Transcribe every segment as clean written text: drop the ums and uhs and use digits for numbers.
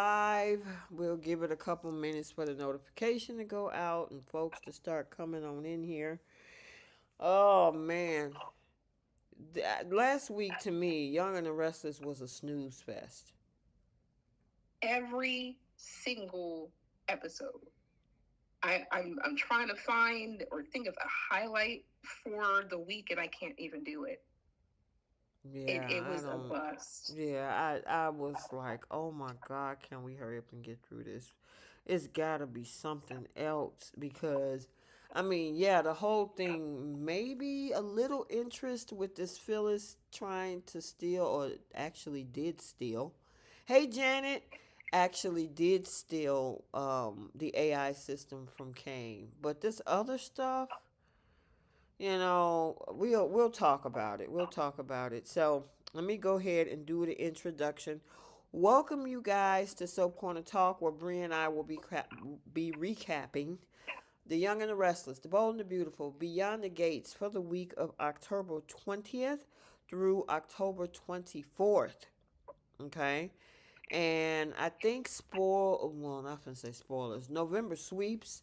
live. We'll give it a couple minutes for the notification to go out and folks to start coming on in here. Oh man, last week to me, Young and the Restless was a snooze fest. Every single episode. I'm trying to find or think of a highlight for the week, and I can't even do it. Yeah, It I was a don't. bust. Yeah, I was like, oh my God, can we hurry up and get through this? It's got to be something else because, I mean, yeah, the whole thing, maybe a little interest with this Phyllis trying to steal, or actually did steal. Hey, Janet, actually did steal the AI system from Kane. But this other stuff, we'll talk about it. We'll talk about it. So let me go ahead and do the introduction. Welcome you guys to Soap Corner Talk, where Bree and I will be recapping The Young and the Restless, The Bold and the Beautiful, Beyond the Gates for the week of October 20th through October 24th. Okay, and I think well, not gonna say spoilers. November sweeps,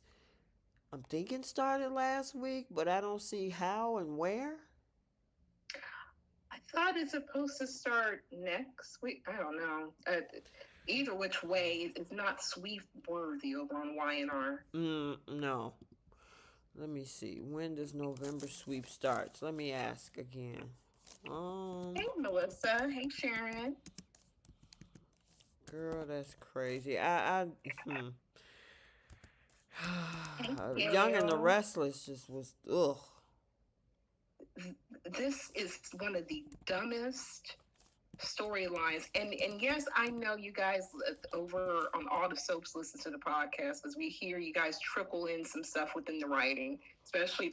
I'm thinking started last week, but I don't see how and where. I thought it's supposed to start next week. I don't know. Either which way, it's not sweep worthy over on YNR. No. Let me see. When does November sweep start? Let me ask again. Hey, Um, Melissa. Hey, Sharon. girl, that's crazy. I hmm. Hey, Young and the Gail. Restless just was ugh. This is one of the dumbest storylines. And yes, I know you guys over on all the soaps listen to the podcast because we hear you guys trickle in some stuff within the writing, especially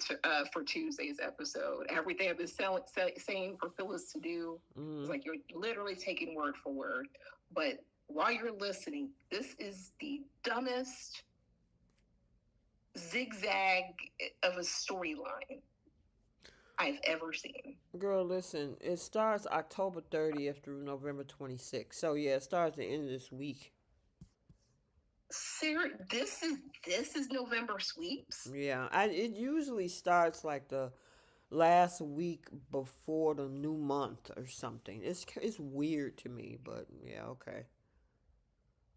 for Tuesday's episode. Everything I've been saying for Phyllis to do is Mm. like you're literally taking word for word. But while you're listening, this is the dumbest zigzag of a storyline I've ever seen. Girl, listen. It starts October 30th through November 26th. So yeah, it starts the end of this week. This is November sweeps. Yeah, it usually starts like the last week before the new month or something. It's weird to me, but yeah, okay.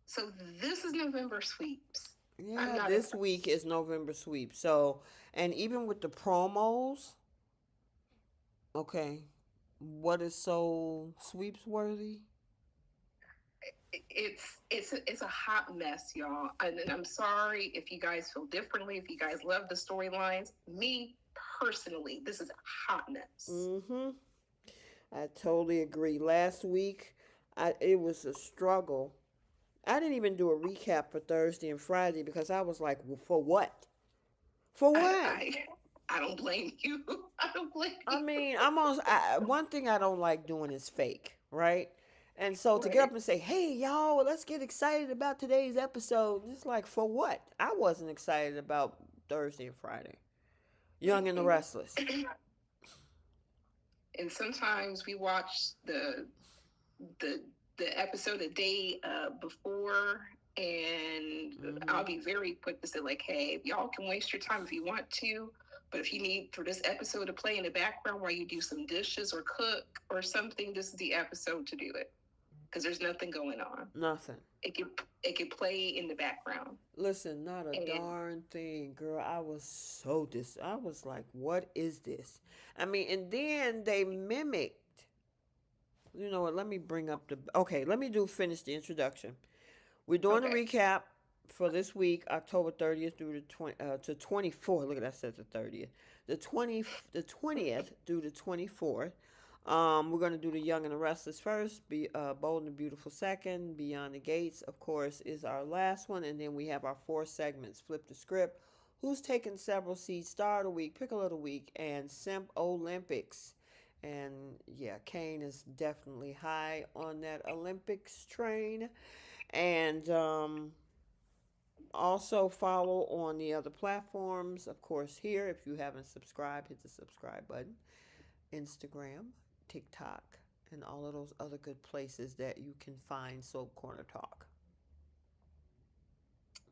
So this is November sweeps. I'm Yeah, not this week impressed. is November sweep. So, and even with the promos, okay, what is so sweeps worthy? It's a hot mess, y'all. And I'm sorry if you guys feel differently. If you guys love the storylines, me personally, this is a hot mess. Mm-hmm. I totally agree. Last week, it was a struggle. I didn't even do a recap for Thursday and Friday because I was like, well, for what? For I what? I, I don't blame you. I don't blame I you. mean, one thing I don't like doing is fake, right? And so to get up Right. and say, "Hey, y'all, let's get excited about today's episode," it's like, for what? I wasn't excited about Thursday and Friday. Young and the Restless. And sometimes we watch the the episode a day before, and Mm-hmm. I'll be very quick to say like, hey, y'all can waste your time if you want to, but if you need for this episode to play in the background while you do some dishes or cook or something, this is the episode to do it because there's nothing going on. Nothing. It could play in the background. Listen, not a And darn thing, girl. I was like, what is this? I mean, and then they mimicked. You know what? Let me bring up the. Okay, let me finish the introduction. We're doing a okay, recap for this week, October 30th through the 24th. Look at that, says the 30th. The 20th through the 24th. We're gonna do the Young and the Restless first. Be Bold and the Beautiful second. Beyond the Gates, of course, is our last one, and then we have our four segments: Flip the Script, Who's Taking Several Seats, Star of the Week, Pickle of the Week, and Simp Olympics. And yeah, Kane is definitely high on that Olympics train. And also follow on the other platforms. Of course, here, if you haven't subscribed, hit the subscribe button. Instagram, TikTok, and all of those other good places that you can find Soap Corner Talk.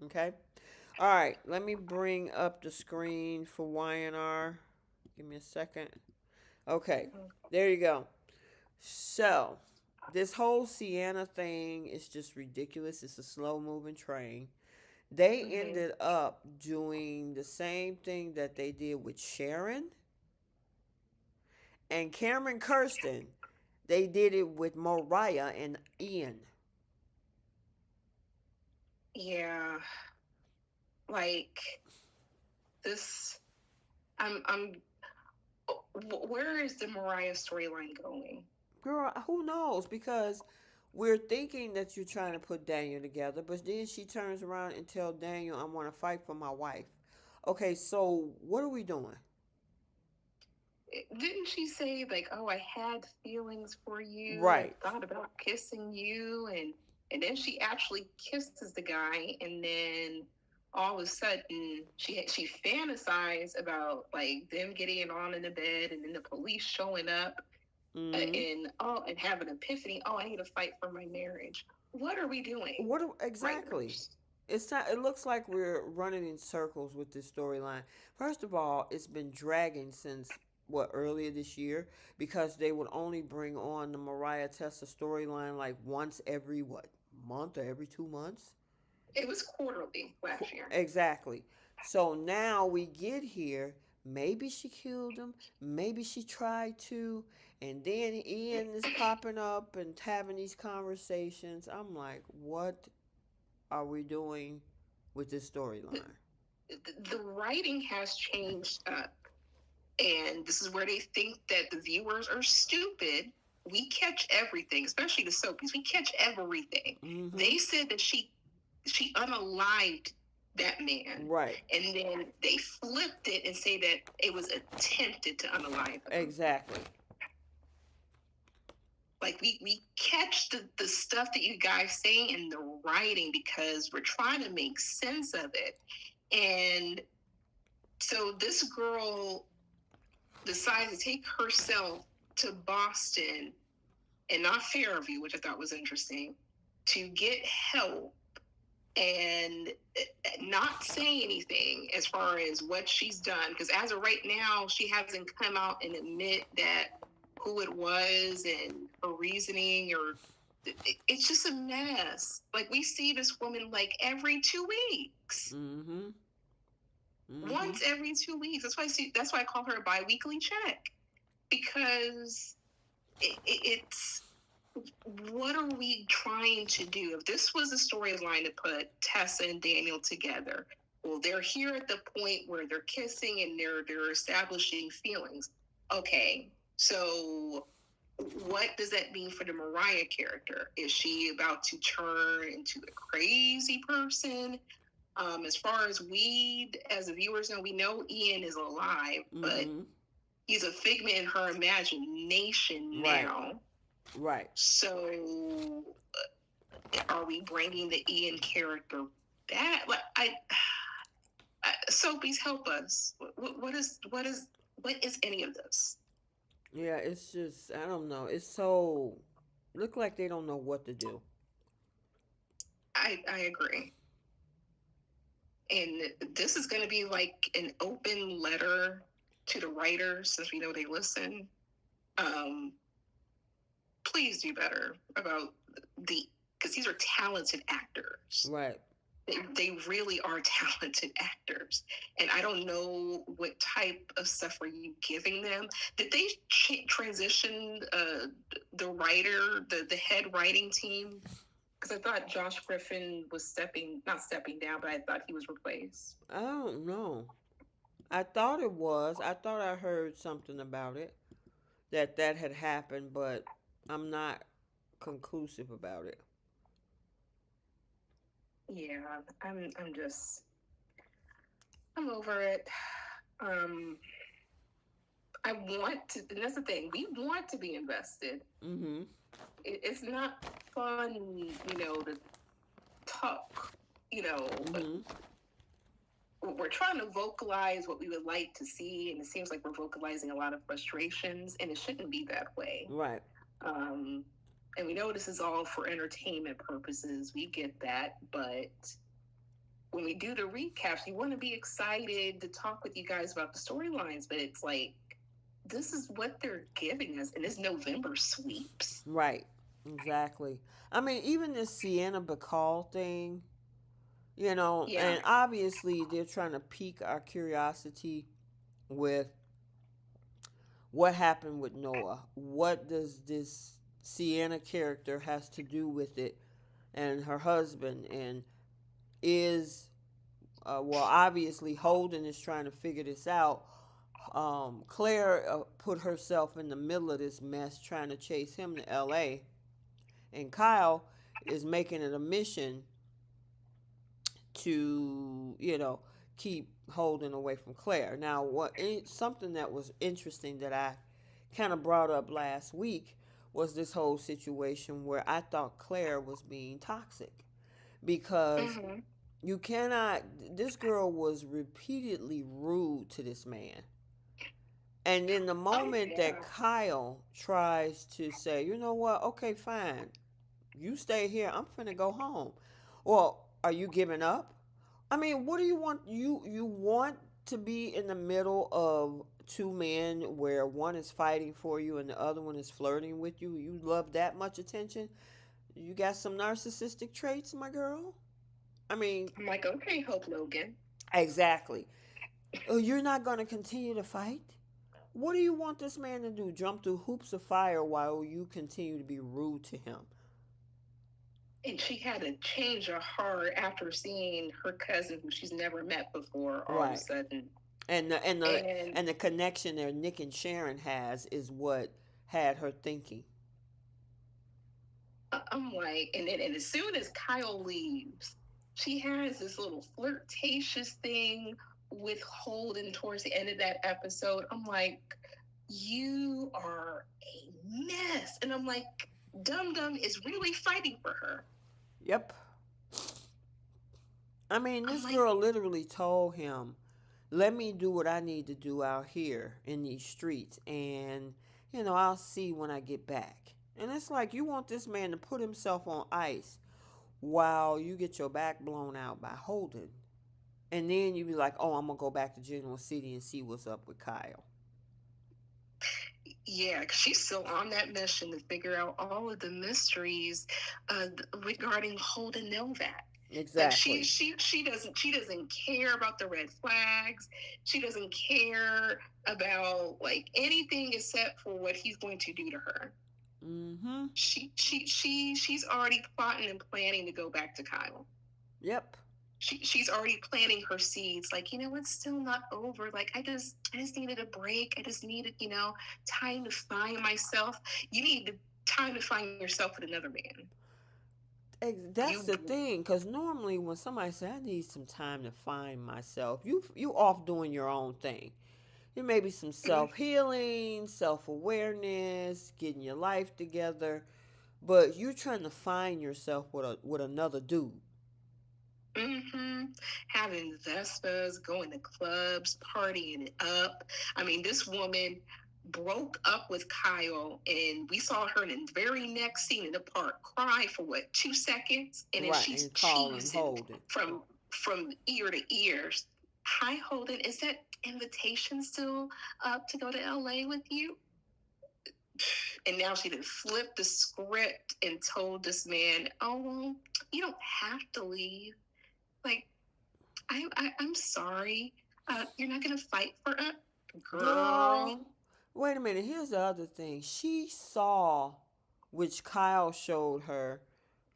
Okay. All right. Let me bring up the screen for YNR. Give me a second. Okay. There you go. So, this whole Sienna thing is just ridiculous. It's a slow moving train. They Mm-hmm. ended up doing the same thing that they did with Sharon and Cameron Kirsten. They did it with Mariah and Ian. Yeah, like this. I'm. Where is the Mariah storyline going? Girl, who knows? Because we're thinking that you're trying to put Daniel together, but then she turns around and tell Daniel, "I want to fight for my wife." Okay, so what are we doing? Didn't she say like, "Oh, I had feelings for you. I Right. thought about kissing you," and then she actually kisses the guy, and then all of a sudden she fantasized about like them getting it on in the bed, and then the police showing up, Mm-hmm. and have an epiphany. Oh, I need to fight for my marriage. What are we doing, Exactly? writers? It's not. It looks like we're running in circles with this storyline. First of all, it's been dragging since what earlier this year because they would only bring on the Mariah Tessa storyline like once every what month or every 2 months. It was quarterly last year. Exactly. So now we get here. Maybe she killed him. Maybe she tried to. And then Ian is popping up and having these conversations. I'm like, what are we doing with this The, storyline? the writing has changed up. And this is where they think that the viewers are stupid. We catch everything, especially the soapies. We catch everything. Mm-hmm. They said that she unalived that man, Right. and then they flipped it and say that it was attempted to unalive him. Exactly. Like we catch the stuff that you guys say in the writing because we're trying to make sense of it. And so this girl decides to take herself to Boston and not Fairview, which I thought was interesting, to get help and not say anything as far as what she's done. Because as of right now, she hasn't come out and admit that who it was and her reasoning, or it's just a mess. Like we see this woman like every 2 weeks. Mm-hmm. Mm-hmm. Once every 2 weeks. That's why I call her a bi-weekly check. Because it's what are we trying to do? If this was a storyline to put Tessa and Daniel together, well, they're here at the point where they're kissing and they're establishing feelings. Okay, so what does that mean for the Mariah character? Is she about to turn into a crazy person? As far as we, as the viewers know, we know Ian is alive, but Mm-hmm. he's a figment in her imagination Right. now. Right. So, are we bringing the Ian character back? Like, Soapies, help us. What is any of this? Yeah, it's just I don't know. It's so look like they don't know what to do. I agree, and this is going to be like an open letter to the writers since we know they listen. Um, please do better about the because these are talented actors. Right. They really are talented actors, and I don't know what type of stuff are you giving them. Did they transition the writer, the head writing team? Because I thought Josh Griffin was not stepping down, but I thought he was replaced. I don't know. I thought it was. I thought I heard something about it that that had happened, but I'm not conclusive about it. Yeah, I'm just I'm over it. Um, I want to, and that's the thing. We want to be invested. Mm-hmm. It's not fun, to talk, but Mm-hmm. we're trying to vocalize what we would like to see, and it seems like we're vocalizing a lot of frustrations, and it shouldn't be that way. Right. Um, and we know this is all for entertainment purposes. We get that, but when we do the recaps, you want to be excited to talk with you guys about the storylines, but it's like this is what they're giving us, and it's November sweeps. Right. Exactly. I mean, even this Sienna Bacall thing, Yeah. and obviously they're trying to pique our curiosity with what happened with Noah. What does this Sienna character has to do with it and her husband? And is, well, obviously Holden is trying to figure this out. Claire put herself in the middle of this mess trying to chase him to LA, and Kyle is making it a mission to, keep Holden away from Claire. Now, something that was interesting that I kind of brought up last week was this whole situation where I thought Claire was being toxic because Mm-hmm. you cannot. This girl was repeatedly rude to this man. And in the Oh moment that yeah. Kyle tries to say, you know what, okay, fine, you stay here, I'm finna go home. Well, are you giving up? I mean, what do you want? You want to be in the middle of two men where one is fighting for you and the other one is flirting with you? You love that much attention? You got some narcissistic traits, my girl? I mean, I'm like, okay, Hope Logan. exactly. Oh, you're not going to continue to fight? What do you want this man to do? Jump through hoops of fire while you continue to be rude to him? And she had a change of heart after seeing her cousin, who she's never met before, all of a Right. sudden. And the and the And and the connection that Nick and Sharon has is what had her thinking. I'm like, and as soon as Kyle leaves, she has this little flirtatious thing with Holden towards the end of that episode. I'm like, you are a mess. And I'm like, Dum Dum is really fighting for her. Yep. I mean, I'm this like, girl literally told him, "Let me do what I need to do out here in these streets, and I'll see when I get back." And it's like you want this man to put himself on ice while you get your back blown out by Holden, and then you be like, "Oh, I'm gonna go back to General City and see what's up with Kyle." yeah, she's still on that mission to figure out all of the mysteries regarding Holden Novak. Like Exactly. she doesn't care about the red flags. She doesn't care about like anything except for what he's going to do to her. Mm-hmm. She's already plotting and planning to go back to Kyle. Yep. She's already planting her seeds. Like, it's still not over. Like, I just needed a break. I just needed, time to find myself. You need time to find yourself with another man. That's You the thing, because normally when somebody says, "I need some time to find myself," you off doing your own thing. It may be some self healing, self awareness, getting your life together, but you're trying to find yourself with another dude. mm-hmm. Having Vespas, going to clubs, partying it up. I mean, this woman broke up with Kyle, and we saw her in the very next scene in the park cry for what 2 seconds, and then Right, she's and calling cheesing Holden. from ear to ear. Hi, Holden. Is that invitation still up to go to LA with you? And now she did flip the script and told this man, "Oh, well, you don't have to leave. Like, I'm sorry. You're not gonna fight for a Girl, girl." wait a minute. Here's the other thing. She saw, which Kyle showed her.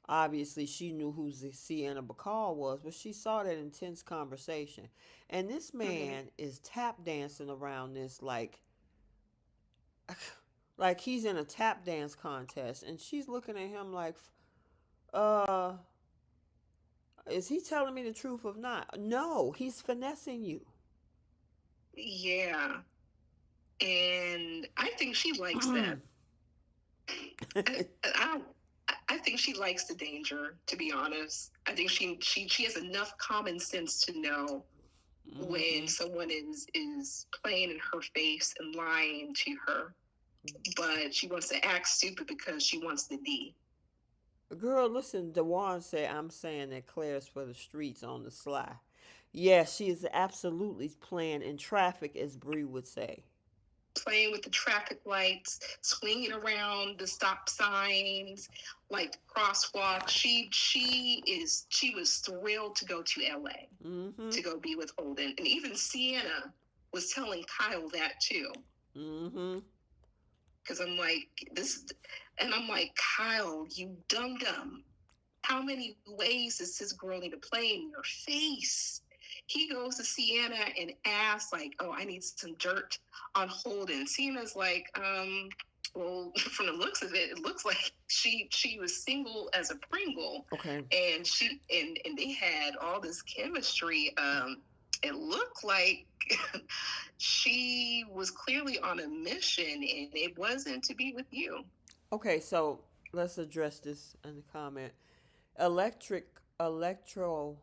Obviously, she knew who Sienna Bacall was, but she saw that intense conversation. And this Mm-hmm. man is tap dancing around this like he's in a tap dance contest, and she's looking at him like, uh, is he telling me the truth or not? No, he's finessing you. Yeah, and I think she likes that. I, I think she likes the danger. To be honest, I think she has enough common sense to know when Mm-hmm. someone is playing in her face and lying to her, but she wants to act stupid because she wants the D. Girl, listen, Dewan said I'm saying that Claire's for the streets on the sly. Yeah, she is absolutely playing in traffic, as Bree would say. Playing with the traffic lights, swinging around the stop signs, like crosswalks. She was thrilled to go to LA Mm-hmm. to go be with Holden. And even Sienna was telling Kyle that too. Mm-hmm. Because I'm like, and I'm like, Kyle, you dumb dumb. How many ways does this girl need to play in your face? He goes to Sienna and asks, like, oh, I need some dirt on Holden. Sienna's like, well, from the looks of it, it looks like she was single as a Pringle, Okay. and and they had all this chemistry. It looked like she was clearly on a mission, and it wasn't to be with you. Okay, so let's address this in the comment. Electric, electro,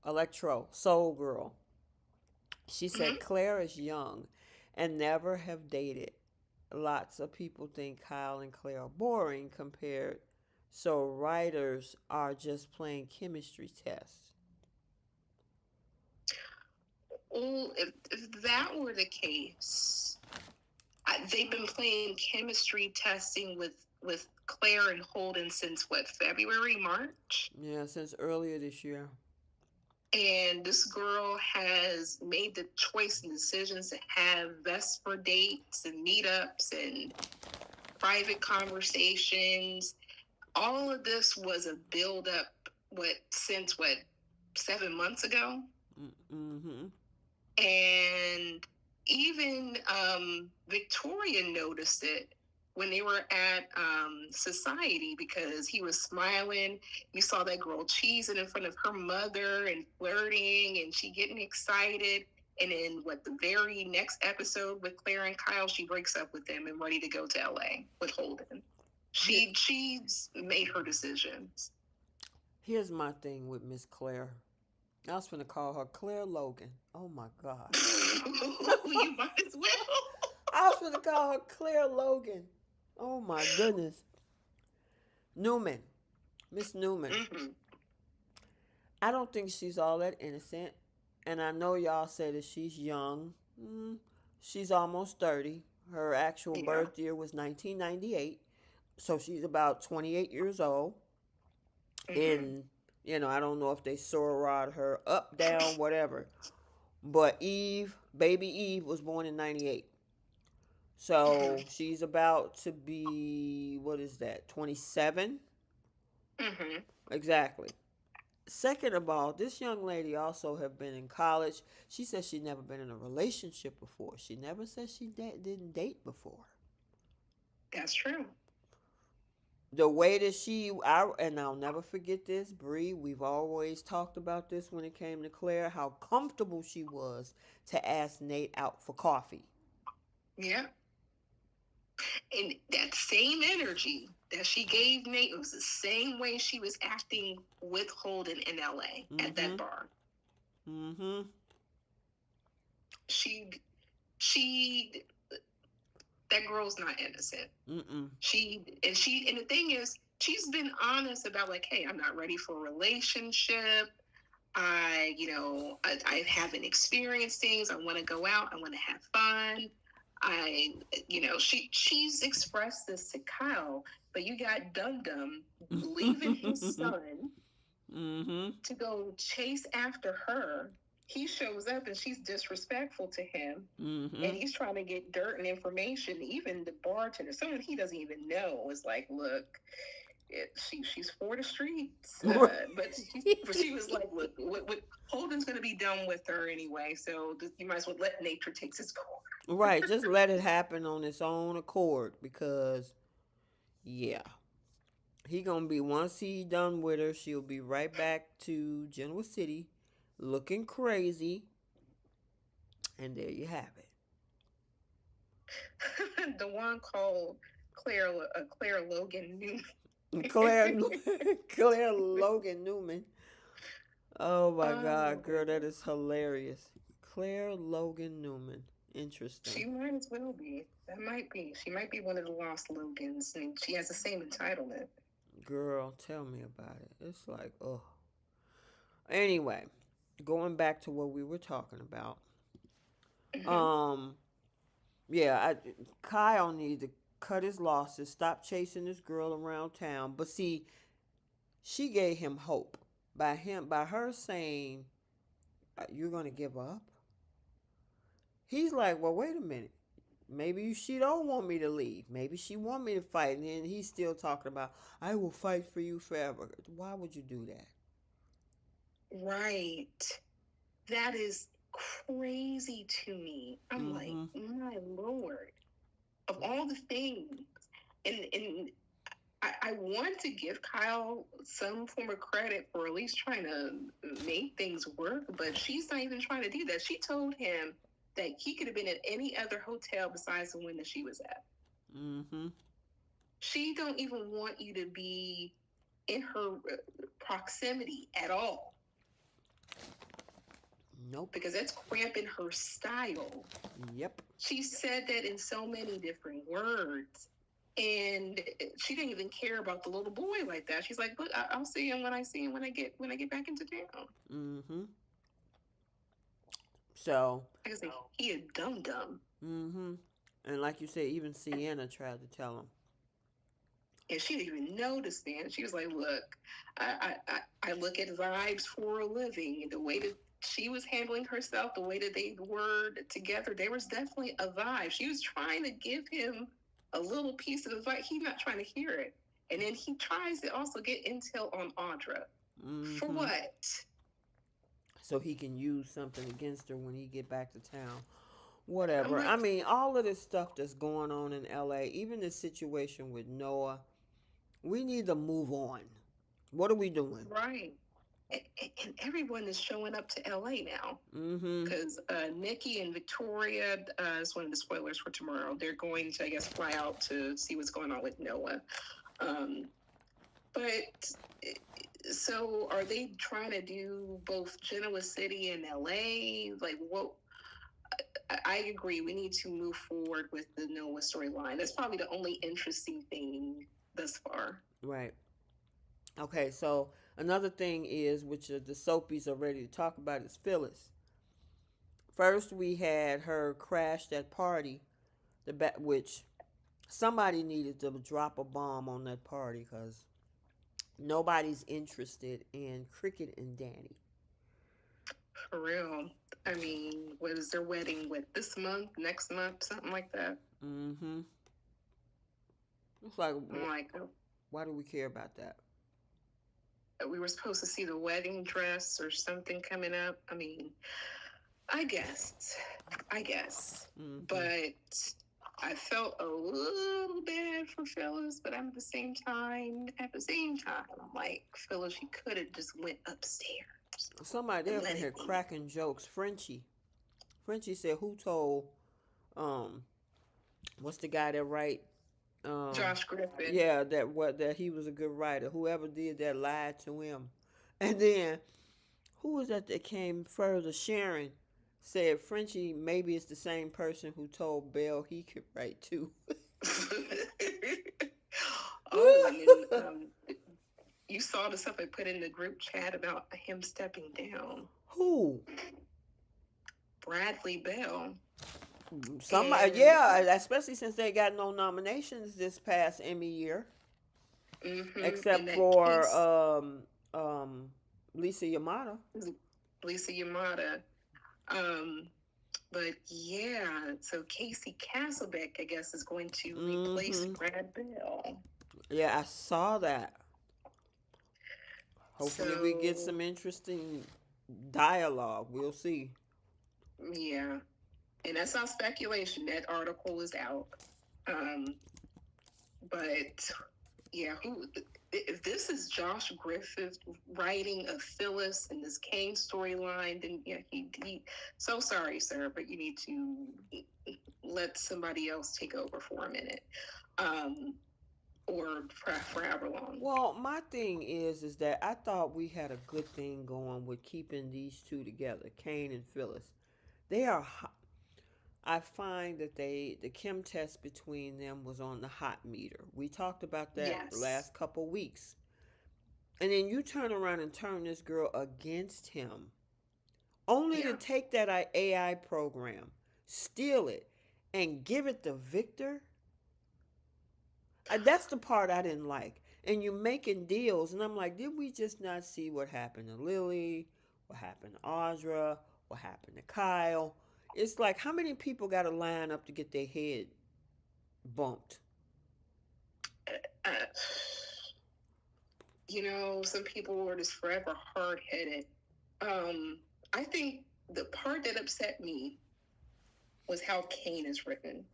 electro, soul girl. She said Mm-hmm. Claire is young and never have dated. Lots of people think Kyle and Claire are boring compared, so writers are just playing chemistry tests. Well, if that were the case, they've been playing chemistry testing with Claire and Holden since what, February, March? Yeah, since earlier this year. And this girl has made the choice and decisions to have Vesper dates and meetups and private conversations. All of this was a build up, since 7 months ago? Mm-hmm. And even Victoria noticed it when they were at society, because he was smiling. You saw that girl cheesing in front of her mother and flirting, and she getting excited. And then the very next episode with Claire and Kyle, she breaks up with them and ready to go to LA with Holden. She's made her decisions. Here's my thing with Miss Claire. I was gonna call her Claire Logan. Oh my god. You might as well. I was gonna call her Claire Logan. Oh my goodness. Newman. Miss Newman. Mm-hmm. I don't think she's all that innocent. And I know y'all say that she's young. She's almost 30. Her actual Yeah. birth year was 1998. So she's about 28 years old. Mm-hmm. And, I don't know if they Sorod her up, down, whatever. But baby Eve, was born in 98. Mm-hmm. So she's about to be, what is that, 27? Mm-hmm. Exactly. Second of all, this young lady also have been in college. She says she never been in a relationship before. She never said she didn't date before. That's true. The way that and I'll never forget this, Bree. We've always talked about this when it came to Claire, how comfortable she was to ask Nate out for coffee. Yeah. And that same energy that she gave Nate, it was the same way she was acting with Holden in LA at that Mm-hmm. bar. Mm-hmm. She, she, that girl's not innocent. Mm-mm. And the thing is, she's been honest about, like, hey, I'm not ready for a relationship. I haven't experienced things. I want to go out. I want to have fun. She's expressed this to Kyle, but you got Dum Dum leaving his son Mm-hmm. to go chase after her. He shows up and she's disrespectful to him, Mm-hmm. and he's trying to get dirt and information. Even the bartender, someone he doesn't even know, was like, "Look, she's for the streets," but she was like, "Look, Holden's going to be done with her anyway, so you might as well let nature take its course." Right, just let it happen on its own accord because yeah. He gonna be once he done with her, she'll be right back to Genoa City looking crazy. And there you have The one called Claire Logan it. Newman. Claire Logan Newman. Oh my Oh, god, girl, that is hilarious. Claire Logan Newman. Interesting. she might as well be. That might be. She might be one of the lost Logans, and she has the same entitlement. Girl, tell me about it. It's like, oh. Anyway, going back to what we were talking about. Hmm. Um, yeah, Kyle needs to cut his losses, stop chasing this girl around town. But see, she gave him hope by her saying, "You're gonna give up." He's like, "Well, wait a minute. Maybe she don't want me to leave. Maybe she want me to fight." And then he's still talking about, "I will fight for you forever." Why would you do that? Right. That is crazy to me. I'm like, Mm-hmm. my lord, of all the things, and I want to give Kyle some form of credit for at least trying to make things work, but she's not even trying to do that. She told him that he could have been at any other hotel besides the one that she was at. Mm-hmm. She don't even want you to be in her proximity at all Nope. because that's cramping her style. Yep. She said that in so many different words. And she didn't even care about the little boy like that. She's like, "Look, I'll see him when I see him when I get back into town." Mm-hmm. So, I was like, he a dum dum. mm-hmm. And like you said, even Sienna tried to tell him. And she didn't even notice then. She was like, "Look, I look at vibes for a living. The way that she was handling herself, the way that they were together, there was definitely a vibe. She was trying to give him a little piece of advice. He's not trying to hear it. And then he tries to also get intel on Audra. For Mm-hmm. what? So he can use something against her when he get back to town. I'm Whatever. I like, mean, all of this stuff that's going on in LA, even this situation with Noah, we need to move on. What are we doing? right. And everyone is showing up to LA now. Mm-hmm. Because Nikki and Victoria is one of the spoilers for tomorrow. They're going to, I guess, fly out to see what's going on with Noah. Um, but so are they trying to do both Genoa City and LA? Like, what? I agree. We need to move forward with the Noah storyline. That's probably the only interesting thing thus far. Right. Okay, so another thing is, which the soapies are ready to talk about, is Phyllis. First, we had her crash that party, which somebody needed to drop a bomb on that party because nobody's interested in Cricket and Danny. For real. I mean, what is their wedding with this month, next month, something like that? Mm-hmm. It's like, I'm like, oh, why do we care about that? we were supposed to see the wedding dress or something coming up. I mean, I guess, I guess, Mm-hmm. but I felt a little bad for Phyllis, but at the same time, I'm like, Phyllis, you could have just went upstairs Somebody and up in let here it be. cracking jokes. Frenchie said, "Who told um what's the guy that write Josh Griffin. yeah, that he was a good writer. Whoever did that lied to him." And then who was that came further? Sharon said Frenchie maybe it's the same person who told Belle he could write too. Oh, and then you saw the stuff I put in the group chat about him stepping down. Who? Bradley Bell. Somebody, And yeah, especially since they got no nominations this past Emmy year, in except that for case, um Lisa Yamada. Lisa Yamada. Um, but yeah, so Casey Castlebeck, I guess, is going to replace Mm-hmm. Brad Bell. Yeah, I saw that. Hopefully, we get So some interesting dialogue. We'll see. yeah, and that's not speculation. That article is out. Um, but yeah, who? If this is Josh Griffith writing of Phyllis and this Kane storyline, then yeah, he. So sorry, sir, but you need to let somebody else take over for a minute, um, or for however long. Well, my thing is that I thought we had a good thing going with keeping these two together, Kane and Phyllis. They are. I find that the chem test between them was on the hot meter. We talked about that the Yes. last couple weeks. And then you turn around and turn this girl against him, only to Yeah. take that AI program, steal it, and give it to Victor. That's the part I didn't like. And you're making deals, and I'm like, did we just not see what happened to Lily? What happened to Audra? What happened to Kyle? It's like, how many people got to line up to get their head bumped? Uh, some people were just forever hard headed. Um, I think the part that upset me was how Kane is written.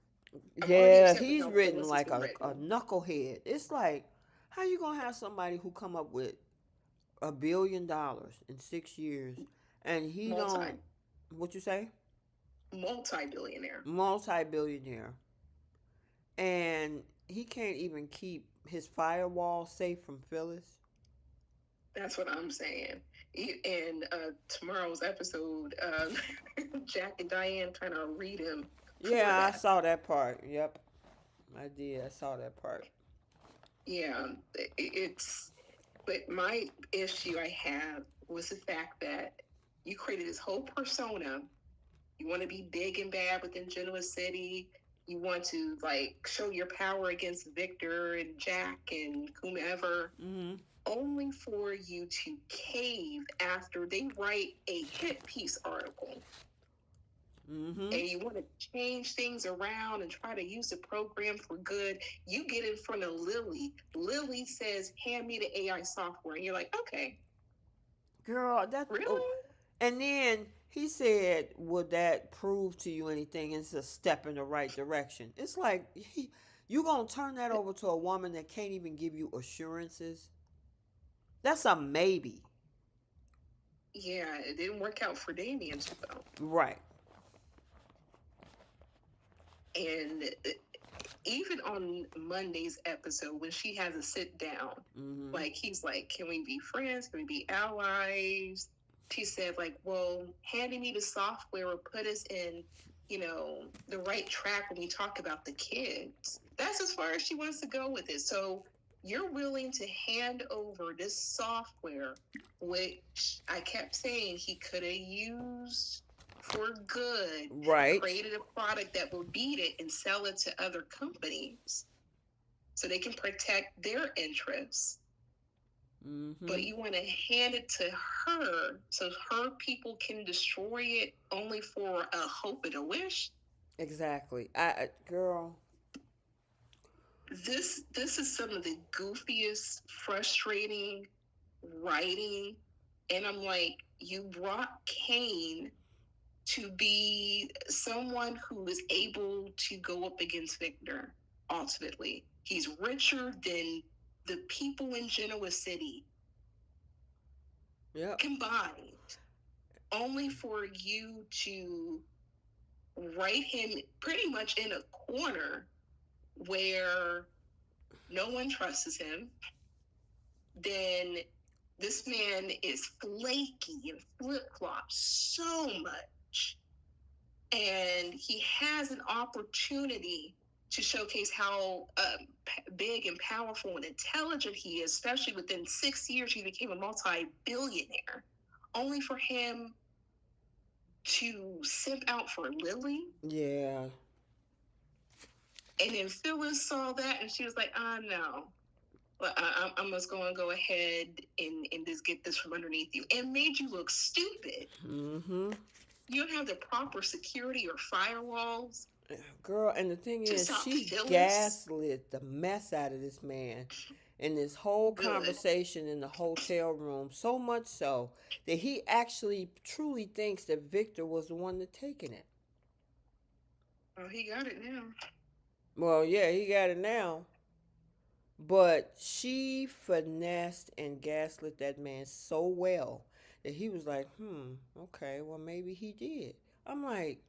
I'm already Yeah, upset with he's how written Phyllis has like been a written. knucklehead. It's like, how you gonna have somebody who come up with $1 billion in 6 years, and he don't? Multi, What you say? multi-billionaire. Multi-billionaire, and he can't even keep his firewall safe from Phyllis. That's what I'm saying. In tomorrow's episode, Jack and Diane kind of read him for Yeah, I that. saw that part. Yep, I did. I saw that part. Yeah, it's. But my issue I have was the fact that you created this whole persona. You want to be big and bad within Genoa City. You want to like show your power against Victor and Jack and whomever, Mm-hmm. only for you to cave after they write a hit piece article. Mm-hmm. And you want to change things around and try to use the program for good. You get in front of Lily. Lily says, "Hand me the AI software," and you're like, "Okay, Girl, that. Oh, really?" and then he said, "Would that prove to you anything?" It's a step in the right direction. It's like you gonna turn that over to a woman that can't even give you assurances. That's a maybe. Yeah, it didn't work out for Damien too well. Right. And even on Monday's episode, when she has a sit down, Mm-hmm. like he's like, "Can we be friends? Can we be allies?" She said, like, "Well, handing me the software will put us in, the right track when we talk about the kids." That's as far as she wants to go with it. So you're willing to hand over this software, which I kept saying he could have used for good, Right. created a product that will beat it and sell it to other companies so they can protect their interests. Mm-hmm. But you want to hand it to her so her people can destroy it only for a hope and a wish. Exactly. Girl. This is some of the goofiest, frustrating writing. And I'm like, you brought Kane to be someone who is able to go up against Victor ultimately. He's richer than the people in Genoa City Yep. combined, only for you to write him pretty much in a corner where no one trusts him. Then this man is flaky and flip flops so much. And he has an opportunity to showcase how big and powerful and intelligent he is, especially within 6 years, he became a multi-billionaire, only for him to simp out for Lily. Yeah. And then Phyllis saw that and she was like, no. Well, I'm just going to go ahead and just get this from underneath you. And made you look stupid. Mm-hmm. You don't have the proper security or firewalls Girl, and the thing to is, stop she Phyllis. gaslit the mess out of this man in this whole Good. conversation in the hotel room, so much so that he actually truly thinks that Victor was the one that taken it. Oh, he got it now. Well, yeah, he got it now. But she finessed and gaslit that man so well that he was like, okay, well, maybe he did. I'm like,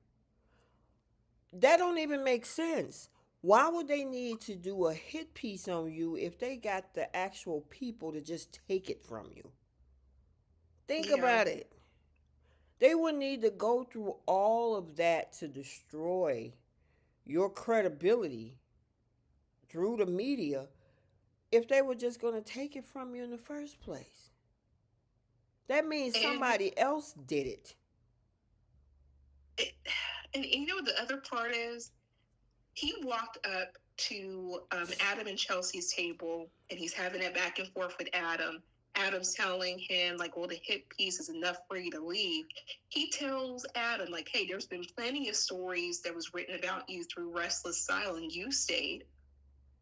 that don't even make sense. Why would they need to do a hit piece on you if they got the actual people to just take it from you? Think Yeah. about it. They would need to go through all of that to destroy your credibility through the media if they were just going to take it from you in the first place. That means And somebody else did it. it, and you know what the other part is? He walked up to Adam and Chelsea's table, and he's having that back and forth with Adam. Adam's telling him, like, well, the hit piece is enough for you to leave. He tells Adam, like, hey, there's been plenty of stories that was written about you through Restless Silence. You stayed.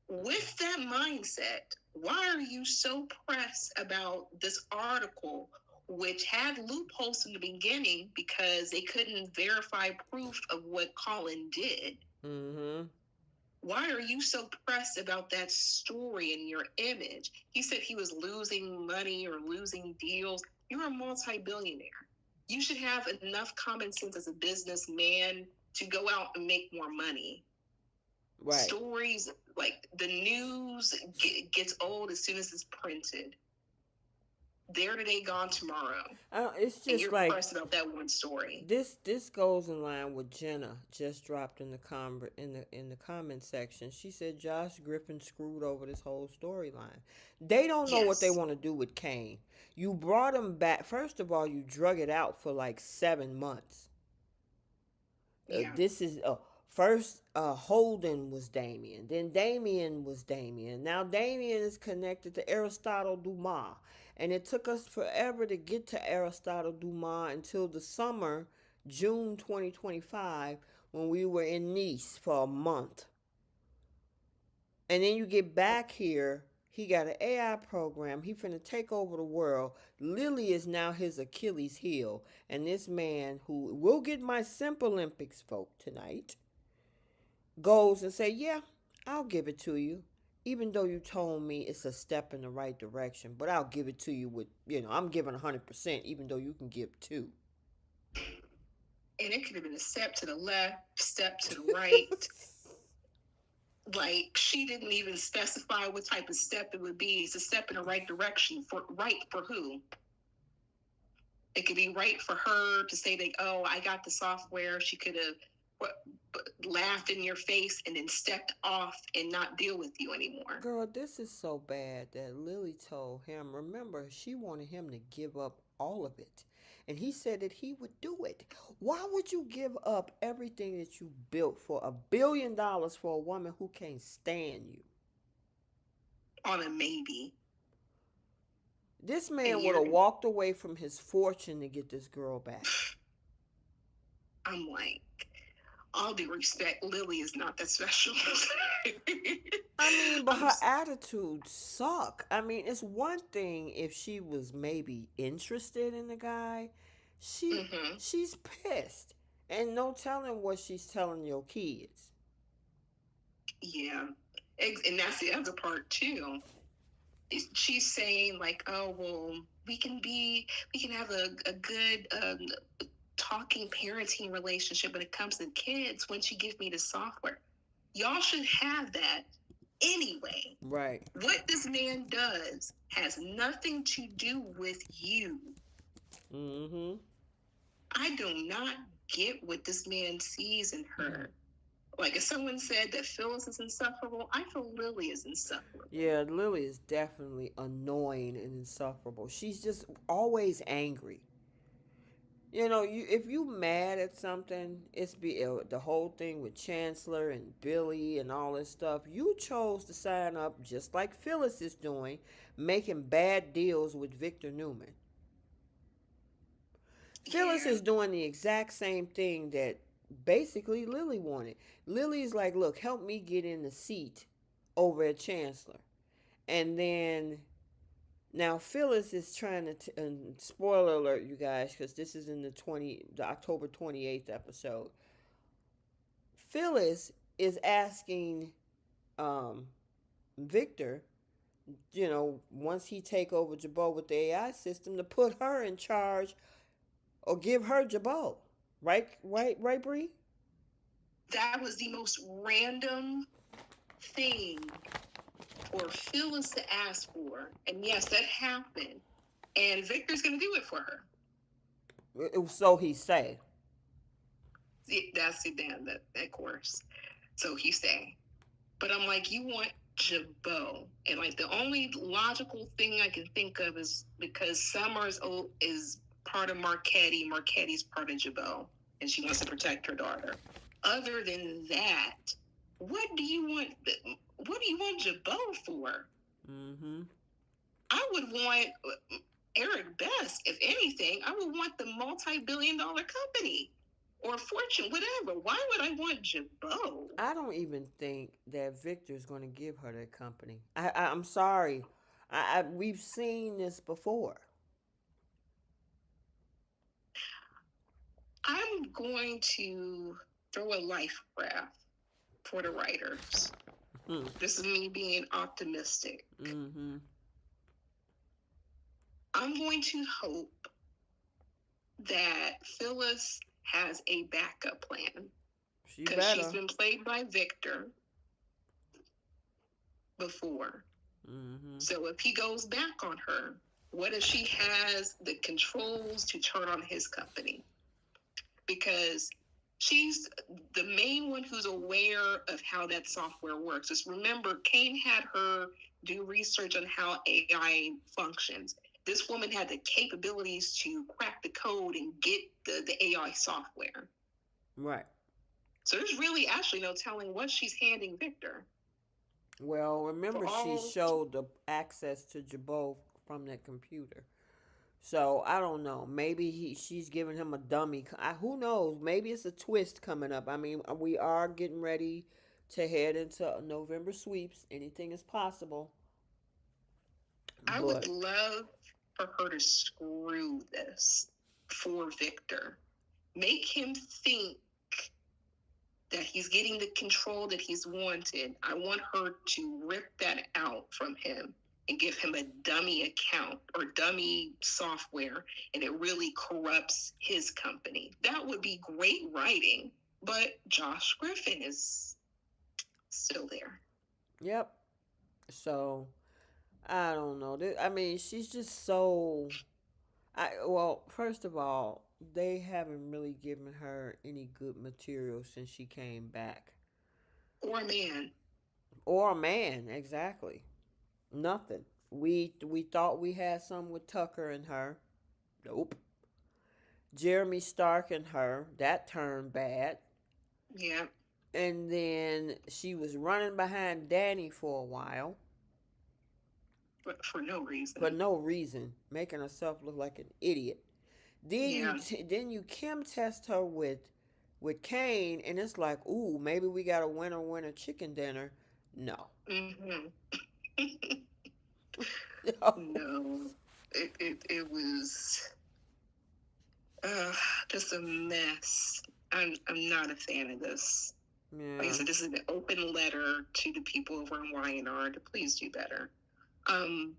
With that mindset, why are you so pressed about this article, which had loopholes in the beginning because they couldn't verify proof of what Colin did? Mm-hmm. Why are you so pressed about that story and your image? He said he was losing money or losing deals. You're a multi-billionaire. You should have enough common sense as a businessman to go out and make more money. Right. Stories, like the news gets old as soon as it's printed. There today, gone tomorrow. It's And just you're like pressed about that one story. this goes in line with Jenna just dropped in the comment section. She said Josh Griffin screwed over this whole storyline. They don't know what they Yes. want to do with Kane. You brought him back. First of all, you drug it out for like 7 months. Yeah. This is first Holden was Damien, then Damien was Damien. Now Damien is connected to Aristotle Dumas, and it took us forever to get to Aristotle Dumas until the summer, June 2025, when we were in Nice for a month. And then you get back here. He got an AI program. He finna take over the world. Lily is now his Achilles heel. And this man, who will get my Simple Olympics vote tonight, goes and say, yeah, I'll give it to you. Even though you told me it's a step in the right direction. But I'll give it to you with, I'm giving 100%, even though you can give 2. And it could have been a step to the left, step to the right. Like, she didn't even specify what type of step it would be. It's a step in the right direction. For who? It could be right for her to say that, oh, I got the software. She could have laughed in your face and then stepped off and not deal with you anymore. Girl, this is so bad that Lily told him, remember, she wanted him to give up all of it. And he said that he would do it. Why would you give up everything that you built for $1 billion for a woman who can't stand you? On a maybe. This And man would you're, have walked away from his fortune to get this girl back. I'm like, all due respect, Lily is not that special. I mean, but her attitudes suck. I mean, it's one thing if she was maybe interested in the guy. She's pissed. And no telling what she's telling your kids. Yeah. And that's the other part too. She's saying like, oh well, we can have a good talking parenting relationship when it comes to kids once you give me the software. Y'all should have that anyway. Right. What this man does has nothing to do with you. Mm-hmm. I do not get what this man sees in her. Like, if someone said that Phyllis is insufferable, I feel Lily is insufferable. Yeah, Lily is definitely annoying and insufferable. She's just always angry. If you mad at something, it's the whole thing with Chancellor and Billy and all this stuff. You chose to sign up just like Phyllis is doing, making bad deals with Victor Newman. Phyllis is doing the exact same thing that basically Lily wanted. Lily's like, look, help me get in the seat over at Chancellor. And then now Phyllis is trying to and spoiler alert, you guys, because this is in the October 28th episode. Phyllis is asking Victor, once he take over Jabot with the AI system, to put her in charge or give her Jabot. Right, Bree? That was the most random thing for Phyllis to ask for. And yes, that happened. And Victor's going to do it for her. So he say. That's the damn that course. So he say. But I'm like, you want Jabot. And like the only logical thing I can think of is because is part of Marquetti. Marquetti's part of Jabot. And she wants to protect her daughter. Other than that, what do you want what do you want Jabot for? Mm-hmm. I would want Eric Best, if anything, I would want the multi-billion-dollar company or Fortune, whatever. Why would I want Jabot? I don't even think that Victor is going to give her that company. I'm sorry. We've seen this before. I'm going to throw a life raft for the writers. Hmm. This is me being optimistic. Mm-hmm. I'm going to hope that Phyllis has a backup plan She because she's better. been played by Victor before. Mm-hmm. So if he goes back on her, what if she has the controls to turn on his company? Because she's the main one who's aware of how that software works. Just remember, Kane had her do research on how AI functions. This woman had the capabilities to crack the code and get the AI software. Right. So there's really actually no telling what she's handing Victor. Well, For remember she all, showed the access to Jabot from that computer. So I don't know. Maybe she's giving him a dummy. Who knows? Maybe it's a twist coming up. I mean, we are getting ready to head into November sweeps. Anything is possible. I would But love for her to screw this for Victor. Make him think that he's getting the control that he's wanted. I want her to rip that out from him and give him a dummy account or dummy software, and it really corrupts his company. That would be great writing, but Josh Griffin is still there. yep. So I don't know. I mean, she's just so. Well, first of all, they haven't really given her any good material since she came back, Or a man. or a man exactly. Nothing. We thought we had some with Tucker and her. Nope. Jeremy Stark and her. That turned bad. Yeah, And then she was running behind Danny for a while but for no for reason. no reason, making herself look like an idiot. Yeah. Then you Kim test her with Kane, and it's like, ooh, maybe we got a winner chicken dinner. No. Mm-hmm. No. No, it was uh, just a mess. I'm not a fan of this. Like I Yeah. said, this is an open letter to the people over in YNR to please do better. Um,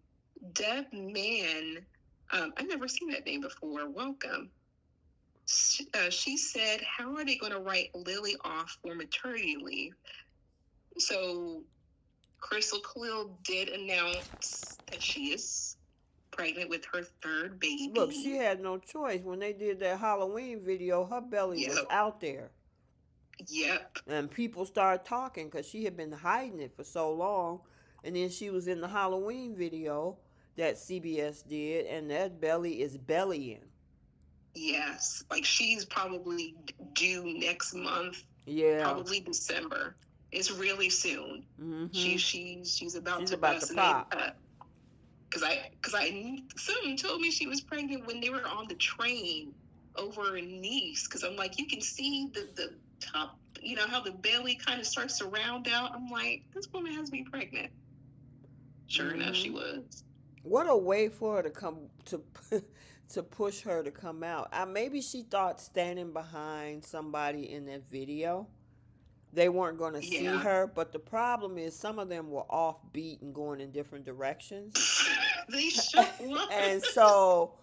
Deb Mann, I've never seen that name before. Welcome. She said, "How are they going to write Lily off for maternity leave?" So Crystal Khalil did announce that she is pregnant with her third Look, she baby. had no choice. When they did that Halloween video, her belly was Yep. out there. Yep. And people started talking because she had been hiding it for so long. And then she was in the Halloween video that CBS did, and that belly is bellying. Yes. Like she's probably due next month, Yeah. probably December. It's really soon. Mm-hmm. She's about She's to about to bust, and I pop. because I someone told me she was pregnant when they were on the train over in Nice. Because I'm like, you can see the top, how the belly kind of starts to round out. I'm like, this woman has to be pregnant. Sure enough, she Mm-hmm. was. What a way for her to come to to push her to come out. Maybe she thought standing behind somebody in that video they weren't going to see Yeah. her, but the problem is some of them were off beat and going in different directions. They sure was. And so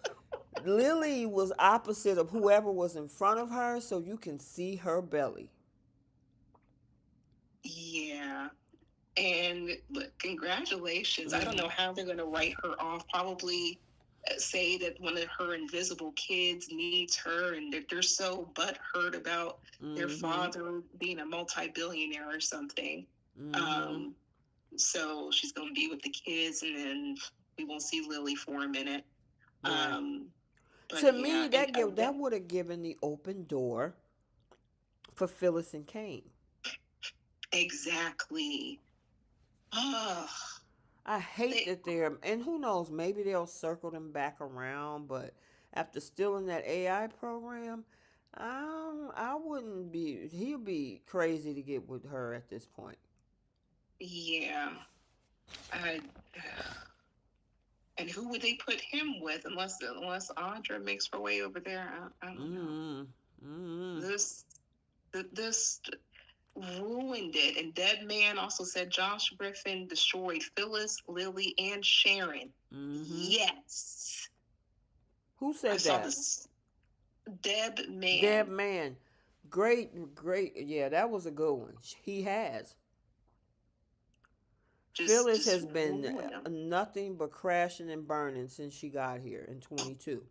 Lily was opposite of whoever was in front of her, so you can see her belly. Yeah. And look, congratulations. I don't Mm-hmm. know how they're going to write her off. Probably, say that one of her invisible kids needs her, and they're so butthurt about their Mm-hmm. father being a multi-billionaire or something. Mm-hmm. Um, so she's going to be with the kids, and then we won't see Lily for a minute. Right. Um, but To yeah, me, and that would have given the open door for Phyllis and Kane. exactly. Oh, I hate they, that they're, and who knows, maybe they'll circle them back around, but after stealing that AI program, I wouldn't be, he'll be crazy to get with her at this point. yeah. I, and who would they put him with unless Audra makes her way over there? I don't know. Mm-hmm. Mm-hmm. This this ruined it. And Dead Man also said Josh Griffin destroyed Phyllis, Lily, and Sharon. Mm-hmm. Yes, Who I said saw that? this. Dead Dead Man man. Great, great. Yeah, that was a good one. He has. Phyllis just has been ruined them. nothing but crashing and burning since she got here in 22.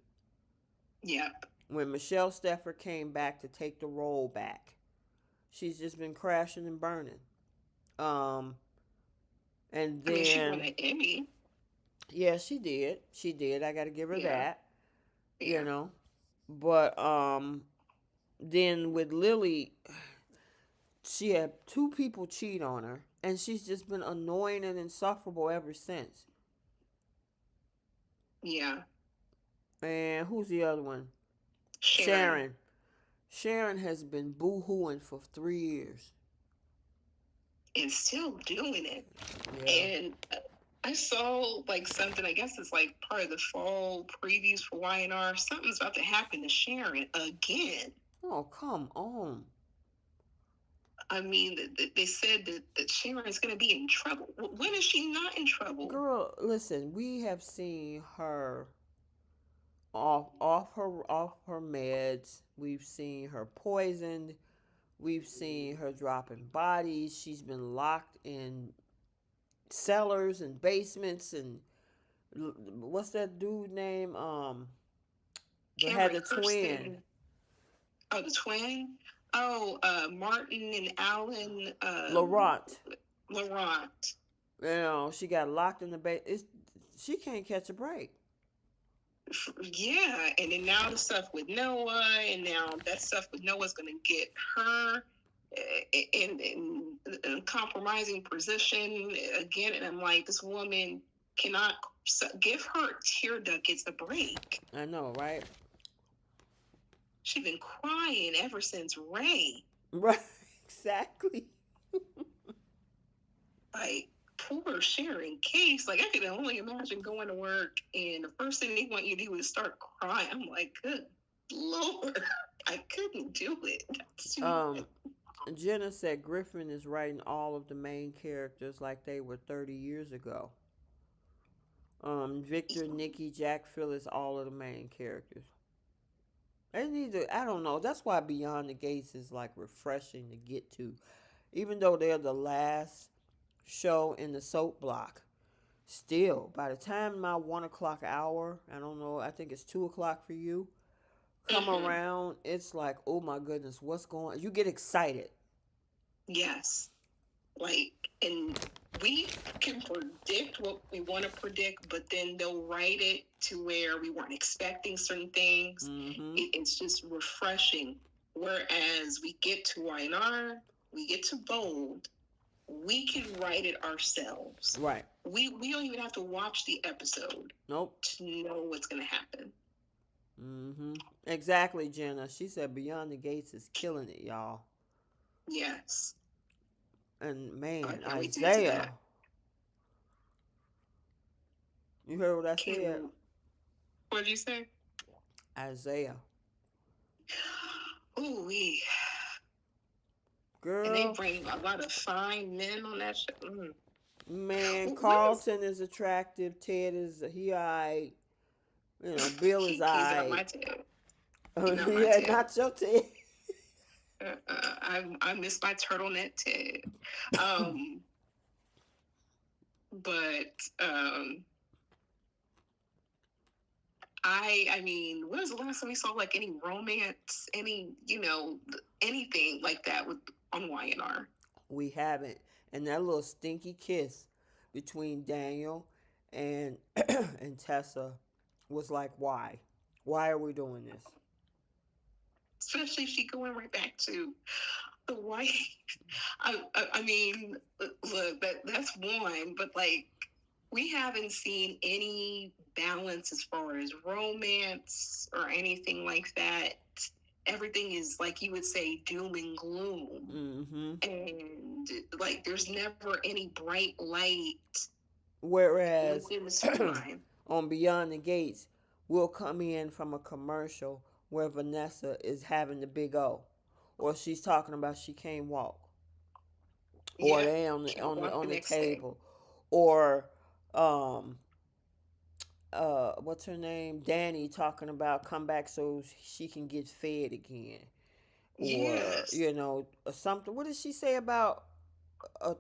Yep. When Michelle Steffer came back to take the role back, she's just been crashing and burning. Um, and I mean, she won then, an Emmy. yeah, she did. She did. I got to give her Yeah, that, you yeah, know. But then with Lily, she had two people cheat on her, and she's just been annoying and insufferable ever since. yeah. And who's the other one? Sharon, Sharon. Sharon has been boo-hooing for 3 years. and still doing it. Yeah. And I saw like something. I guess it's like part of the fall previews for YNR. Something's about to happen to Sharon again. Oh, come on. I mean, they said that Sharon's going to be in trouble. When is she not in trouble? Girl, listen, we have seen her off her meds. We've seen her poisoned. We've seen her dropping bodies. She's been locked in cellars and basements and what's that dude name? That had Cameron the twin. Kirsten. Oh, the twin. Oh, Martin and Alan Laurent. Laurent. You know, she got locked in the base. She can't catch a break. Yeah, and then now the stuff with Noah, and now that stuff with Noah's going to get her in a compromising position again. And I'm like, this woman cannot give her tear ducats a break. I know, right? She's been crying ever since Ray. Right, exactly. Like, poor Sharon Case. Like, I could only imagine going to work, and the first thing they want you to do is start crying. I'm like, good Lord, I couldn't do it. Um, Jenna said Griffin is writing all of the main characters like they were 30 years ago. Victor, Nikki, Jack, Phyllis, all of the main characters. They need to, I don't know. That's why Beyond the Gates is like refreshing to get to. Even though they're the last show in the soap block, still, by the time my 1 o'clock hour, I don't know, I think it's 2 o'clock for you, come Mm-hmm. around, it's like, oh my goodness, what's going on? You get excited. Yes. Like, and we can predict what we want to predict, but then they'll write it to where we weren't expecting certain things. Mm-hmm. It's just refreshing. Whereas we get to YNR, we get to Bold, we can write it ourselves. Right. We don't even have to watch the episode Nope. to know what's going to happen. Mm-hmm. Exactly, Jenna. She said Beyond the Gates is killing it, y'all. Yes. And I man, can't wait to get to Isaiah. that. You heard what I said? Can, what did you say? Isaiah. Ooh, we. And they Girl, bring a lot of fine men on that show. Mm. man, When is Carlton is attractive. Ted is, he alright. You know, Bill is he's not my alright. Ted. He's not my Yeah, Ted. not your Ted. I miss my turtleneck Ted. Um, but I mean, when was the last time we saw like any romance, any anything like that with on YNR? We haven't. And that little stinky kiss between Daniel and and Tessa was like, why? Why are we doing this? Especially if she going right back to the white. I mean, look, that's one, but like we haven't seen any balance as far as romance or anything like that. Everything is like you would say doom and gloom, Mm-hmm. and like there's never any bright light Whereas within the storyline. on Beyond the Gates, we'll come in from a commercial where Vanessa is having the big O, or she's talking about she can't walk, or Yep, they on the can't on the walk on the the next day. table, or um what's her name, Danny talking about come back so she can get fed again, or Yes, something. What did she say about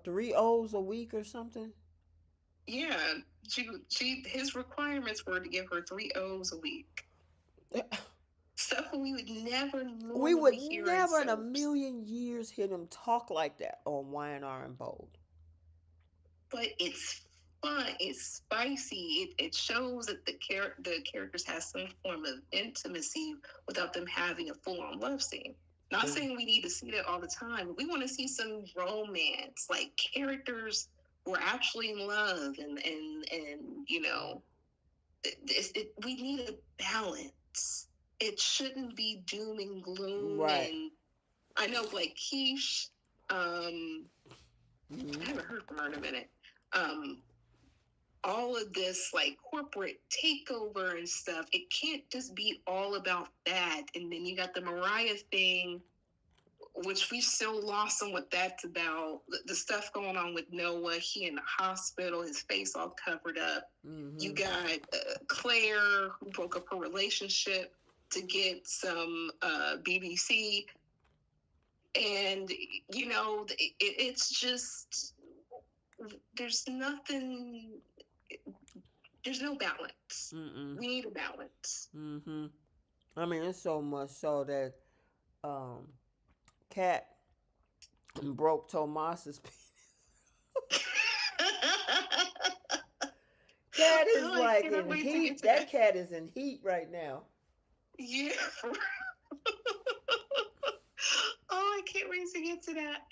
3 O's a week or something? yeah. She his requirements were to give her 3 O's a week. Stuff we would never We would normally hear in never in a soaps. million years hear them talk like that on YNR and Bold. But it's fun. It's spicy. It shows that the characters have some form of intimacy without them having a full on love scene. Not And saying we need to see that all the time, but we want to see some romance, like characters who are actually in love, and we need a balance. It shouldn't be doom and gloom. right. And I know, like Keish, Mm-hmm. I haven't heard from her in a minute. Um, all of this like corporate takeover and stuff, it can't just be all about that. And then you got the Mariah thing, which we still lost on what that's about. The stuff going on with Noah, he in the hospital, his face all covered up. You Mm-hmm. got Claire, who broke up her relationship to get some BBC. And, it's just, there's nothing, there's no balance. Mm-mm. We need a balance. Mm-hmm. I mean, it's so much so that um, Cat broke Tomas's cat is Oh, I like cannot in wait to get heat. to That that. cat is in heat right now. Yeah. Oh, I can't wait to get to that.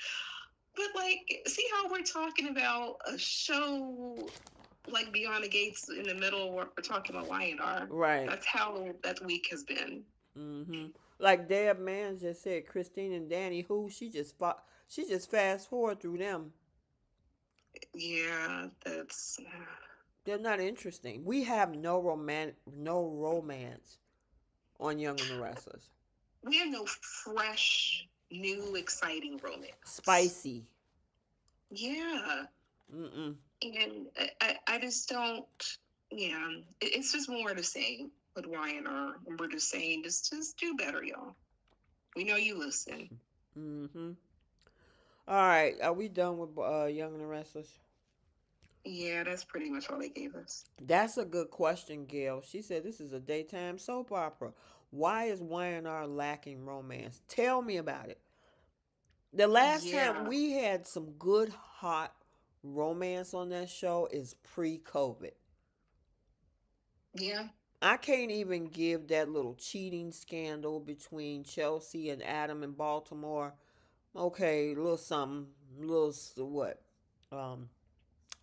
But like, see how we're talking about a show like Beyond the Gates in the middle where we're talking about Y&R. Right. That's how that week has been. Mm-hmm. Like Deb Man just said, Christine and Danny, who she just fast forward through them. Yeah, that's They're not interesting. We have no romance on Young and the Restless. we have no fresh, new, exciting romance. Spicy. Yeah, Mm-mm. and I just don't. Yeah, it's just more of the same with Y&R, and we're just saying, just do better, y'all. We know you listen. Mm-hmm. All right, are we done with Young and the Restless? Yeah, that's pretty much all they gave us. That's a good question, Gail. She said this is a daytime soap opera. Why is Y&R lacking romance? Tell me about it. The last time Yeah, we had some good hot romance on that show is pre-COVID. yeah, I can't even give that little cheating scandal between Chelsea and Adam in Baltimore. Okay, a little something, little what? Um,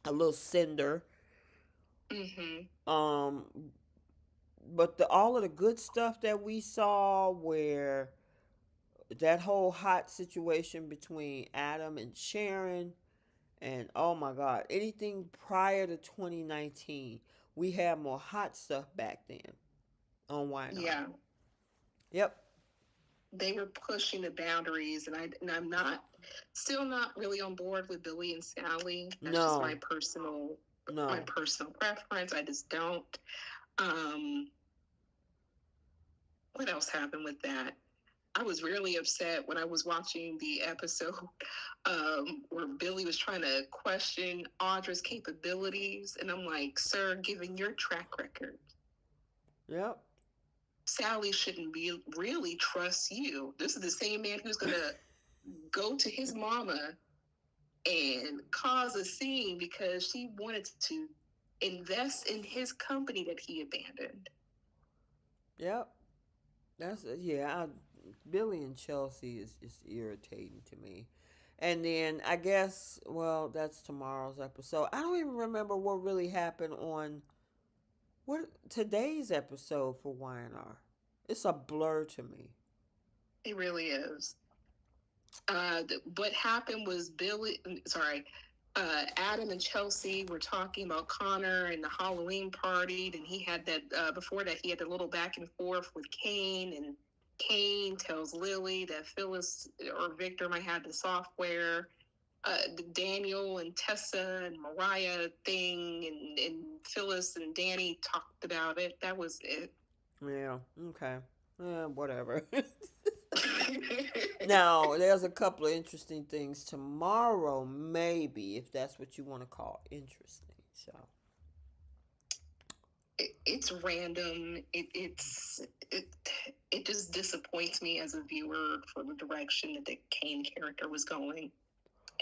a little cinder. mm-hmm, Um, but all of the good stuff that we saw, where that whole hot situation between Adam and Sharon, and oh my God, anything prior to 2019, we had more hot stuff back then on YNR. yeah. Yep. They were pushing the boundaries, and I'm not still not really on board with Billy and Sally. That's just No, my no. personal preference. I just don't. Um, what else happened with that? I was really upset when I was watching the episode where Billy was trying to question Audra's capabilities, and I'm like, "Sir, given your track record, Yep. Sally shouldn't be really trust you. This is the same man who's gonna go to his mama and cause a scene because she wanted to invest in his company that he abandoned. Yep. That's yeah. Billy and Chelsea is irritating to me. And then I guess well that's tomorrow's episode. I don't even remember what really happened on what today's episode for YNR. It's a blur to me. It really is. What happened was Adam and Chelsea were talking about Connor and the Halloween party. And he had that, before that, he had the little back and forth with Kane. And Kane tells Lily that Phyllis or Victor might have the software. The Daniel and Tessa and Mariah thing, and Phyllis and Danny talked about it. That was it. Yeah. Okay. Yeah. Whatever. Now, there's a couple of interesting things tomorrow, maybe, if that's what you want to call interesting. So, It's random. It it just disappoints me as a viewer for the direction that the Kane character was going.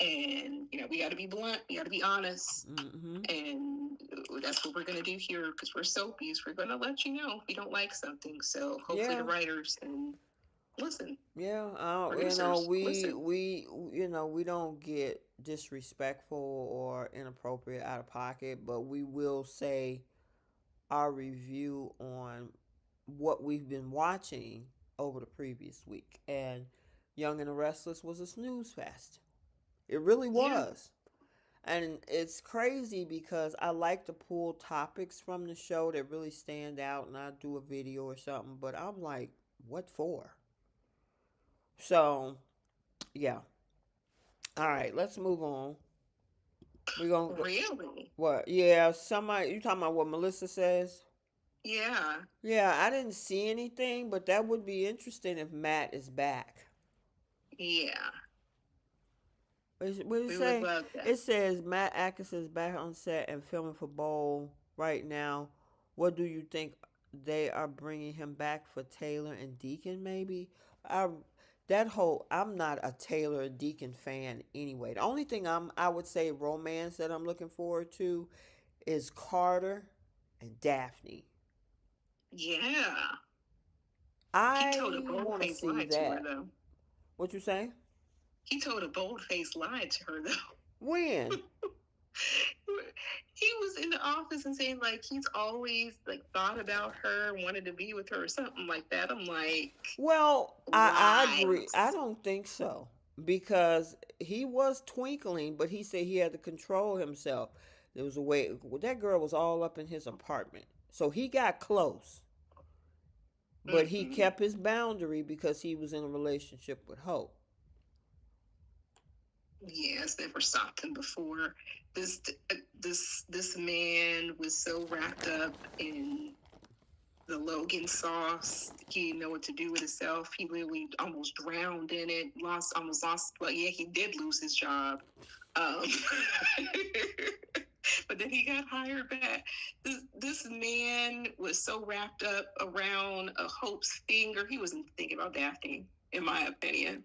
And we got to be blunt. We got to be honest. mm-hmm. And that's what we're gonna do here because we're soapies. We're gonna let you know if we don't like something. So hopefully the Yeah, writers and listen, yeah. producers, listen. We don't get disrespectful or inappropriate out of pocket, but we will say our review on what we've been watching over the previous week. And Young and the Restless was a snooze fest. It really Yeah. was. And it's crazy because I like to pull topics from the show that really stand out and I do a video or something, but I'm like, what for? So, yeah. All right, let's move on. We're going to go. Really? What? Yeah, somebody, you talking about what Melissa says? Yeah. Yeah, I didn't see anything, but that would be interesting if Matt is back. Yeah. What did it We would say? love that. It says Matt Atkins is back on set and filming for Bowl right now. What do you think they are bringing him back for Taylor and Deacon? Maybe I I'm not a Taylor and Deacon fan anyway. The only thing I would say romance that I'm looking forward to is Carter and Daphne. Yeah. He told a I bold want to faced see lie to her that. though. What you say? He told a bold faced lie to her though. When? He was in the office and saying like he's always like thought about her, wanted to be with her or something like that. I'm like, Well, I agree. I lies. don't think so because he was twinkling, but he said he had to control himself. There was a way that girl was all up in his apartment, so he got close, but he Mm-mm. kept his boundary because he was in a relationship with Hope. Yeah, it's never stopped him before. This this man was so wrapped up in the Logan sauce. He didn't know what to do with himself. He literally almost drowned in it. Almost lost. Well, yeah, he did lose his job. Um, but then he got hired back. This man was so wrapped up around a Hope's finger. He wasn't thinking about Daphne, in my opinion.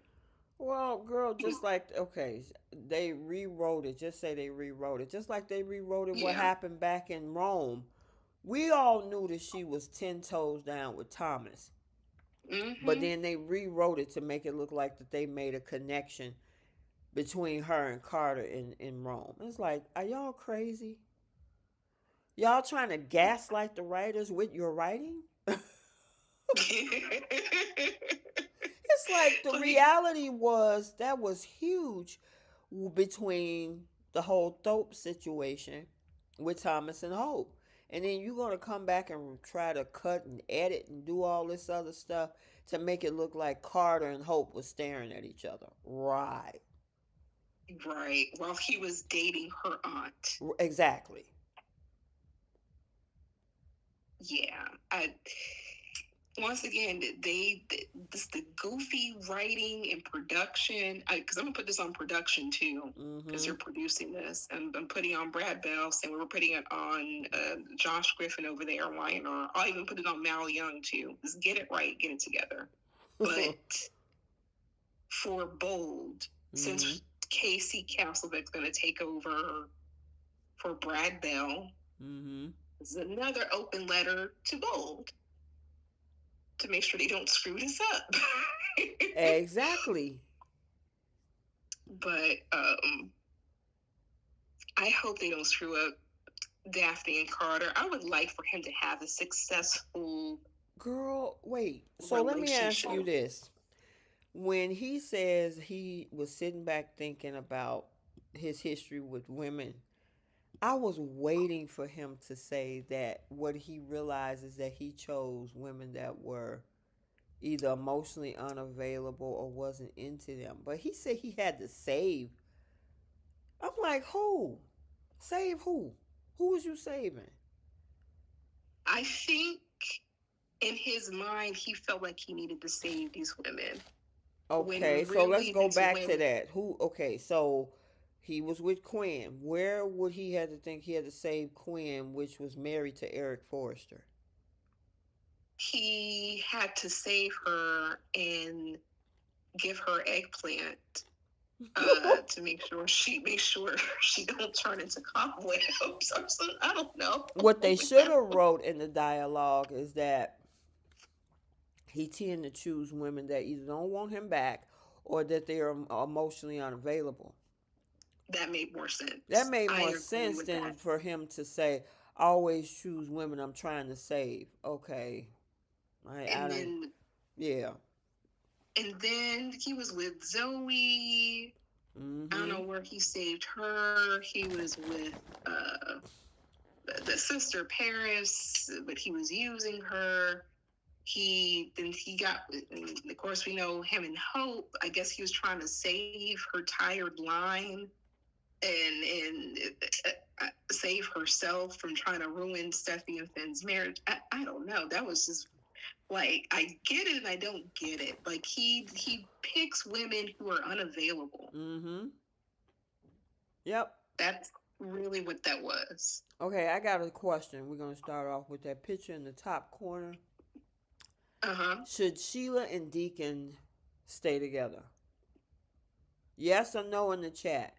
Well, girl, just like okay, they rewrote it. Just say they rewrote it, just like they rewrote it. What Yeah. happened back in Rome? We all knew that she was 10 toes down with Thomas. But Mm-hmm. then they rewrote it to make it look like that they made a connection between her and Carter in Rome. It's like, are y'all crazy? Y'all trying to gaslight the writers with your writing? It's like the Like, reality was that was huge between the whole Thope situation with Thomas and Hope. And then you're going to come back and try to cut and edit and do all this other stuff to make it look like Carter and Hope was staring at each other. Right. right. While he was dating her aunt. Exactly. Yeah. Once again, the goofy writing and production, because I'm gonna put this on production too, because Mm-hmm. they're producing this, and I'm putting on Brad Bell, and we were putting it on Josh Griffin over there, or I'll even put it on Mal Young too. Just get it right, get it together. But for Bold, Mm-hmm. since Casey Castlebeck's gonna take over for Brad Bell, Mm-hmm. this is another open letter to Bold to make sure they don't screw this up. Exactly. But I hope they don't screw up Daphne and Carter. I would like for him to have a successful Girl, wait. So let me ask you relationship. this. When he says he was sitting back thinking about his history with women, I was waiting for him to say that what he realized is that he chose women that were either emotionally unavailable or wasn't into them. But he said he had to save. I'm like, who? Save who? Who was you saving? I think in his mind he felt like he needed to save these women Okay, when so let's really go these back to women that. Who? Okay, so he was with Quinn. Where would he have to think he had to save Quinn, which was married to Eric Forrester? he had to save her and give her eggplant to make sure she don't turn into cobwebs or something. I don't know. What they should have wrote in the dialogue is that he tend to choose women that either don't want him back or that they are emotionally unavailable. That made more That sense. made I more agree sense with than that. for him to say, "I always choose women I'm trying to save." Okay, I And don't. then Yeah. he was with Zoe. I don't Mm-hmm. know where he saved her. He was with uh, the sister Paris, but he was using her. He got, and of course, we know him and Hope. I guess he was trying to save her tired line and save herself from trying to ruin Steffi and Finn's marriage. I don't know. That was just like, I get it and I don't get it. Like he picks women who are unavailable. Mm-hmm. Yep. That's really what that was. Okay, I got a question. We're gonna start off with that picture in the top corner. Uh-huh. Should Sheila and Deacon stay together? Yes or no in the chat?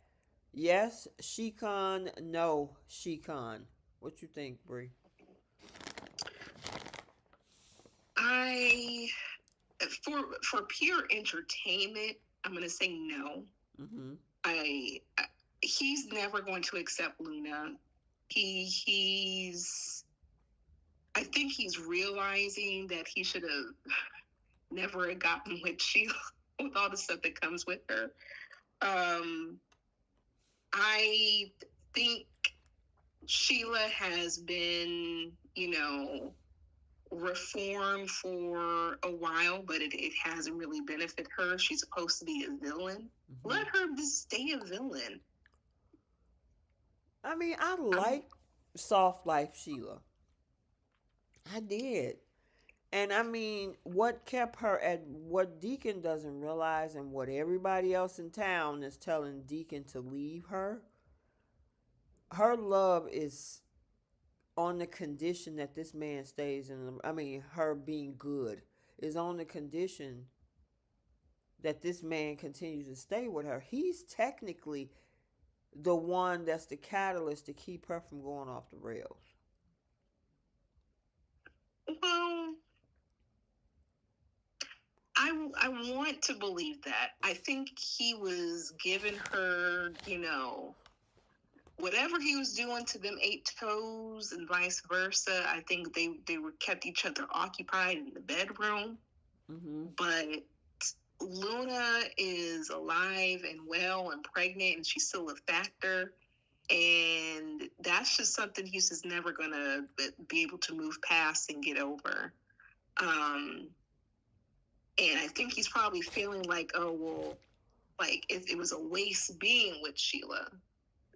Yes, Shecon. No, Shecon. What you think, Bree? I for pure entertainment, I'm gonna say no. Mm-hmm. I he's never going to accept Luna. He's I think he's realizing that he should have never gotten with Sheila with all the stuff that comes with her. Um, I think Sheila has been, reformed for a while, but it hasn't really benefited her. She's supposed to be a villain. Mm-hmm. Let her just stay a villain. I mean, I I'm, like soft life Sheila. I did. And I mean, what kept her at what Deacon doesn't realize, and what everybody else in town is telling Deacon to leave her love is on the condition that this man stays in I mean, her being good is on the condition that this man continues to stay with her. He's technically the one that's the catalyst to keep her from going off the rails. well, I want to believe that. I think he was giving her, whatever he was doing to them eight toes and vice versa. I think they were kept each other occupied in the bedroom. Mm-hmm. But Luna is alive and well and pregnant, and she's still a factor. And that's just something he's just never gonna be able to move past and get over. And I think he's probably feeling like, oh well, like it was a waste being with Sheila,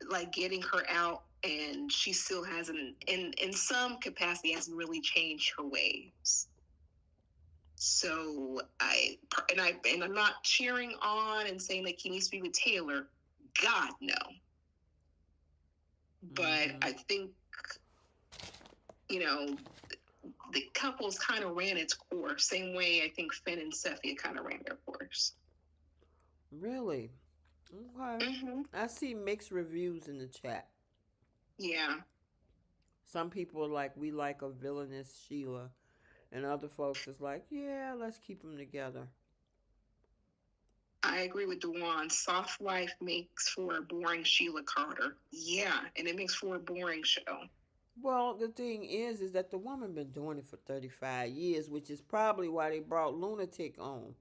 like getting her out, and she still hasn't, in some capacity, hasn't really changed her ways. So I'm not cheering on and saying like he needs to be with Taylor. God no. But Mm-hmm. I think, you know, the couples kind of ran its course. Same way I think Finn and Sefia kind of ran their course. Really? Okay. Mm-hmm. I see mixed reviews in the chat. Yeah, Some people are like, we like a villainous Sheila, and other folks is like, yeah, let's keep them together. I agree with Dewan. Soft life makes for a boring Sheila Carter. Yeah, and it makes for a boring show. Well, the thing is that the woman been doing it for 35 years, which is probably why they brought Lunatic on.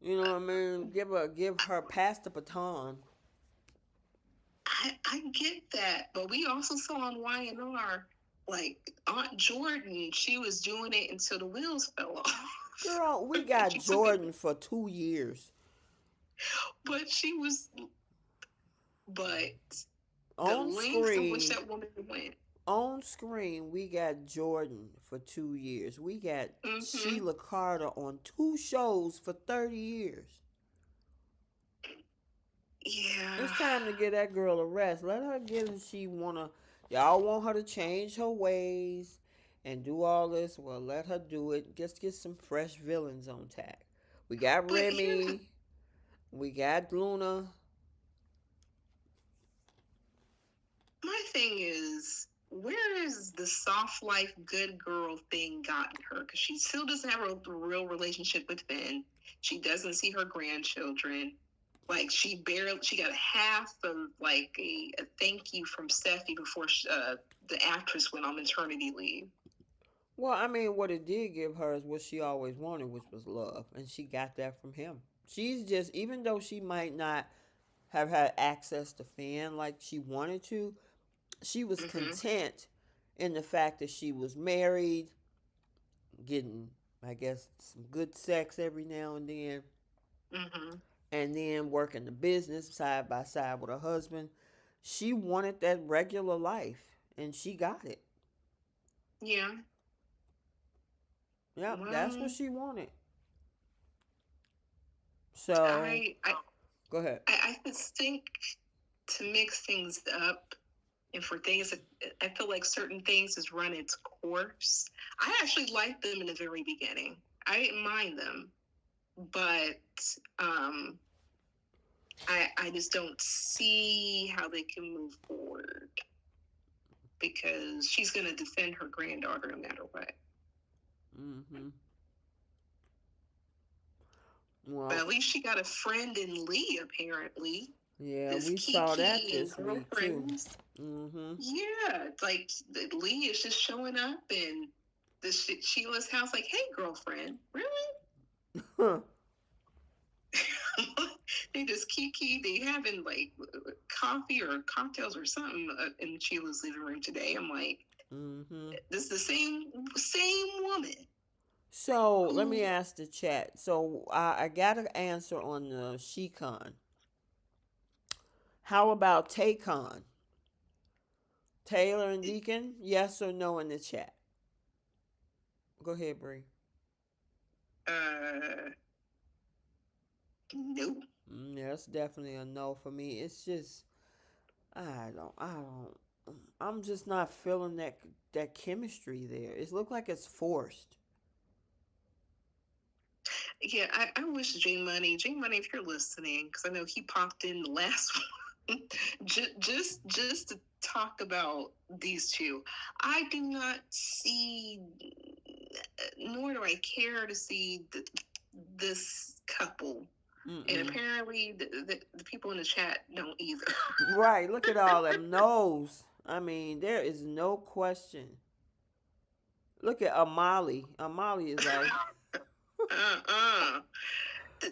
You know what I mean? Give her pass the baton. I get that, but we also saw on YNR, like Aunt Jordan, she was doing it until the wheels fell off. Girl, we got Jordan for 2 years. But she was, but the On lengths of which screen, that woman went. we got Jordan for 2 years. We got Mm-hmm. Sheila Carter on 2 shows for 30 years. Yeah. It's time to get that girl a rest. Let her get if she wanna. Y'all want her to change her ways and do all this. Well, let her do it. Just get some fresh villains on tag. We got But here's Remy. We got Luna. my thing is, where is the soft life good girl thing gotten her? Because she still doesn't have a real relationship with Finn. She doesn't see her grandchildren. Like she got half of like a thank you from Steffi before the actress went on maternity leave. Well, I mean, what it did give her is what she always wanted, which was love, and she got that from him. She's just, even though she might not have had access to Finn like she wanted to, she was Mm-hmm. content in the fact that she was married, getting, I guess, some good sex every now Mm-hmm. and then working the business side by side with her husband. She wanted that regular life, and she got it. Yeah. Yep, that's what Well, she wanted. So, I I go ahead. I just think to mix things up and for things, I feel like certain things has run its course. I actually liked them in the very beginning. I didn't mind them, but um, I just don't see how they can move forward because she's going to defend her granddaughter no matter what. Mm-hmm. But Well, at least she got a friend in Lee, apparently. yeah, This we saw that Kiki and this week too. girlfriends. Mm-hmm. Yeah, like Lee is just showing up in Sheila's house, like, "Hey, girlfriend, really?" They just Kiki. They having like coffee or cocktails or something in Sheila's living room today. I'm like, mm-hmm. this is the same woman So let me who ask the chat. So I got an answer on the Shecon. How about Taycon? Taylor and Deacon? Yes or no in the chat? Go ahead, Bree. uh nope. Yeah, that's definitely a no for me. It's just I don't. I'm just not feeling that chemistry there. It looked like it's forced. Yeah, I wish J Money, if you're listening, because I know he popped in the last one, just to talk about these two. I do not see, nor do I care to see this couple. And Mm-mm. apparently, the people in the chat don't either. Right. Look at all them no's. I mean, there is no question. Look at Amali. Amali is like, uh-uh.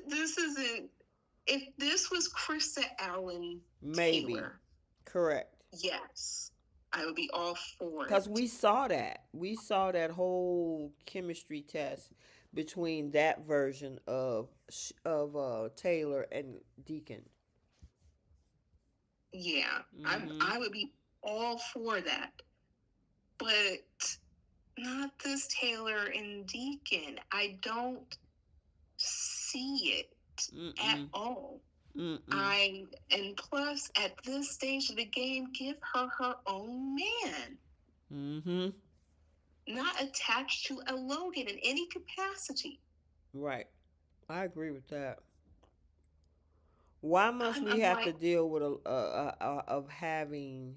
This isn't. If this was Krista Allen maybe. Taylor, Correct. yes, I would be all for Because it. we saw that. We saw that whole chemistry test between that version of Taylor and Deacon. Yeah, Mm-hmm. I would be all for that. But not this Taylor and Deacon. I don't see it at Mm-mm. all. Mm-mm. I and plus at this stage of the game, give her her own man, Mm-hmm. not attached to a Logan in any capacity. Right. I agree with that. Why must we I'm have to like, deal with of having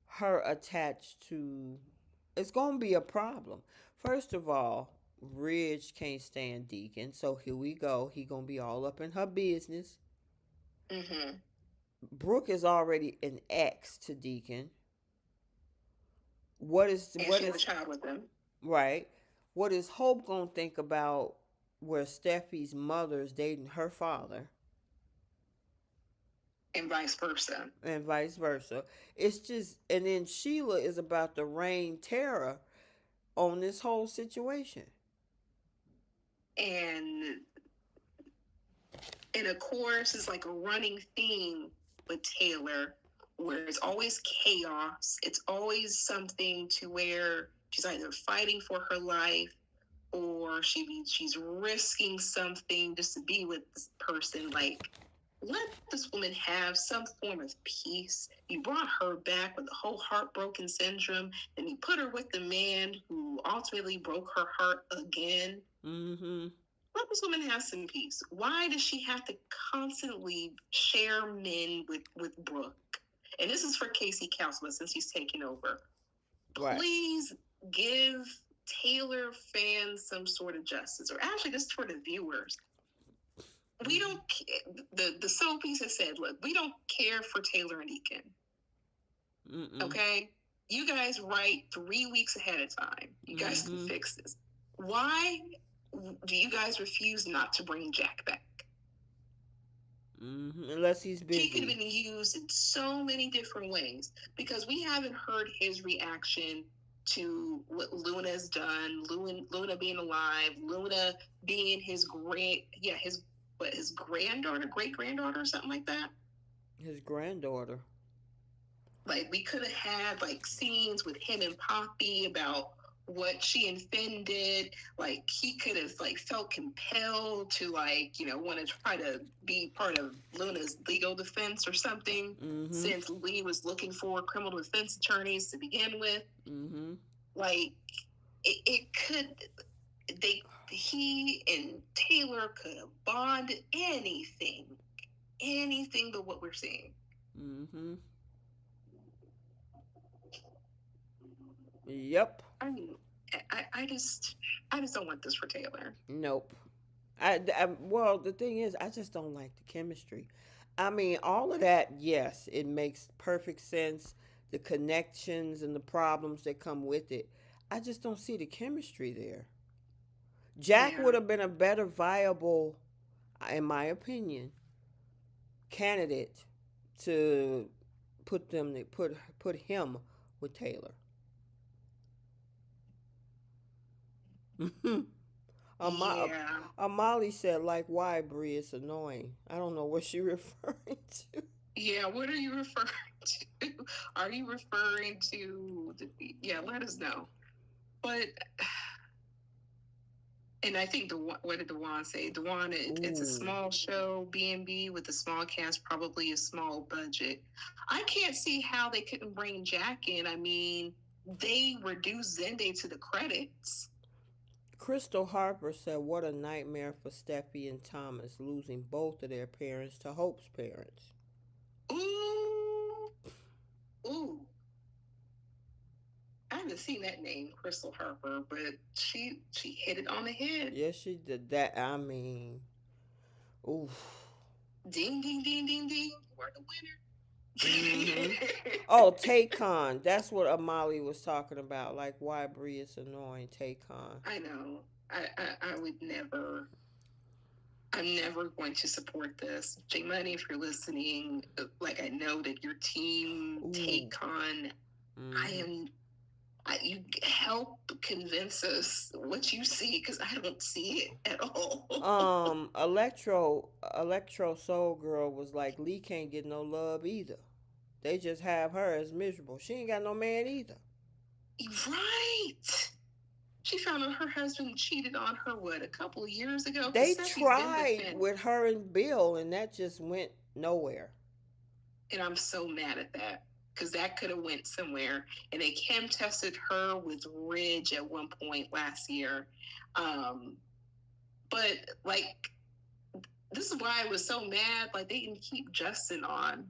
her attached to? It's gonna be a problem. First of all, Ridge can't stand Deacon, so here we go. He gonna be all up in her business. mm-hmm. Brooke is already an ex to Deacon. What is And what she have a is child with them, right? What is Hope gonna think about where Steffi's mother is dating her father, and vice versa. and vice versa? It's just, and then Sheila is about to reign terror on this whole situation. And and of course, it's like a running theme with Taylor, where it's always chaos. It's always something to where she's either fighting for her life or she's risking something just to be with this person. Like, let this woman have some form of peace. You brought her back with the whole heartbroken syndrome, and you put her with the man who ultimately broke her heart again. Mm-hmm. Let this woman have some peace. Why does she have to constantly share men with Brooke? And this is for Casey Councilman since he's taking over. Right. Please give Taylor fans some sort of justice, or actually just for the viewers. We don't. The Soapies have said, look, we don't care for Taylor and Deacon. Mm-mm. Okay, you guys write 3 weeks ahead of time. You guys can Mm-hmm. fix this. Why do you guys refuse not to bring Jack back? Mm-hmm. Unless he's He could have busy. been used in so many different ways because we haven't heard his reaction to what Luna's done. Luna being alive, Luna being his granddaughter, great granddaughter, or something like that. His granddaughter. Like we could have had like scenes with him and Poppy about what she and Finn did. Like he could have like felt compelled to like, want to try to be part of Luna's legal defense or something, Mm-hmm. since Lee was looking for criminal defense attorneys to begin with. Mm-hmm. Like it could they he and Taylor could have bonded anything but what we're seeing. Mm-hmm. Yep. I mean, I just don't want this for Taylor. Nope. Well, the thing is, I just don't like the chemistry. I mean, all of that, yes, it makes perfect sense. The connections and the problems that come with it. I just don't see the chemistry there. Jack Yeah, would have been a better viable, in my opinion, candidate to put him with Taylor. yeah, Amali said, like, why, Brie? It's annoying. I don't know what she referring to. yeah. What are you referring to? Are you referring to? Yeah, let us know. But and I think what did Dewan say? Dewan, it's a Ooh. small show, B&B with a small cast, probably a small budget. I can't see how they couldn't bring Jack in. I mean, they reduced Zende to the credits. Crystal Harper said, what a nightmare for Steffi and Thomas, losing both of their parents to Hope's parents. Ooh, ooh. I haven't seen that name, Crystal Harper, but she hit it on the head. Yes, she did that. I mean, oof. Ding ding ding ding ding. You are the Mm-hmm. winner. Oh, Taycon. That's what Amali was talking about. Like, why Brie is annoying. Taycon. I know. I would never. I'm never going to support this. J Money, if you're listening, like I know that your team Ooh. take on. I Mm-hmm. am. You help convince us what you see because I don't see it at all. Electro Soul Girl was like, Lee can't get no love either. They just have her as miserable. She ain't got no man either. Right. She found out her husband cheated on her, what, a couple of years ago? Because They Steffi's been tried defending. with her and Bill, and that just went nowhere. And I'm so mad at that. Because that could have went somewhere. And they chem tested her with Ridge at one point last year. Um, but, like, this is why I was so mad. Like, they didn't keep Justin on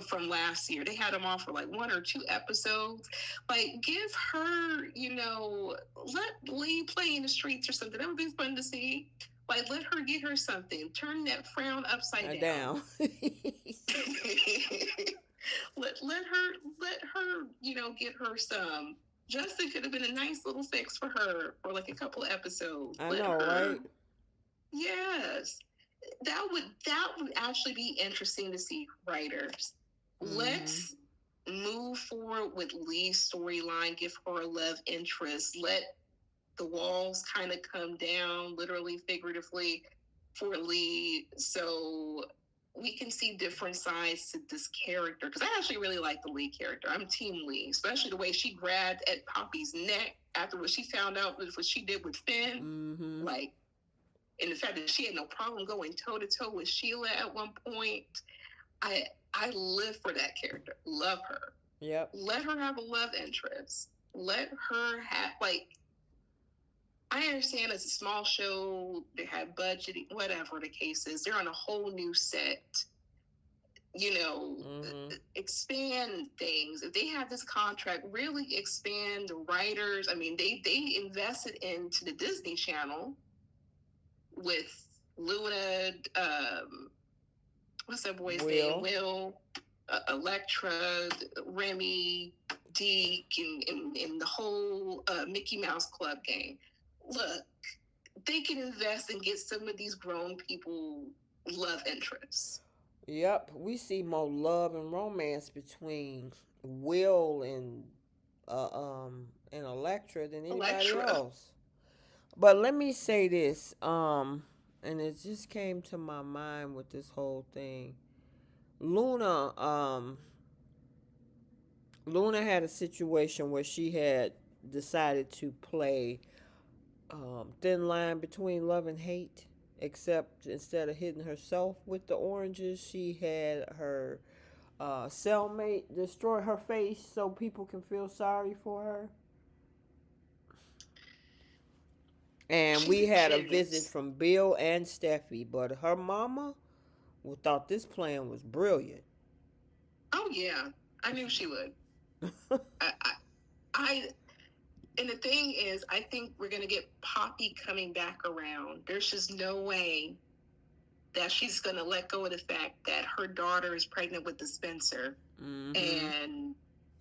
from last year. They had him on for like 1 or 2 episodes. Like, give her, let Lee play in the streets or something. That would be fun to see. Like, let her get her something. Turn that frown upside down. Down. let her, get her some. Justin could have been a nice little fix for her for like a couple of episodes. I Let know, her, right? yes, that would actually be interesting to see, writers. Mm-hmm. Let's move forward with Lee's storyline, give her a love interest, let the walls kind of come down, literally, figuratively, for Lee, so we can see different sides to this character. Because I actually really like the Lee character. I'm Team Lee, especially the way she grabbed at Poppy's neck after what she found out was what she did with Finn. Mm-hmm. Like, and the fact that she had no problem going toe to toe with Sheila at one point. I I live for that character. Love her. Yep. Let her have a love interest. Let her have, like, I understand it's a small show, they have budgeting, whatever the case is. They're on a whole new set. Mm-hmm. Expand things. If they have this contract, really expand the writers. I mean, they invested into the Disney Channel with Luna, what's that boy's name? Will. Will, Electra, Remy, Deke, and the whole Mickey Mouse Club game. Look, they can invest and get some of these grown people love interests. Yep. We see more love and romance between Will and Electra than anybody Electra. else. But let me say this, and it just came to my mind with this whole thing. Luna, Luna had a situation where she had decided to play thin line between love and hate. Except instead of hitting herself with the oranges, she had her cellmate destroy her face so people can feel sorry for her. And She's we a had a visit genius. from Bill and Steffi, but her mama thought this plan was brilliant. Oh yeah, I knew she would. I, I, I and the thing is, I think we're gonna get Poppy coming back around. There's just no way that she's gonna let go of the fact that her daughter is pregnant with the Spencer, Mm-hmm.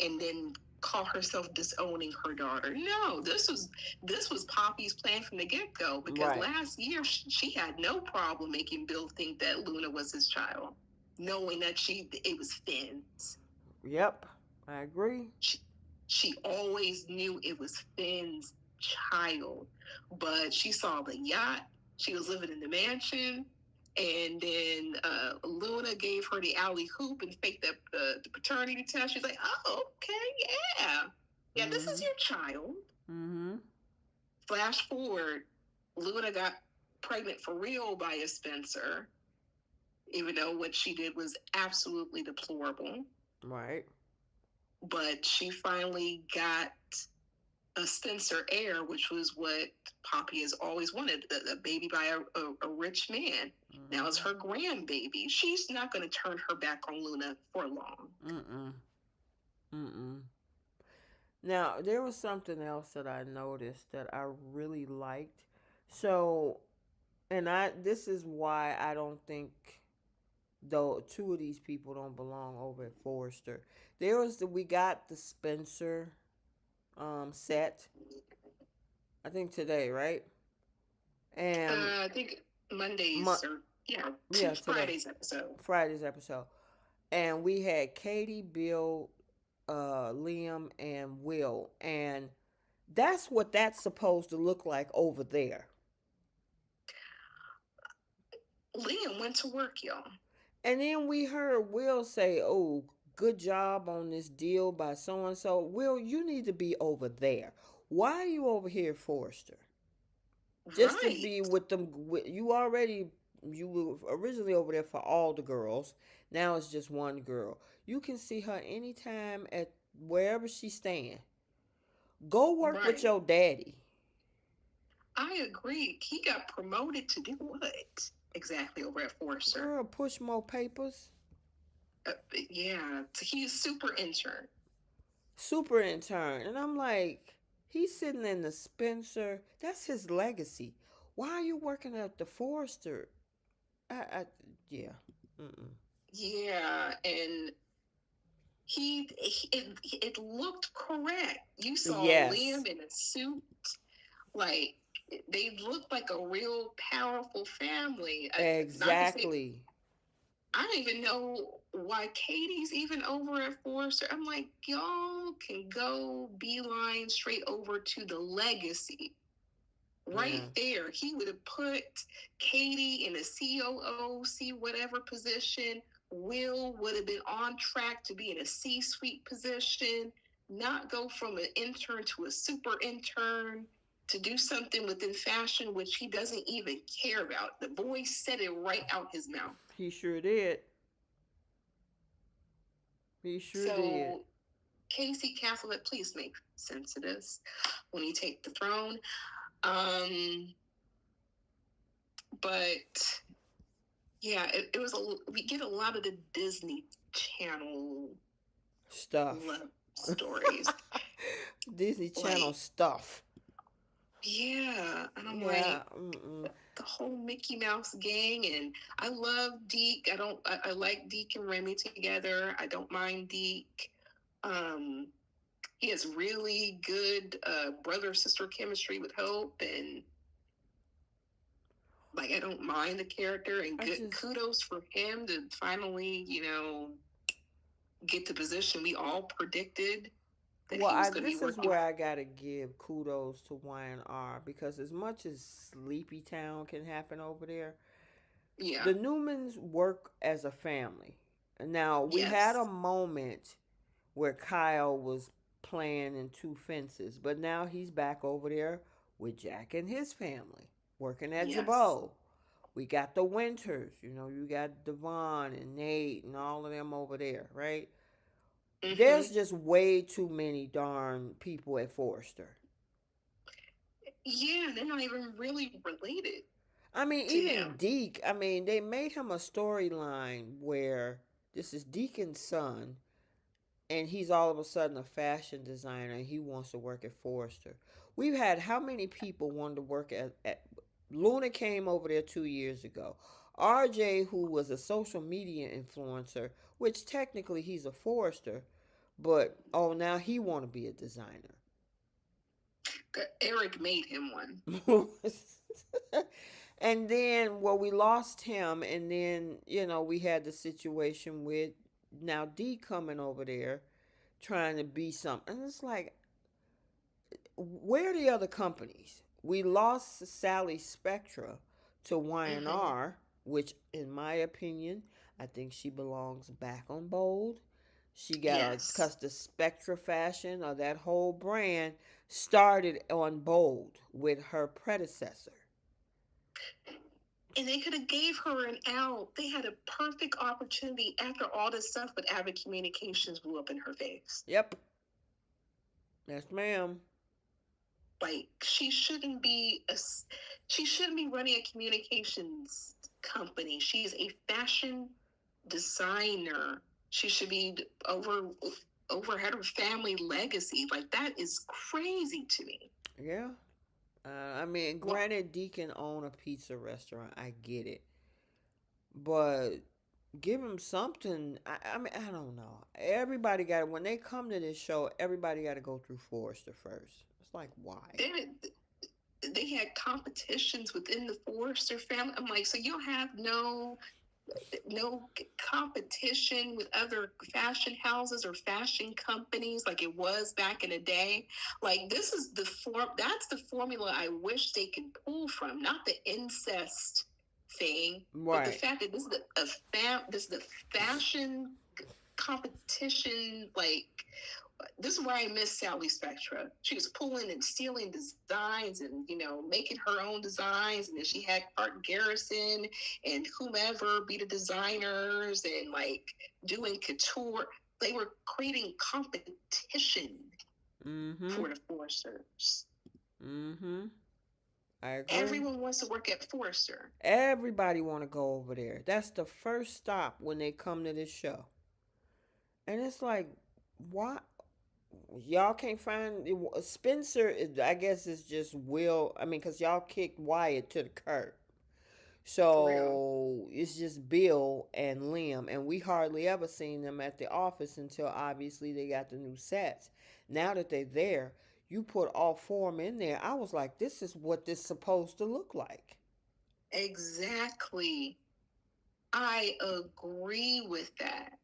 and then call herself disowning her daughter. No, this was Poppy's plan from the get go. Because Right. last year she had no problem making Bill think that Luna was his child, knowing that it was Finn's. Yep. I agree. She, she always knew it was Finn's child, but she saw the yacht. She was living in the mansion. And then Luna gave her the alley hoop and faked the paternity test. She's like, oh, okay, yeah. Yeah, this is Mm-hmm. your child. Mm-hmm. Flash forward, Luna got pregnant for real by a Spencer, even though what she did was absolutely deplorable. Right. But she finally got a Spencer heir, which was what Poppy has always wanted, a baby by a rich man. Mm-hmm. Now it's her grandbaby. She's not going to turn her back on Luna for long. Mm-mm. Mm-mm. Now, there was something else that I noticed that I really liked. So, and this is why I don't think though two of these people don't belong over at Forrester. We got the Spencer set, I think today, right? And I think Mo- Mondays or yeah, yeah, today, Friday's episode. Friday's episode. And we had Katie, Bill, Liam, and Will, and that's what that's supposed to look like over there. Liam went to work, y'all. And then we heard Will say, "Oh, good job on this deal by so and so. Will, you need to be over there. Why are you over here, Forrester? Just to Right, be with them. You already, you were originally over there for all the girls. Now it's just one girl. You can see her anytime at wherever she's staying. Go work with right. your daddy. I agree. He got promoted to do what exactly over at Forrester? Girl, push more papers. Yeah, he's super intern. Super intern. And I'm like, he's sitting in the Spencer. That's his legacy. Why are you working at the Forrester? I yeah. Mm-mm. Yeah, and it looked correct. You saw Yes, Liam in a suit, like they looked like a real powerful family. Not to say exactly. I don't even know why Katie's even over at Forrester. I'm like, y'all can go beeline straight over to the legacy. Right Yeah. there, he would have put Katie in a COO, C whatever position. Will would have been on track to be in a C-suite position, not go from an intern to a super intern to do something within fashion, which he doesn't even care about. The boy said it right out his mouth. He sure did. He sure did. So Casey Catholic, please make sense of this when you take the throne. Um, but yeah, it was we get a lot of the Disney Channel Stuff. love stories. Disney Channel Like, stuff. yeah, and I'm Yeah. like Mm-mm. the whole Mickey Mouse gang, and I love Deke. I don't. I like Deke and Remy together. I don't mind Deke. Um, he has really good brother sister chemistry with Hope, and like I don't mind the character. And I good just kudos for him to finally, get the position we all predicted that well, he was going to be this is working. where I gotta give kudos to Y&R because as much as Sleepy Town can happen over there, Yeah. the Newmans work as a family. Now we had a Yes. moment where Kyle was playing in two fences, but now he's back over there with Jack and his family working at Yes. Jabot. We got the Winters, you got Devon and Nate and all of them over there, right? There's Mm-hmm. just way too many darn people at Forrester. Yeah, they're not even really related I mean, to even him. Deke, I mean, they made him a storyline where this is Deacon's son, and he's all of a sudden a fashion designer and he wants to work at Forrester. We've had how many people wanted to work at Luna came over there 2 years ago. RJ, who was a social media influencer, which technically he's a Forrester, but oh now he want to be a designer. Eric made him one. And then well we lost him and then we had the situation with now D coming over there trying to be something. And it's like, where are the other companies? We lost Sally Spectra to Mm-hmm. Y&R, which, in my opinion, I think she belongs back on Bold. She got a Yes. cause the Spectra fashion or that whole brand started on Bold with her predecessor. And they could have gave her an out. They had a perfect opportunity after all this stuff with Avid Communications blew up in her face. Yep, yes, ma'am. Like she shouldn't be running a communications company. She's a fashion designer. She should be over her family legacy. Like that is crazy to me. Yeah. I mean, What granted, Deacon own a pizza restaurant. I get it, but give him something. I mean, I don't know. Everybody got when they come to this show. Everybody got to go through Forrester first. It's like why? they had competitions within the Forrester family. I'm like, so you'll have no competition with other fashion houses or fashion companies like it was back in the day. Like this is that's the formula I wish they could pull from, not the incest thing, but the Right. fact that this is a fashion competition. Like, this is where I miss Sally Spectra. She was pulling and stealing designs and, making her own designs. And then she had Art Garrison and whomever be the designers and like doing couture. They were creating competition Mm-hmm. for the Foresters. Mm-hmm. I agree. Everyone wants to work at Forrester. Everybody want to go over there. That's the first stop when they come to this show. And it's like, why? Y'all can't find Spencer. I guess it's just Will. I mean, because y'all kicked Wyatt to the curb. For real. So it's just Bill and Liam, and we hardly ever seen them at the office until obviously they got the new sets. Now that they're there, you put all four of them in there. I was like, this is what this supposed to look like. Exactly. I agree with that.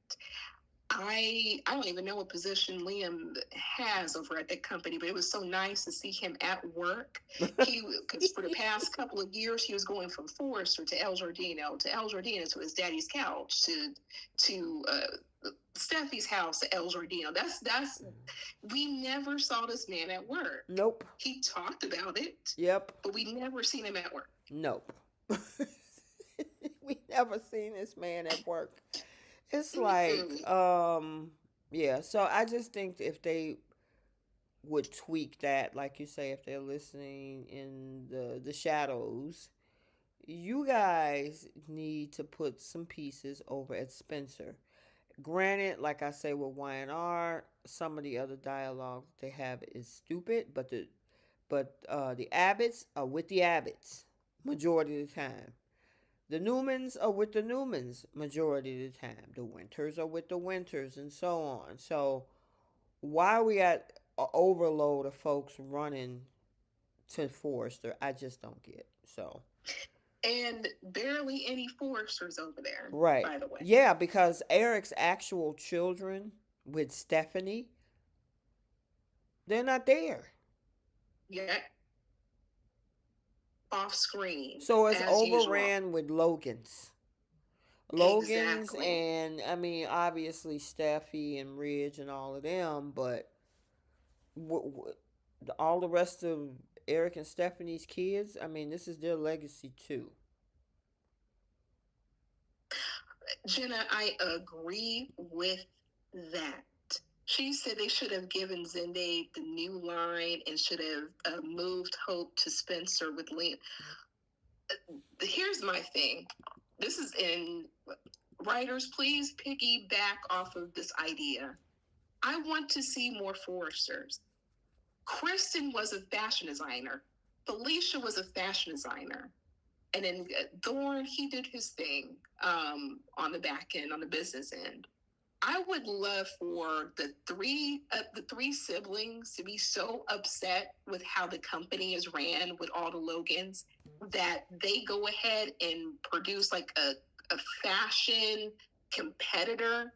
I don't even know what position Liam has over at that company, but it was so nice to see him at work. Because for the past couple of years, he was going from Forrester to El Giardino, to his daddy's couch, to Steffi's house at El Giardino. That's we never saw this man at work. Nope. He talked about it, Yep. but we never seen him at work. Nope. We never seen this man at work. It's like, Mm-mm. yeah. So I just think if they would tweak that, like you say, if they're listening in the shadows, you guys need to put some pieces over at Spencer. Granted, like I say with Y&R, some of the other dialogue they have is stupid, but the Abbotts are with the Abbotts majority of the time. The Newmans are with the Newmans majority of the time. The Winters are with the Winters, and so on. So why we got an overload of folks running to Forrester, I just don't get. So And barely any Forresters over there, right, by the way. yeah, because Eric's actual children with Stephanie, they're not there. Yeah, off screen, So it's as usual. overran with Logan's, Exactly. and I mean, obviously Steffi and Ridge and all of them, but all the rest of Eric and Stephanie's kids, I mean, this is their legacy too. Jenna, I agree with that. She said they should have given Zende the new line and should have moved Hope to Spencer with Liam. Here's my thing. This is in writers, please piggyback off of this idea. I want to see more Foresters. Kristen was a fashion designer. Felicia was a fashion designer. And then Thorne, he did his thing on the back end, on the business end. I would love for the three siblings to be so upset with how the company is ran with all the Logans that they go ahead and produce like a fashion competitor,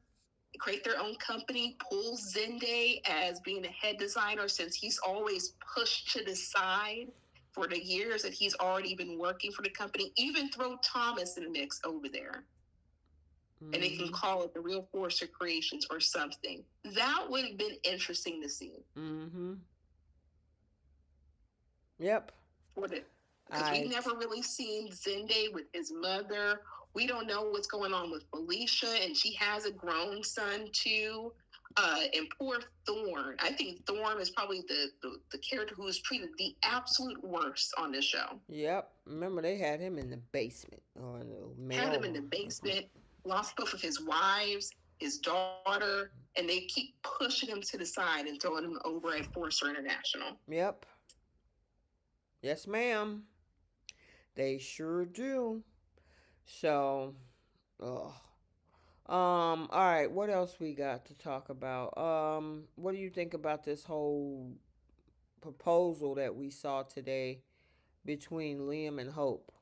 create their own company, pull Zende as being a head designer since he's always pushed to the side for the years that he's already been working for the company. Even throw Thomas in the mix over there. And they can Mm-hmm. call it the Real Forcer Creations or something. That would have been interesting to see. Mm-hmm. Yep. For the Because we've I never really seen Zende with his mother. We don't know what's going on with Felicia, and she has a grown son too. And poor Thorne. I think Thorne is probably the character who is treated the absolute worst on this show. Yep. Remember they had him in the basement or the Had him mail. in the basement, lost both of his wives, his daughter, and they keep pushing him to the side and throwing him over at Forcer International. Yep. Yes, ma'am. They sure do. So, ugh. All right, what else we got to talk about? What do you think about this whole proposal that we saw today between Liam and Hope?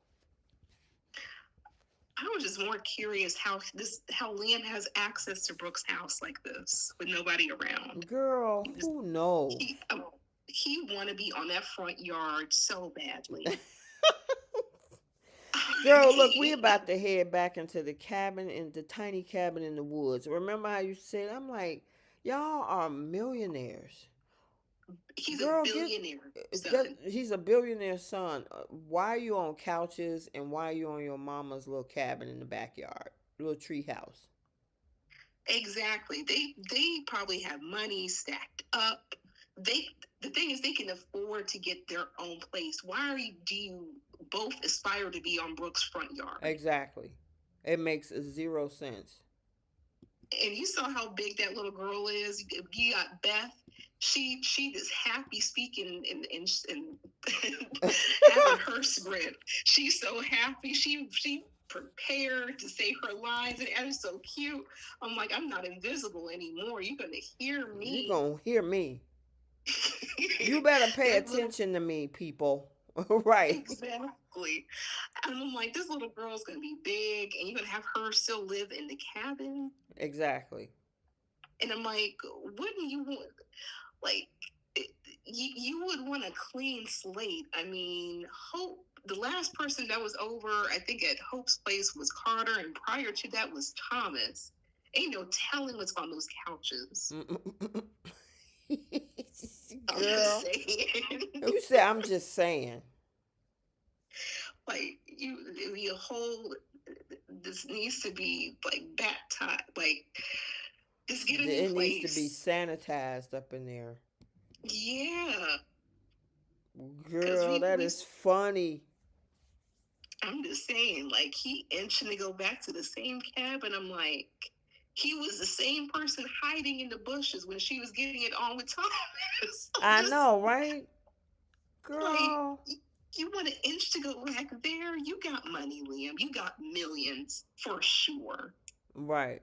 I was just more curious how Liam has access to Brooke's house like this with nobody around. Girl, He just, who knows? he want to be on that front yard so badly. Girl, look, we about to head back into the cabin in the tiny cabin in the woods. Remember how you said? I'm like, y'all are millionaires. He's a Girl, get billionaire, just son. he's a billionaire son. Why are you on couches and why are you on your mama's little cabin in the backyard, little tree house? Exactly. They probably have money stacked up. They the thing is they can afford to get their own place. Why do you both aspire to be on Brooke's front yard? Exactly. It makes zero sense. And you saw how big that little girl is. You got Beth. She is happy speaking and having her script. She's so happy. She prepared to say her lines, and it was so cute. I'm like, I'm not invisible anymore. You're gonna hear You me. gonna hear me. You better pay That little attention to me, people. Right. exactly. And I'm like, this little girl's gonna be big, and you're gonna have her still live in the cabin. Exactly. And I'm like, wouldn't you want like you would want a clean slate? I mean, Hope. The last person that was over, I think, at Hope's place was Carter, and prior to that was Thomas. Ain't no telling what's on those couches. I'm just Girl, saying. who said I'm just saying? Like you whole this needs to be like baptized, like just get a new It needs to be place. sanitized up in there. Yeah, because Girl, that we is funny. I'm just saying, like he itching to go back to the same cabin. I'm like, he was the same person hiding in the bushes when she was getting it on with Thomas. I'm I just know, right? like, Girl. you want an inch to go back there? You got money, Liam. You got millions for sure. Right.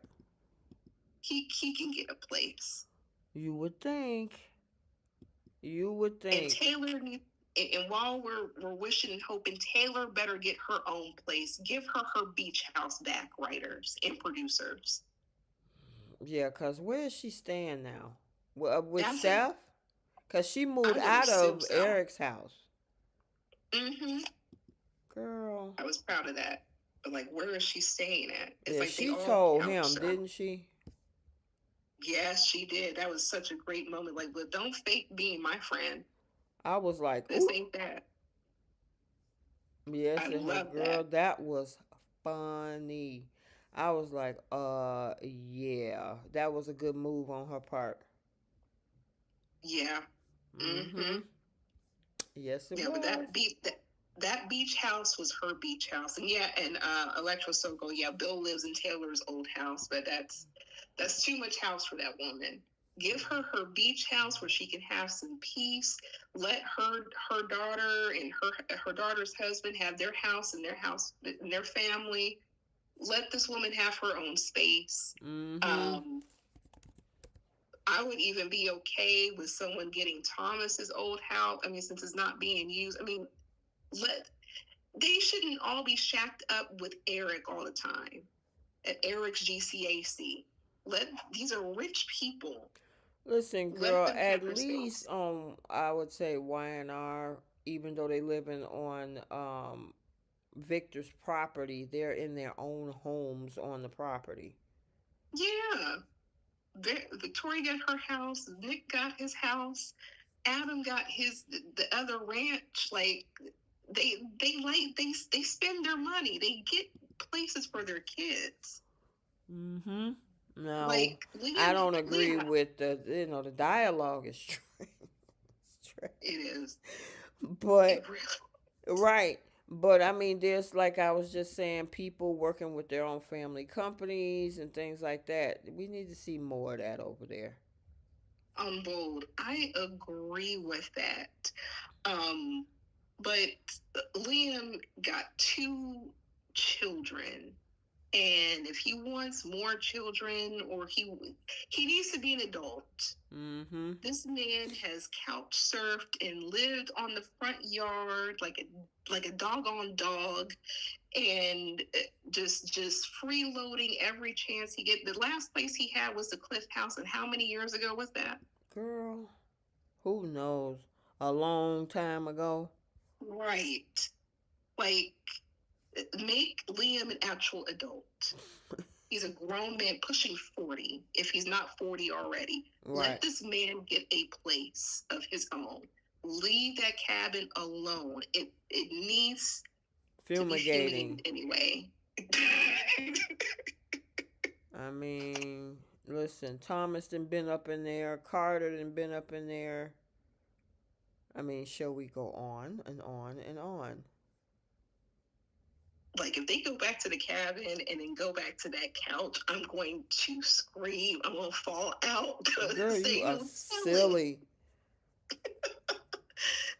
He can get a place. You would think. You would And think. Taylor needs. And while we're wishing and hoping, Taylor better get her own place. Give her beach house back, writers and producers. Yeah, because where is she staying now? With That's it. Steph? Because she moved I would out assume of so. Eric's house. Mm-hmm. Girl. I was proud of that. But like, where is she staying at? It's Yeah, like they she all told couch him, surf. didn't she? Yes, she did. That was such a great moment. Like, but don't fake being my friend. I was like, This ooh. ain't that. Yes, I and her love girl, that. that was funny. I was like, yeah, that was a good move on her part. Yeah. Mm-hmm. Mm-hmm. Yes, it Yeah, but was. that beach house was her beach house, and yeah, and Electro Circle. Yeah, Bill lives in Taylor's old house, but that's too much house for that woman. Give her beach house where she can have some peace. Let her daughter and her daughter's husband have their house and their family. Let this woman have her own space. Mm-hmm. Um, I would even be okay with someone getting Thomas's old house. I mean, since it's not being used. I mean, let they shouldn't all be shacked up with Eric all the time at Eric's GCAC. Let these are rich people. Listen, Let girl, them have at their least space. I would say Y&R, even though they living on Victor's property, they're in their own homes on the property. Yeah, Victoria got her house. Nick got his house. Adam got the other ranch. Like they spend their money. They get places for their kids. Mm-hmm. No, Like I Liam, don't agree Liam, with the dialogue is strange. it is. It But really. right. But I mean, there's like I was just saying, people working with their own family companies and things like that. We need to see more of that over there. On bold. I agree with that. Um, but Liam got two children, and if he wants more children, or he needs to be an adult. Mm-hmm. This man has couch surfed and lived on the front yard like a doggone dog, and just freeloading every chance he get. The last place he had was the Cliff House, and how many years ago was that? Girl, who knows? A long time ago. Right. Like, Make Liam an actual adult. He's a grown man pushing 40, if he's not 40 already. Right. Let this man get a place of his own. Leave that cabin alone. It needs to be Fumigating. fumigated anyway. I mean, listen, Thomas done been up in there. Carter done been up in there. I mean, shall we go on and on and on? Like if they go back to the cabin and then go back to that couch, I'm going to scream. I'm gonna fall out Girl, because you they are no telling. silly.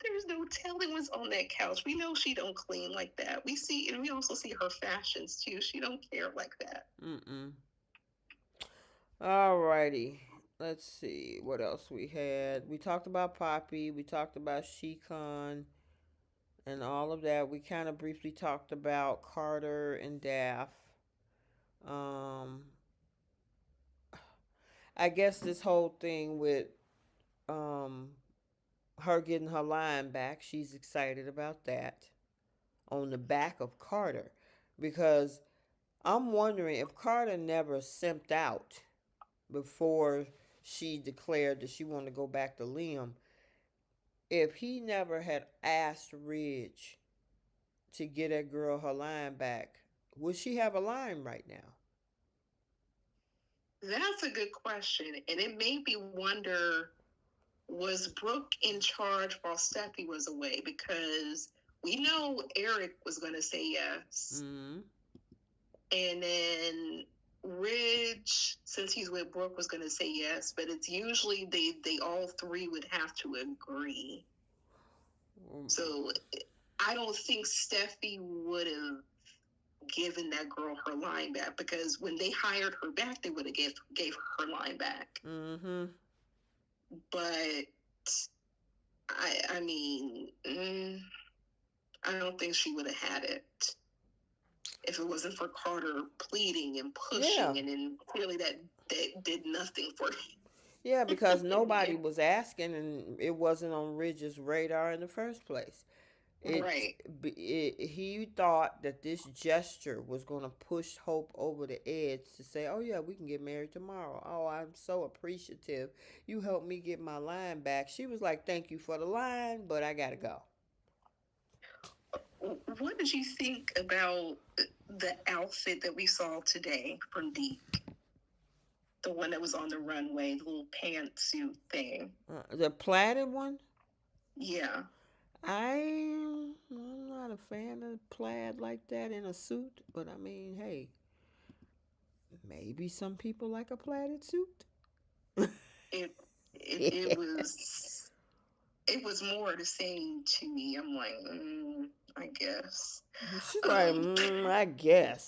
There's no telling what's on that couch. We know she don't clean like that. We see, and we also see her fashions too. She don't care like that. Mm-mm. Alrighty. Let's see what else we had. We talked about Poppy. We talked about Shekon and all of that. We kind of briefly talked about Carter and Daff. Um, I guess this whole thing with um her getting her line back, she's excited about that on the back of Carter because I'm wondering if Carter never simped out before she declared that she wanted to go back to Liam. If he never had asked Ridge to get that girl her line back, would she have a line right now? That's a good question, and it made me wonder: was Brooke in charge while Steffi was away? Because we know Eric was going to say yes, Mm-hmm. and then Ridge, since he's with Brooke, was going to say yes. But it's usually they all three would have to agree. So I don't think Steffi would have given that girl her line back, because when they hired her back, they would have gave her line back. Mm-hmm. But I mean, I don't think she would have had it if it wasn't for Carter pleading and Yeah. pushing, and then clearly that did nothing for him. Yeah, because nobody was asking and it wasn't on Ridge's radar in the first place. It, Right. he thought that this gesture was going to push Hope over the edge to say, "Oh yeah, we can get married tomorrow. Oh, I'm so appreciative. You helped me get my line back." She was like, "Thank you for the line, but I got to go." What did you think about the outfit that we saw today from Deke? The one that was on the runway, the little pantsuit thing. The platted one? Yeah. I'm not a fan of plaid like that in a suit, but I mean, hey, maybe some people like a plaided suit. It it was more the same to me. I'm like, I guess. She's like, Um, I guess.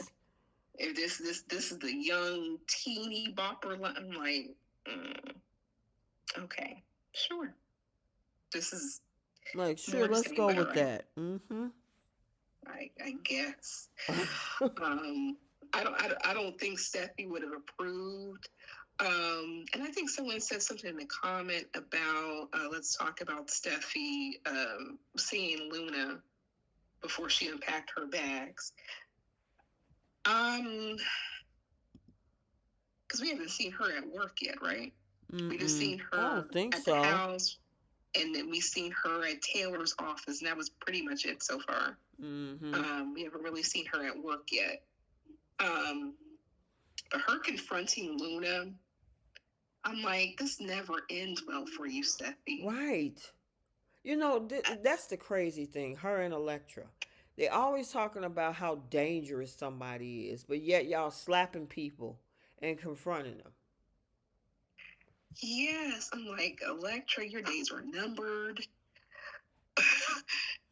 if this is the young teeny bopper, I'm like, okay, sure. This is Like, sure, more the let's same, go but all with right. that. Mm-hmm. I guess. Um, I don't think Steffi would have approved. And I think someone said something in the comment about let's talk about Steffi seeing Luna before she unpacked her bags. Because we haven't seen her at work yet, right? We just Mm-mm. seen I her don't think at the so. house, and then we seen her at Taylor's office, and that was pretty much it so far. Mm-hmm. We haven't really seen her at work yet. Um, but her confronting Luna, I'm like, this never ends well for you, Steffi. Right. You know, that's the crazy thing. Her and Electra. They always talking about how dangerous somebody is, but yet y'all slapping people and confronting them. Yes, I'm like, Electra, your days are numbered.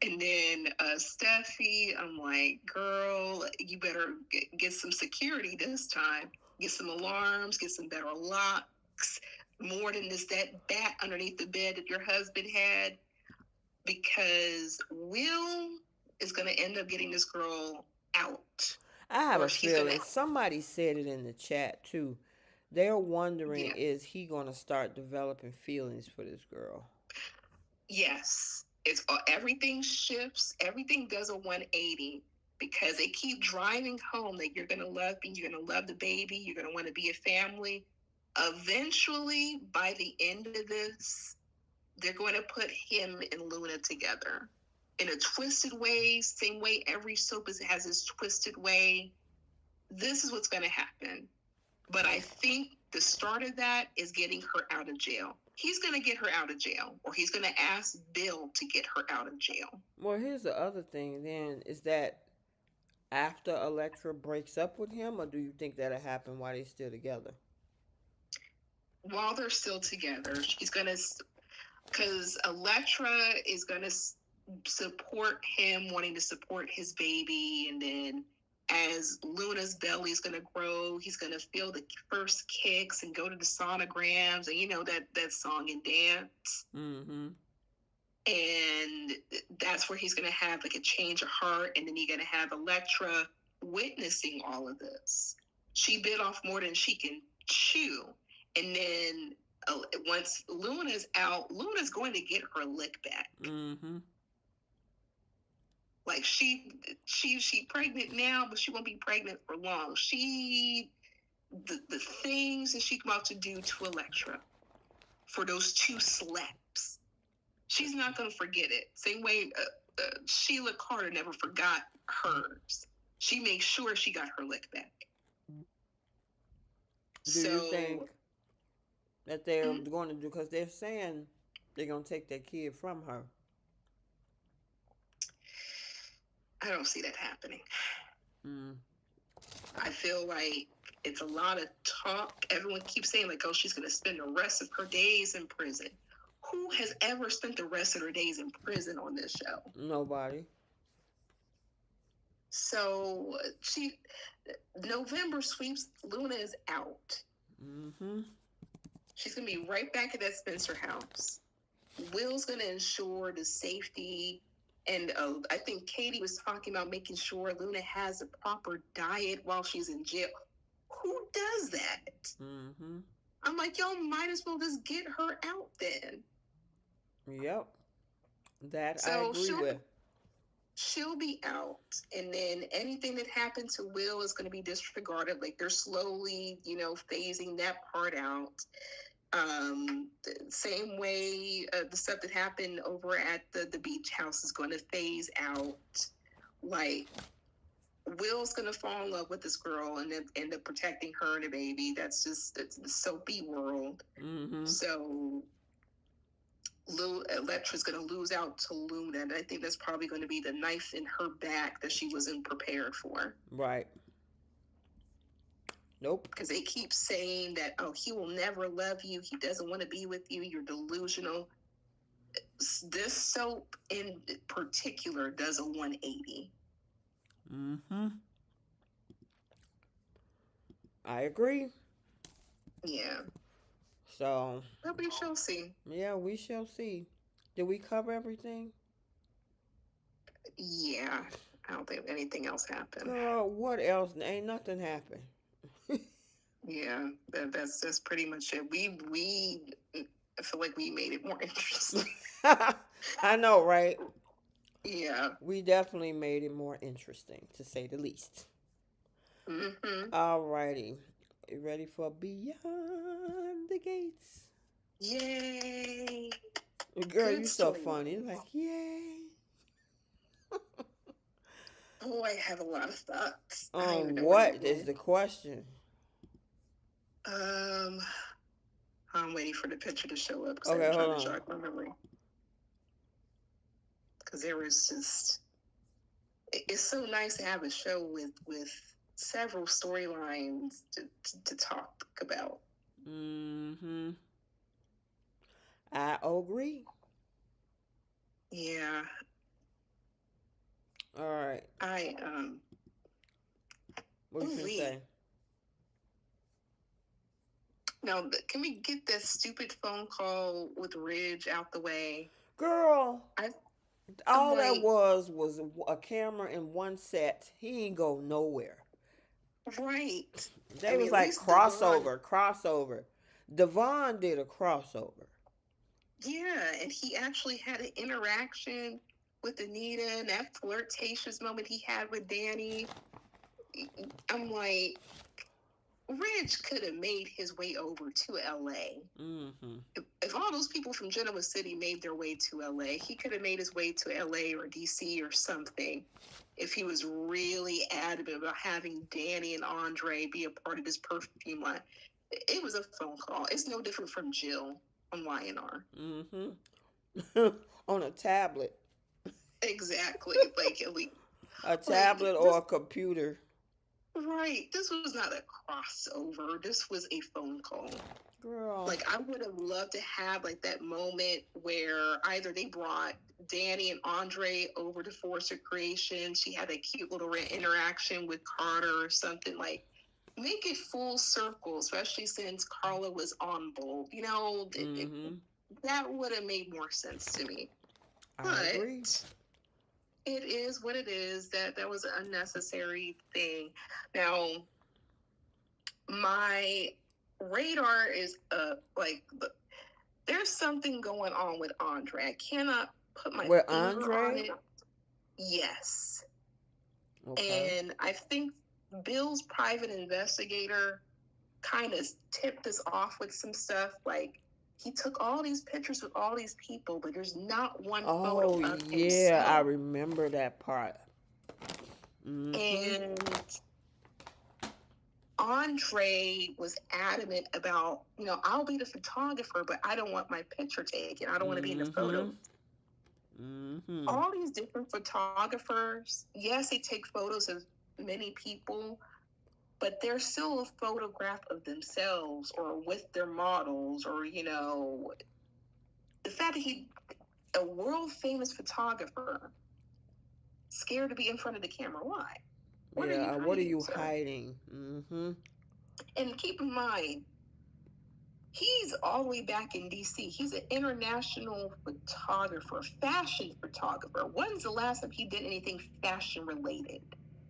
And then Steffi, I'm like, girl, you better get some security this time. Get some alarms, get some better locks. More than this, that bat underneath the bed that your husband had, because Will is going to end up getting this girl out, I have or a he's going to, feeling somebody said it in the chat too. They're wondering, yeah, is he going to start developing feelings for this girl? yes. It's everything shifts, everything does a 180 because they keep driving home that you're going to love me, you're going to love the baby, you're going to want to be a family. Eventually, by the end of this, they're going to put him and Luna together in a twisted way, same way every soap has its twisted way. This is what's going to happen. But I think the start of that is getting her out of jail. He's going to get her out of jail, or he's going to ask Bill to get her out of jail. Well, here's the other thing then is that after Electra breaks up with him, or do you think that'll happen while they're still together? While they're still together, she's going to, because Electra is going to support him, wanting to support his baby. And then as Luna's belly is going to grow, he's going to feel the first kicks and go to the sonograms and, that song and dance. Mm-hmm. And that's where he's going to have like a change of heart. And then you're going to have Electra witnessing all of this. She bit off more than she can chew. And then once Luna's out, Luna's going to get her lick back. Mm-hmm. Like she pregnant now, but she won't be pregnant for long. The things that she's about to do to Electra for those 2 slaps, she's not going to forget it. Same way Sheila Carter never forgot hers. She made sure she got her lick back. Do you think that they're going to do, because they're saying they're going to take that kid from her? I don't see that happening. Mm. I feel like it's a lot of talk. Everyone keeps saying like, oh, she's going to spend the rest of her days in prison. Who has ever spent the rest of their days in prison on this show? Nobody. So November sweeps, Luna is out. Mm-hmm. She's going to be right back at that Spencer house. Will's going to ensure the safety. And I think Katie was talking about making sure Luna has a proper diet while she's in jail. Who does that? Mm-hmm. I'm like, y'all might as well just get her out then. Yep. That I agree with. She'll be out, and then anything that happened to Will is going to be disregarded. Like they're slowly, phasing that part out. The same way the stuff that happened over at the beach house is going to phase out. Like Will's going to fall in love with this girl and then end up protecting her and the baby. It's the soapy world. Mm-hmm. So Electra's going to lose out to Luna, and I think that's probably going to be the knife in her back that she wasn't prepared for. Right. Nope. Because they keep saying that, oh, he will never love you. He doesn't want to be with you. You're delusional. This soap in particular does a 180. Mm-hmm. I agree. Yeah. So. But we shall see. Yeah, we shall see. Did we cover everything? Yeah. I don't think anything else happened. Girl, what else? Ain't nothing happened. Yeah, that's pretty much it. I feel like we made it more interesting. I know, right? Yeah. We definitely made it more interesting, to say the least. Mm-hmm. Alrighty. You ready for Beyond the Gates? Yay! Girl, you so funny. Like, yay. Oh, I have a lot of thoughts. What is the question? I'm waiting for the picture to show up. Okay, I'm hold trying on. to jog my memory. Because there was just, it's so nice to have a show with several storylines to talk about. Mm-hmm. I agree. Yeah. All right. What you gonna say? Now, can we get that stupid phone call with Ridge out the way? Girl, all like, that was a camera in one set. He ain't go nowhere. Right. They was like crossover. Devon did a crossover. Yeah, and he actually had an interaction with Anita and that flirtatious moment he had with Danny. I'm like, Rich could have made his way over to LA. Mm-hmm. If all those people from Genoa City made their way to LA, he could have made his way to LA or DC or something if he was really adamant about having Danny and Andre be a part of this perfume line. It was a phone call. It's no different from Jill on YNR. Mm-hmm. On a tablet. Exactly. A like tablet or this a computer. right. This was not a crossover. This was a phone call. Girl. Like I would have loved to have like that moment where either they brought Danny and Andre over to Force of Creation. She had a cute little interaction with Carter or something. Like make it full circle, especially since Carla was on bold. Mm-hmm. That would have made more sense to me. I agree. But it is what it is. That was an unnecessary thing. Now my radar is there's something going on with Andre. I cannot put my With finger on Andre? it. Yes. Okay. And I think Bill's private investigator kind of tipped us off with some stuff. Like, he took all these pictures with all these people, but there's not one photo Oh of yeah, I himself. remember that part. Mm-hmm. And Andre was adamant about, I'll be the photographer, but I don't want my picture taken. I don't want to be in the Mm-hmm. photos. Mm-hmm. All these different photographers, yes, they take photos of many people, but they're still a photograph of themselves or with their models or, the fact that a world famous photographer, scared to be in front of the camera. Why? What are you Yeah, what are hiding, you sir? hiding? Mm-hmm. And keep in mind, he's all the way back in DC. He's an international photographer, fashion photographer. When's the last time he did anything fashion related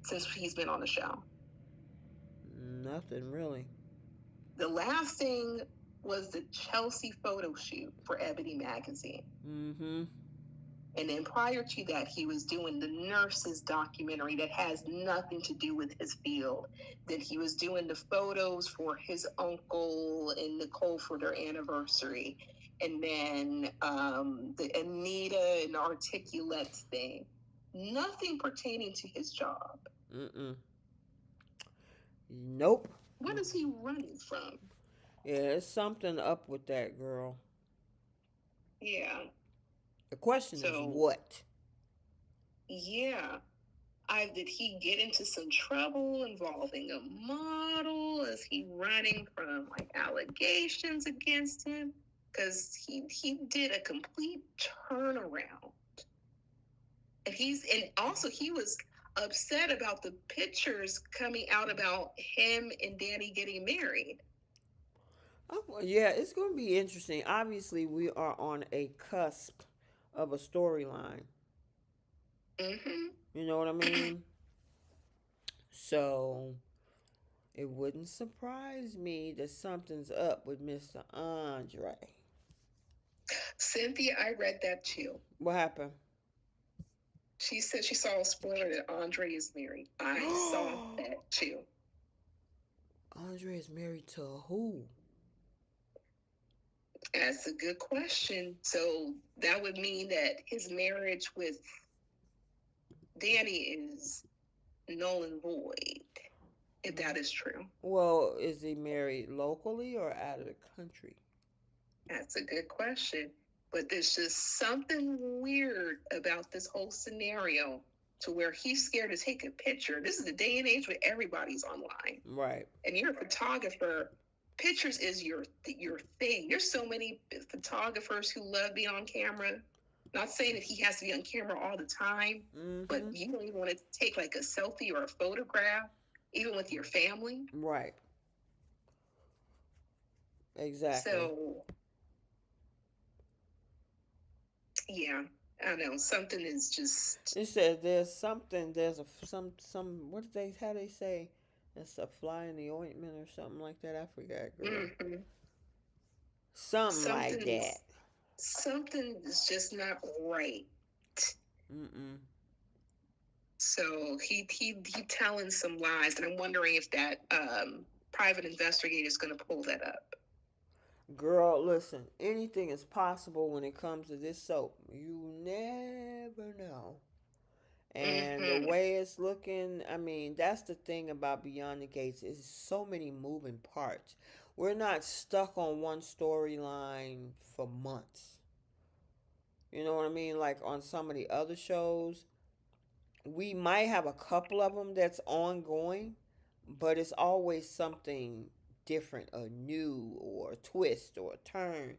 since he's been on the show? Nothing really. The last thing was the Chelsea photo shoot for Ebony magazine. Mm-hmm. And then prior to that, he was doing the nurses documentary that has nothing to do with his field. Then he was doing the photos for his uncle and Nicole for their anniversary. And then the Anita and Articulates thing. Nothing pertaining to his job. Mm-mm. Nope. What is he running from? Yeah, there's something up with that girl. Yeah. The question is So, what? yeah. Did he get into some trouble involving a model? Is he running from like allegations against him? Because he did a complete turnaround, and also he was upset about the pictures coming out about him and Danny getting married. Oh, well, yeah, it's going to be interesting. Obviously, we are on a cusp of a storyline. Mm-hmm. You know what I mean? So it wouldn't surprise me that something's up with Mr. Andre. Cynthia, I read that too. What happened? She said she saw a spoiler that Andre is married. I saw that too. Andre is married to who? That's a good question. So that would mean that his marriage with Danny is null and void, if that is true. Well, is he married locally or out of the country? That's a good question. But there's just something weird about this whole scenario to where he's scared to take a picture. This is the day and age where everybody's online. Right. And you're a photographer. Pictures is your thing. There's so many photographers who love being on camera. Not saying that he has to be on camera all the time, but Mm-hmm. you don't even want to take like a selfie or a photograph, even with your family. Right. Exactly. So, yeah, I don't know. Something is just. It says there's something. There's a some. What did they? How they say? It's a fly in the ointment or something like that. I forgot, girl. Mm-hmm. Something like Something that. is something is just not right. Mm-mm. So he telling some lies, and I'm wondering if that private investigator is going to pull that up. Girl, listen, anything is possible when it comes to this soap. You never know. And the Mm-hmm. way it's looking, I mean, that's the thing about Beyond the Gates is so many moving parts. We're not stuck on one storyline for months. You know what I mean? Like on some of the other shows, we might have a couple of them that's ongoing, but it's always something different, a new or a twist or a turn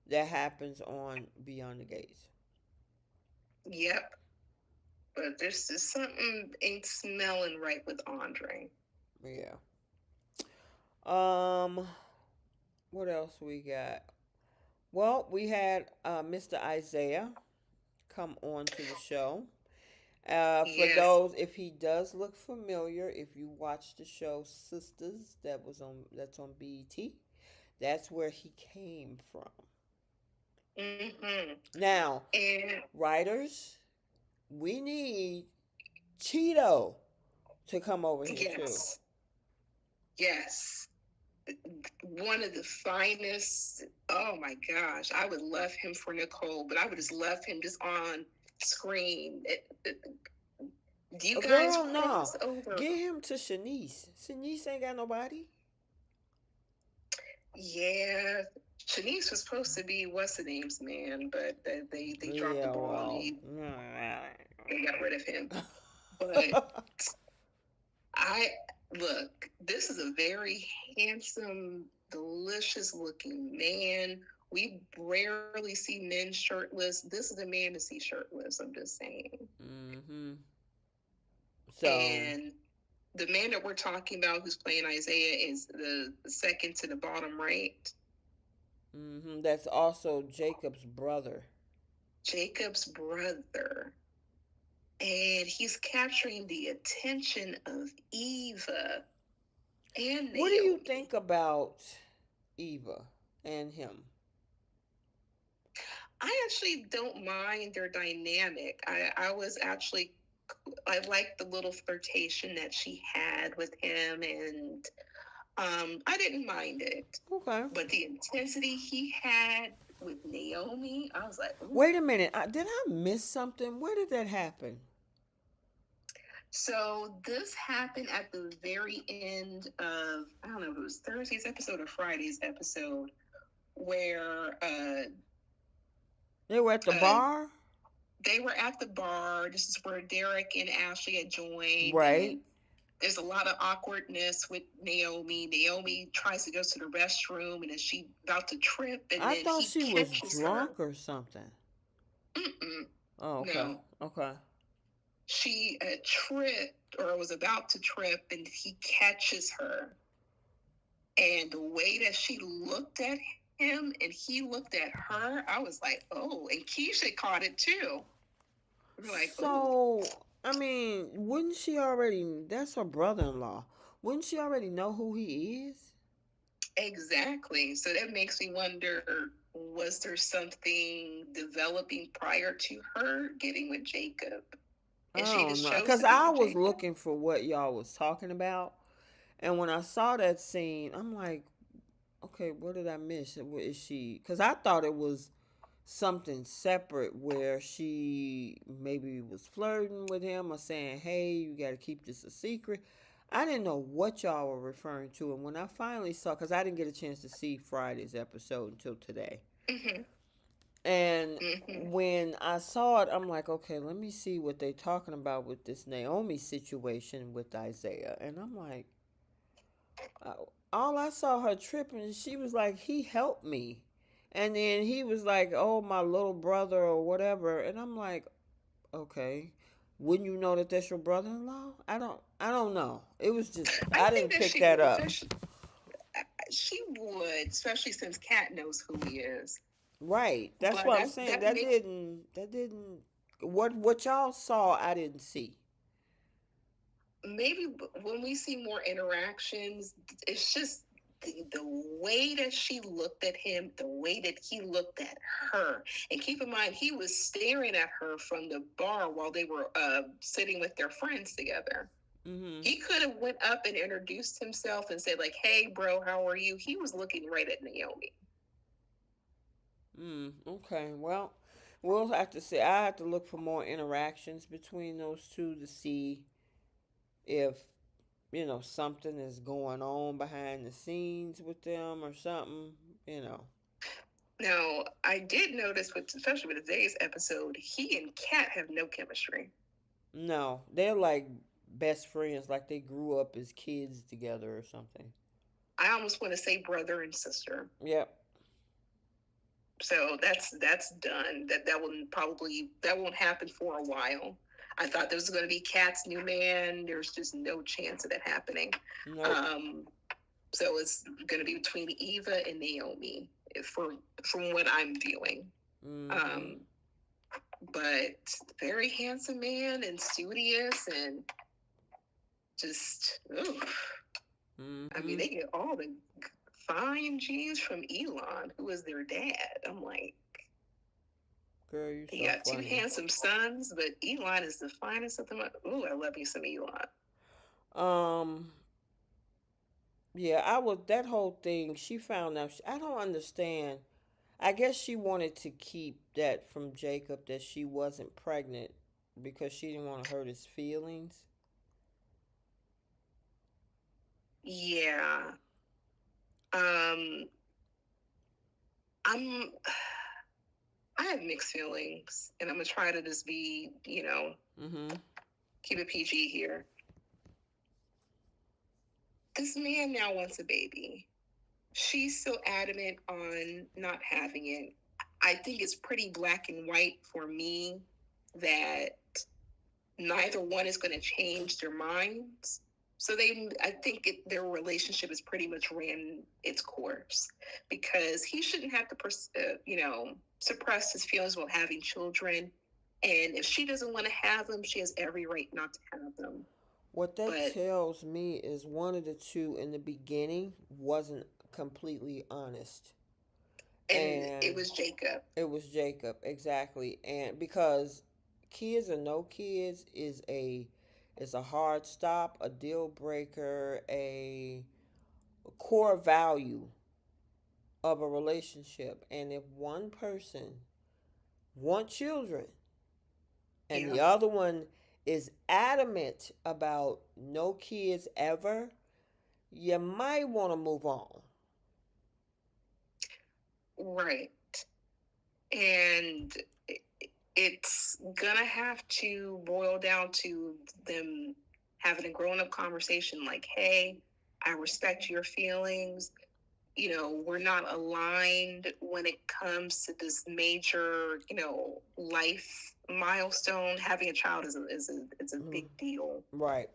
that happens on Beyond the Gates. Yep. But there's just something ain't smelling right with Andre. Yeah. Um, what else we got? Well, we had Mr. Isaiah come on to the show. For Yes. those, if he does look familiar, if you watch the show Sisters, that's on BET, that's where he came from. Mm-hmm. Now, And writers, we need Cheeto to come over here too. yes, yes. One of the finest. Oh my gosh, I would love him for Nicole, but I would just love him just on screen. Do you A guys girl, no, cross over? get him to Shanice. Shanice ain't got nobody. Yeah, Shanice was supposed to be what's the name's man, but they dropped the Yeah, ball and well. they got rid of him. But I look, this is a very handsome, delicious looking man. We rarely see men shirtless. This is a man to see shirtless. I'm just saying. Mm-hmm. So, And the man that we're talking about who's playing Isaiah is the second to the bottom right. that's also Jacob's brother. Jacob's brother. And he's capturing the attention of Eva and What do you Naomi. think about Eva and him? I actually don't mind their dynamic. I was actually, I liked the little flirtation that she had with him, and I didn't mind it. Okay. But the intensity he had with Naomi, I was like, ooh. Wait a minute. Did I miss something? Where did that happen? So this happened at the very end of, I don't know if it was Thursday's episode or Friday's episode, where They were at the uh, bar? they were at the bar. This is where Derek and Ashley had joined, and Right. there's a lot of awkwardness with Naomi. Naomi tries to go to the restroom, and then she about to trip, and I then thought he she was catches her. drunk or something. Mm-mm, Oh, okay. no, Okay. she tripped or was about to trip, and he catches her. And the way that she looked at him and he looked at her, I was like, oh, and Keisha caught it too. We were like, oh, So, I mean, wouldn't she already? That's her brother in law. Wouldn't she already know who he is? exactly. So that makes me wonder, was there something developing prior to her getting with Jacob? I And she don't just know. chose Because to be I with was Jacob? looking for what y'all was talking about. And when I saw that scene, I'm like, okay, what did I miss? What is she? Because I thought it was something separate where she maybe was flirting with him or saying, hey, you got to keep this a secret. I didn't know what y'all were referring to. And when I finally saw, because I didn't get a chance to see Friday's episode until today. Mm-hmm. And Mm-hmm. when I saw it, I'm like, okay, let me see what they're talking about with this Naomi situation with Isaiah. And I'm like, uh, all I saw her tripping, she was like, he helped me. And then he was like, oh, my little brother or whatever. And I'm like, okay. Wouldn't you know that that's your brother-in-law? I don't know. It was just, I I think didn't that pick she that would, up. especially she would, especially since Kat knows who he is. Right. That's But what I'm saying. that makes What y'all saw, I didn't see. maybe when we see more interactions, it's just the way that she looked at him, the way that he looked at her, and keep in mind he was staring at her from the bar while they were sitting with their friends together. Mm-hmm. He could have went up and introduced himself and said like, "Hey, bro, how are you?" He was looking right at Naomi. Okay. Well, we'll have to see. I have to look for more interactions between those two to see if something is going on behind the scenes with them or something. You know. Now, I did notice, with especially with today's episode, he and Kat have no chemistry. No, they're like best friends, like they grew up as kids together or something. I almost want to say brother and sister. Yep. So that's done. That won't happen for a while. I thought there was going to be Kat's new man. There's just no chance of that happening. Nope. Um, so it's going to be between Eva and Naomi, for from what I'm viewing. Mm-hmm. Um, but very handsome man and studious and just, I mean, Mm-hmm. they get all the fine genes from Elon, who is their dad. I'm like, Girl, you you so got two funny. handsome sons, but Elon is the finest of them. Ooh, I love you some Elon. Um. Yeah, I was that whole thing. She found out. I don't understand. I guess she wanted to keep that from Jacob that she wasn't pregnant because she didn't want to hurt his feelings. Yeah. Um, I'm. I have mixed feelings, and I'm gonna try to just be, Mm-hmm. keep it PG here. This man now wants a baby. She's so adamant on not having it. I think it's pretty black and white for me that neither one is going to change their minds. So I think their relationship is pretty much ran its course, because he shouldn't have to, suppress his feelings about having children. And if she doesn't want to have them, she has every right not to have them. What that But tells me is one of the two in the beginning wasn't completely honest. and it And was Jacob. it was Jacob, exactly. And because kids or no kids is a hard stop, a deal breaker, a core value of a relationship. And if one person wants children and Yeah, the other one is adamant about no kids ever, you might want to move on. right. And it's gonna have to boil down to them having a grown up conversation like, hey, I respect your feelings. We're not aligned when it comes to this major, life milestone. Having a child is a Mm, big deal. right.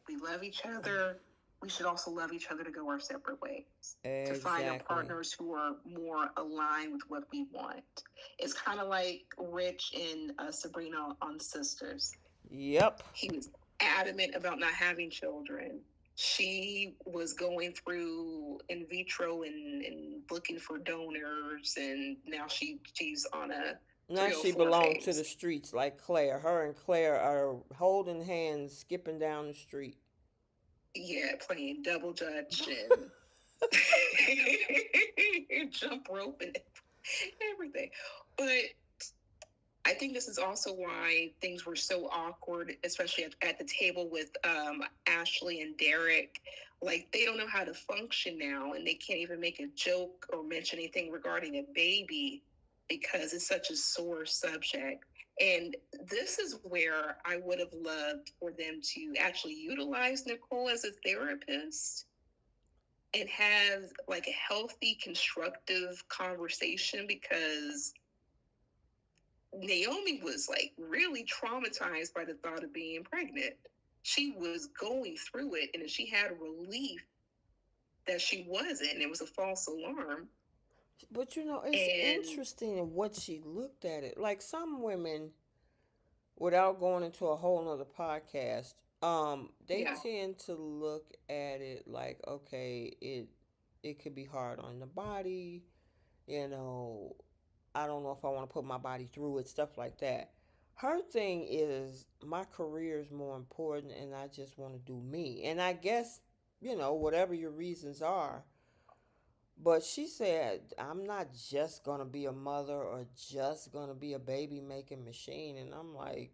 We love each other. We should also love each other to go our separate ways, to find our Exactly. partners who are more aligned with what we want. It's kind of like Rich and Sabrina on Sisters. Yep. He was adamant about not having children. She was going through in vitro and looking for donors, and now she's on a Now she 304 belonged to the phase. streets like Claire. Her and Claire are holding hands, skipping down the street. Yeah, playing double dutch and jump rope and everything. But I think this is also why things were so awkward, especially at the table with Ashley and Derek. Like, they don't know how to function now, and they can't even make a joke or mention anything regarding a baby because it's such a sore subject. And this is where I would have loved for them to actually utilize Nicole as a therapist and have like a healthy, constructive conversation, because Naomi was like really traumatized by the thought of being pregnant. She was going through it, and she had relief that she wasn't. It was a false alarm. But it's And interesting in what she looked at it. Like some women, without going into a whole nother podcast, They Yeah. tend to look at it like, okay, it could be hard on the body, you know, I don't know if I want to put my body through it, stuff like that. Her thing is my career is more important and I just want to do me. And I guess, whatever your reasons are, but she said, I'm not just going to be a mother or just going to be a baby making machine. And I'm like,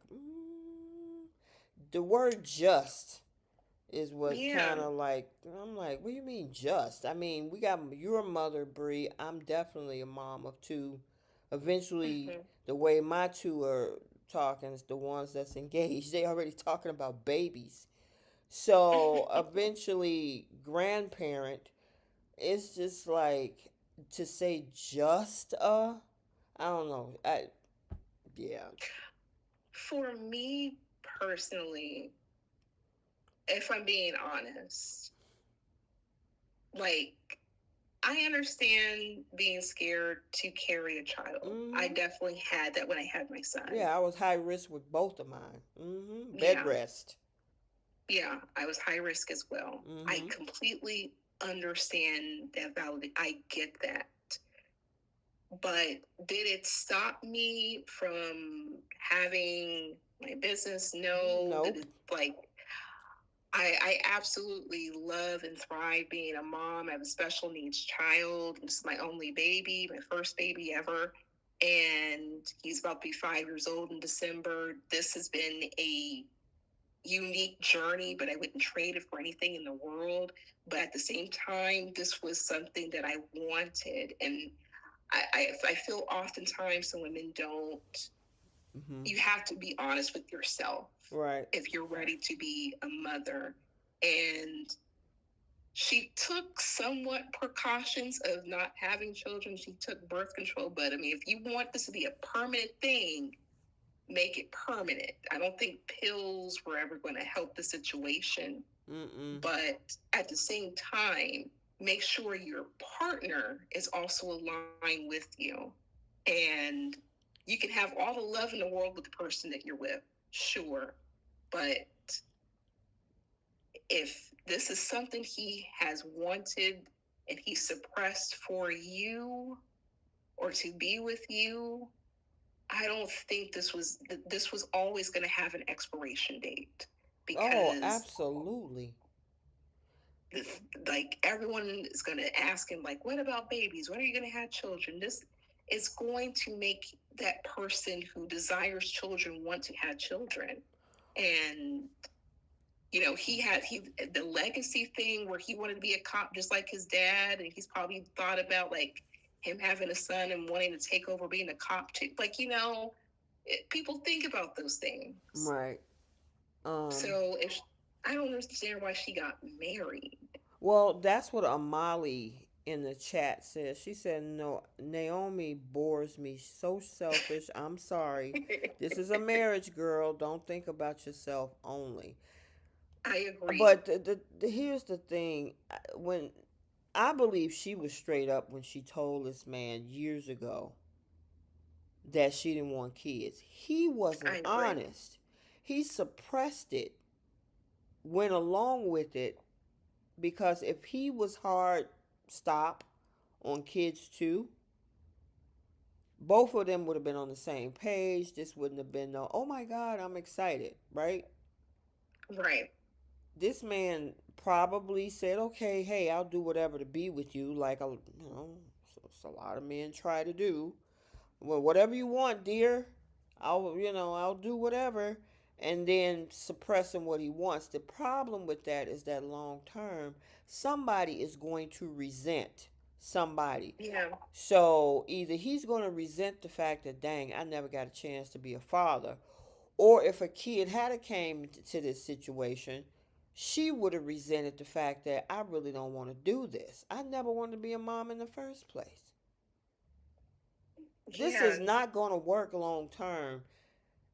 the word just is what Yeah. kind of like, I'm like, what do you mean just? I mean, you're a mother, Bree. I'm definitely a mom of two. Eventually, Hmm. the way my two are talking is the ones that's engaged. They already talking about babies. So eventually, grandparent. It's just like to say just I don't know. Yeah. For me personally, if I'm being honest, like, I understand being scared to carry a child. I Mhm. definitely had that when I had my son. Yeah, I was high risk with both of mine. Mhm. Bed Yeah. rest. Yeah. I was high risk as well. I Mhm. completely understand that valid. I get that. But did it stop me from having my business? No. Did Nope. it, like, I absolutely love and thrive being a mom. I have a special needs child. This is my only baby, my first baby ever. And he's about to be 5 years old in December. This has been a unique journey, but I wouldn't trade it for anything in the world. But at the same time, this was something that I wanted. And I feel oftentimes some women don't, Mhm. you have to be honest with yourself Right. if you're ready to be a mother. And she took somewhat precautions of not having children. She took birth control, but I mean, if you want this to be a permanent thing, make it permanent. I don't think pills were ever going to help the situation, Mm-mm. but at the same time, make sure your partner is also aligned with you. And you can have all the love in the world with the person that you're with, sure, but if this is something he has wanted and he suppressed for you or to be with you, I don't think this was always going to have an expiration date Oh, because absolutely. this, like, everyone is going to ask him, like, what about babies? When are you going to have children? This is going to make that person who desires children want to have children. And he the legacy thing where he wanted to be a cop just like his dad, and he's probably thought about, like, him having a son and wanting to take over being a cop too. Like, people think about those things. Right. Um. So if I don't understand why she got married. Well, that's what Amali in the chat says. She said, "No, Naomi bores me. So selfish. I'm sorry. This is a marriage, girl. Don't think about yourself only." I agree. But here's the thing: when I believe she was straight up when she told this man years ago that she didn't want kids. He wasn't I agree. honest. He suppressed it, went along with it, because if he was hard stop on kids too, both of them would have been on the same page. This wouldn't have been no, oh my God, I'm excited, right? Right. This man probably said, okay, hey, I'll do whatever to be with you, like a lot of men try to do. Well, whatever you want, dear. I'll do whatever. And then suppressing what he wants. The problem with that is that long term, somebody is going to resent somebody. Yeah. So either he's going to resent the fact that, dang, I never got a chance to be a father, or if a kid had a came to this situation, she would have resented the fact that I really don't want to do this. I never wanted to be a mom in the first place. This Yeah. is not going to work long term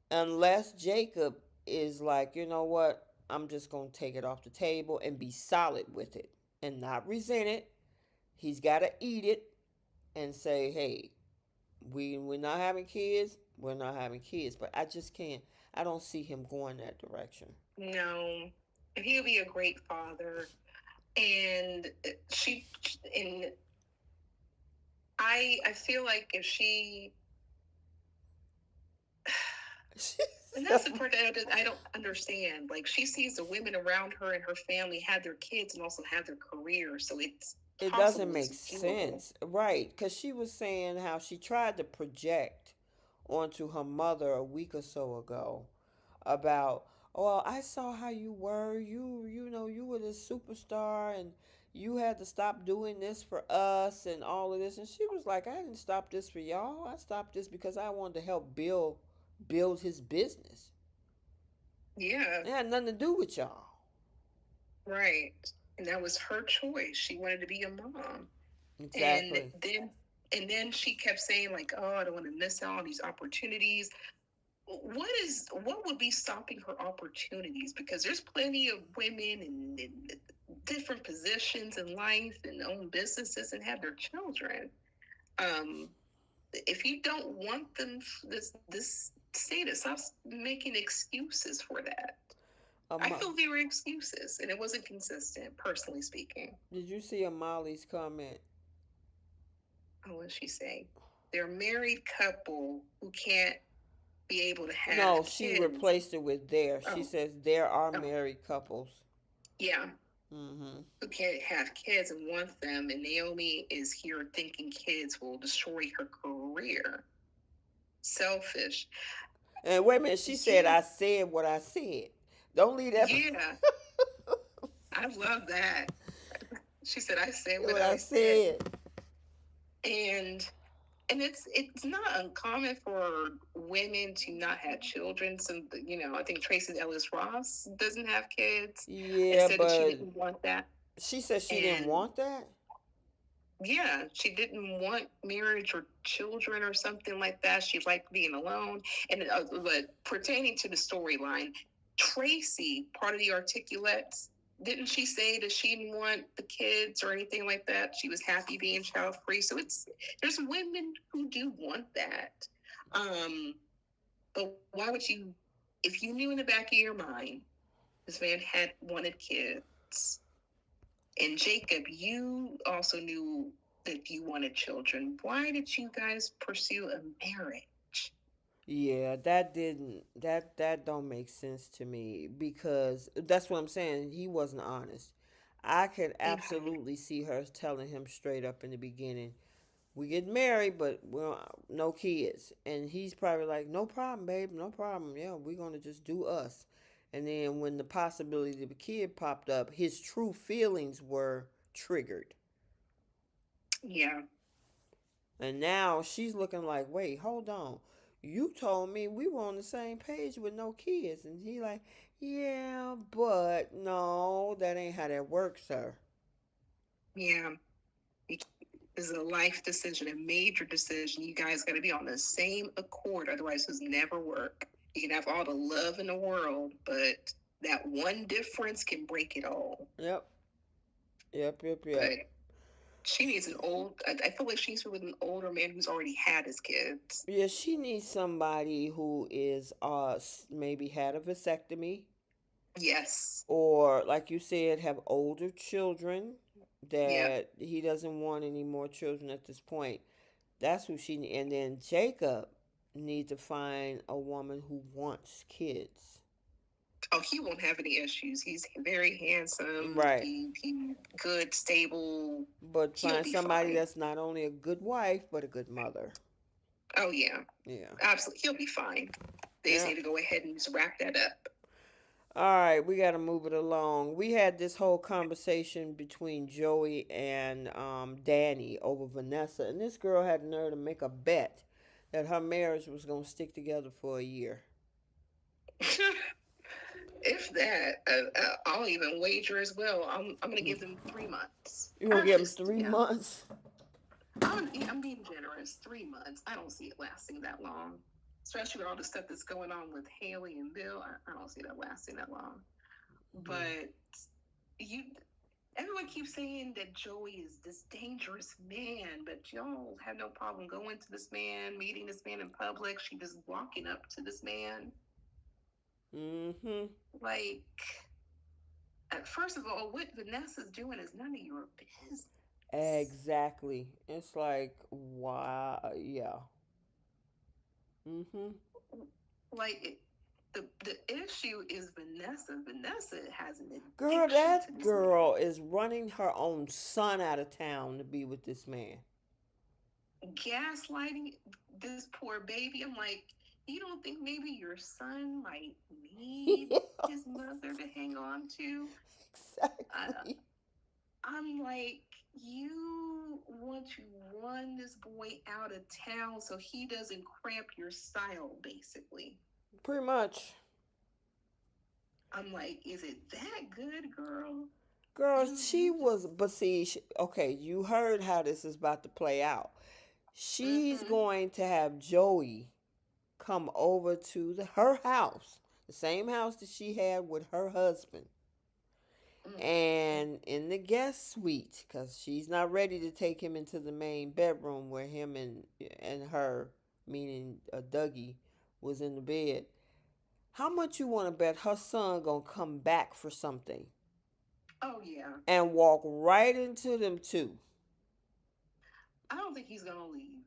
unless Jacob is like, you know what? I'm just going to take it off the table and be solid with it and not resent it. He's got to eat it and say, hey, we're not having kids. We're not having kids. But I just can't. I don't see him going that direction. No, and he would be a great father. And she and I feel like if she, and that's the part that I don't understand. Like she sees the women around her and her family have their kids and also have their careers, so it's It doesn't possible, make it's doable. sense, right? Because she was saying how she tried to project onto her mother a week or so ago about, well, I saw how you were. You know, you were this superstar and you had to stop doing this for us and all of this. And she was like, I didn't stop this for y'all. I stopped this because I wanted to help build his business. Yeah, It had nothing to do with y'all. right. And that was her choice. She wanted to be a mom. And Exactly. then and then she kept saying like, "Oh, I don't want to miss out on these opportunities." What would be stopping her opportunities? Because there's plenty of women in different positions in life and own businesses and have their children. Um, if you don't want them, this status, stop making excuses for that. I Um, feel there were excuses, and it wasn't consistent, personally speaking. did you see Amali's comment? Oh, what did she say? They're a married couple who can't be able to have No, she kids. replaced it with there. She Oh, says there are oh, married couples. yeah, Mm-hmm. who can't have kids and want them. And Naomi is here thinking kids will destroy her career. Selfish. And wait a minute, she said Yeah, I said what I said. Don't leave that. yeah. I love that. She said, I said what What I I said. said. And it's not uncommon for women to not have children. So I think Tracy Ellis Ross doesn't have kids and Yeah, said that she but didn't want that. she said she didn't And want that. yeah, she didn't want marriage or children or something like that. She liked being alone. And but pertaining to the storyline, Tracy, part of the Articulates, didn't she say that she didn't want the kids or anything like that? She was happy being child free. So there's women who do want that. Um, but why would you, if you knew in the back of your mind this man had wanted kids, and Jacob, you also knew that you wanted children. Why did you guys pursue a marriage? Yeah, that don't make sense to me because that's what I'm saying. He wasn't honest. I could Okay. absolutely see her telling him straight up in the beginning, we get married, but well, no kids. And he's probably like, no problem, babe, no problem. Yeah, we're gonna just do us. And then when the possibility of a kid popped up, his true feelings were triggered. Yeah. And now she's looking like, wait, hold on. You told me we were on the same page with no kids. And he like, yeah, but no, that ain't how that works, sir. Yeah. It's a life decision, a major decision. You guys got to be on the same accord. Otherwise, it's never work. You can have all the love in the world, but that one difference can break it all. Yep, yep, yep, yep. But she needs an old, I feel like she's with an older man who's already had his kids. Yeah, she needs somebody who is maybe had a vasectomy Yes. or like you said have older children Yeah. that he doesn't want any more children at this point. That's who she and then Jacob need to find a woman who wants kids. Oh, he won't have any issues. He's very handsome. Right. He good, stable. But He'll find be somebody fine. that's not only a good wife but a good mother. Oh yeah, Yeah. absolutely. He'll be fine. They just Yeah. need to go ahead and just wrap that up. All right, we got to move it along. We had this whole conversation between Joey and Danny over Vanessa, and this girl had the nerve to make a bet that her marriage was going to stick together for a year. If that, I'll even wager as well. I'm gonna give them 3 months, You going or to give them just three yeah. months? I'm being generous. 3 months. I don't see it lasting that long, especially with all the stuff that's going on with Haley and Bill. I don't see that lasting that long. Mm. But you, everyone keeps saying that Joey is this dangerous man, but y'all have no problem going to this man, meeting this man in public. She just walking up to this man. Mm-hmm. Like, first of all, what Vanessa's doing is none of your business. Exactly. It's like, wow. Yeah. Mm-hmm. Like, the issue is Vanessa. Vanessa has an Girl, addiction to that this man. girl is running her own son out of town to be with this man. Gaslighting this poor baby. I'm like, you don't think maybe your son might need his mother to hang on to? I, Exactly. I'm like, you want to run this boy out of town so he doesn't cramp your style, basically. Pretty much. I'm like, is it that good, girl? Girl, she You was, just but see, okay, you heard how this is about to play out. She's mm-hmm, going to have Joey come over to her house, the same house that she had with her husband, mm-hmm, and in the guest suite, because she's not ready to take him into the main bedroom where him and her, meaning Dougie, was in the bed. How much you want to bet her son gonna come back for something oh yeah. and walk right into them two? I don't think he's gonna leave.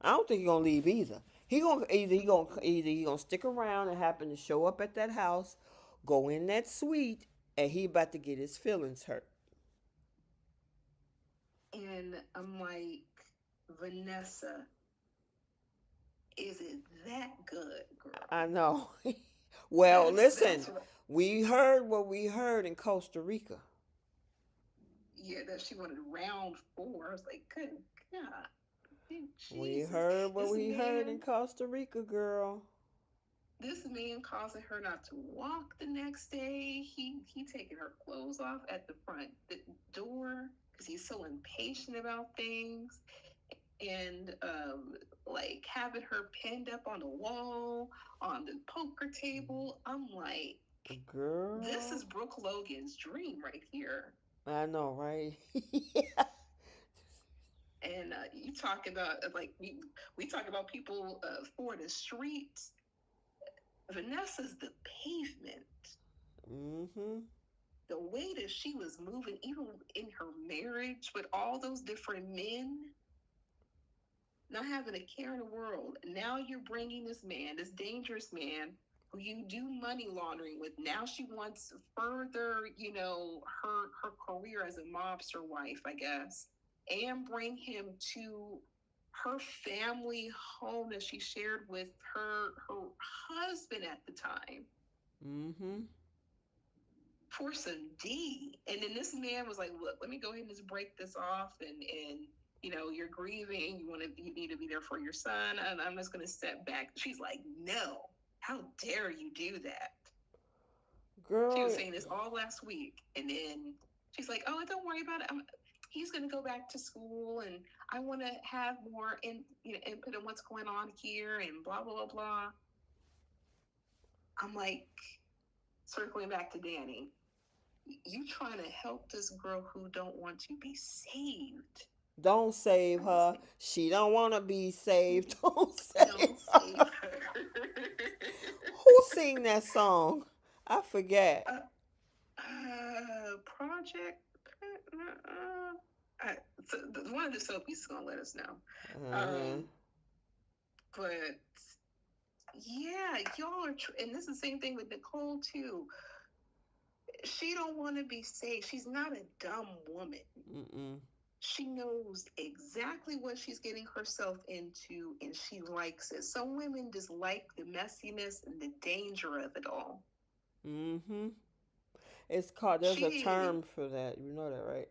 I don't think he gonna leave either. He gonna stick around and happen to show up at that house, go in that suite, and he about to get his feelings hurt. And I'm like, Vanessa, is it that good, I girl? know. Well, listen, That's what. we heard what we heard in Costa Rica. Yeah, that she wanted round four. I was like, good God, We Jesus, heard what this we heard in man, Costa Rica, girl. this man causing her not to walk the next day. He taking her clothes off at the front door because he's so impatient about things, and like having her pinned up on the wall on the poker table. I'm like, this Girl, is Brooke Logan's dream right here. I know, right? Yeah. And you talk about like we talk about people for the streets. Vanessa's the pavement. Mm-hmm. The way that she was moving, even in her marriage with all those different men, not having a care in the world. Now you're bringing this man, this dangerous man, who you do money laundering with. Now she wants to further, her career as a mobster wife, I guess, and bring him to her family home that she shared with her husband at the time Mm-hmm. for some D. And then this man was like, look, let me go ahead and just break this off, and you're grieving, you need to be there for your son, and I'm just gonna step back. She's like, no, how dare you do that? She was Girl, saying this all last week, and then she's like, oh, don't worry about it. He's gonna go back to school, and I want to have more input on what's going on here, and blah blah blah blah. I'm like, circling back to Danny, you trying to help this girl who don't want to be saved. don't save her. She don't want to be saved. Don't save Don't save her. her. Who sing that song? I forget. Project. Uh, so one of the soapies is gonna let us know. Uh-huh. Um, but yeah, y'all are, and this is the same thing with Nicole too. She don't want to be saved. She's not a dumb woman. Mm-mm. She knows exactly what she's getting herself into, and she likes it. Some women just like the messiness and the danger of it all. Mm-hmm. It's called. There's a She, term for that. You know that, right?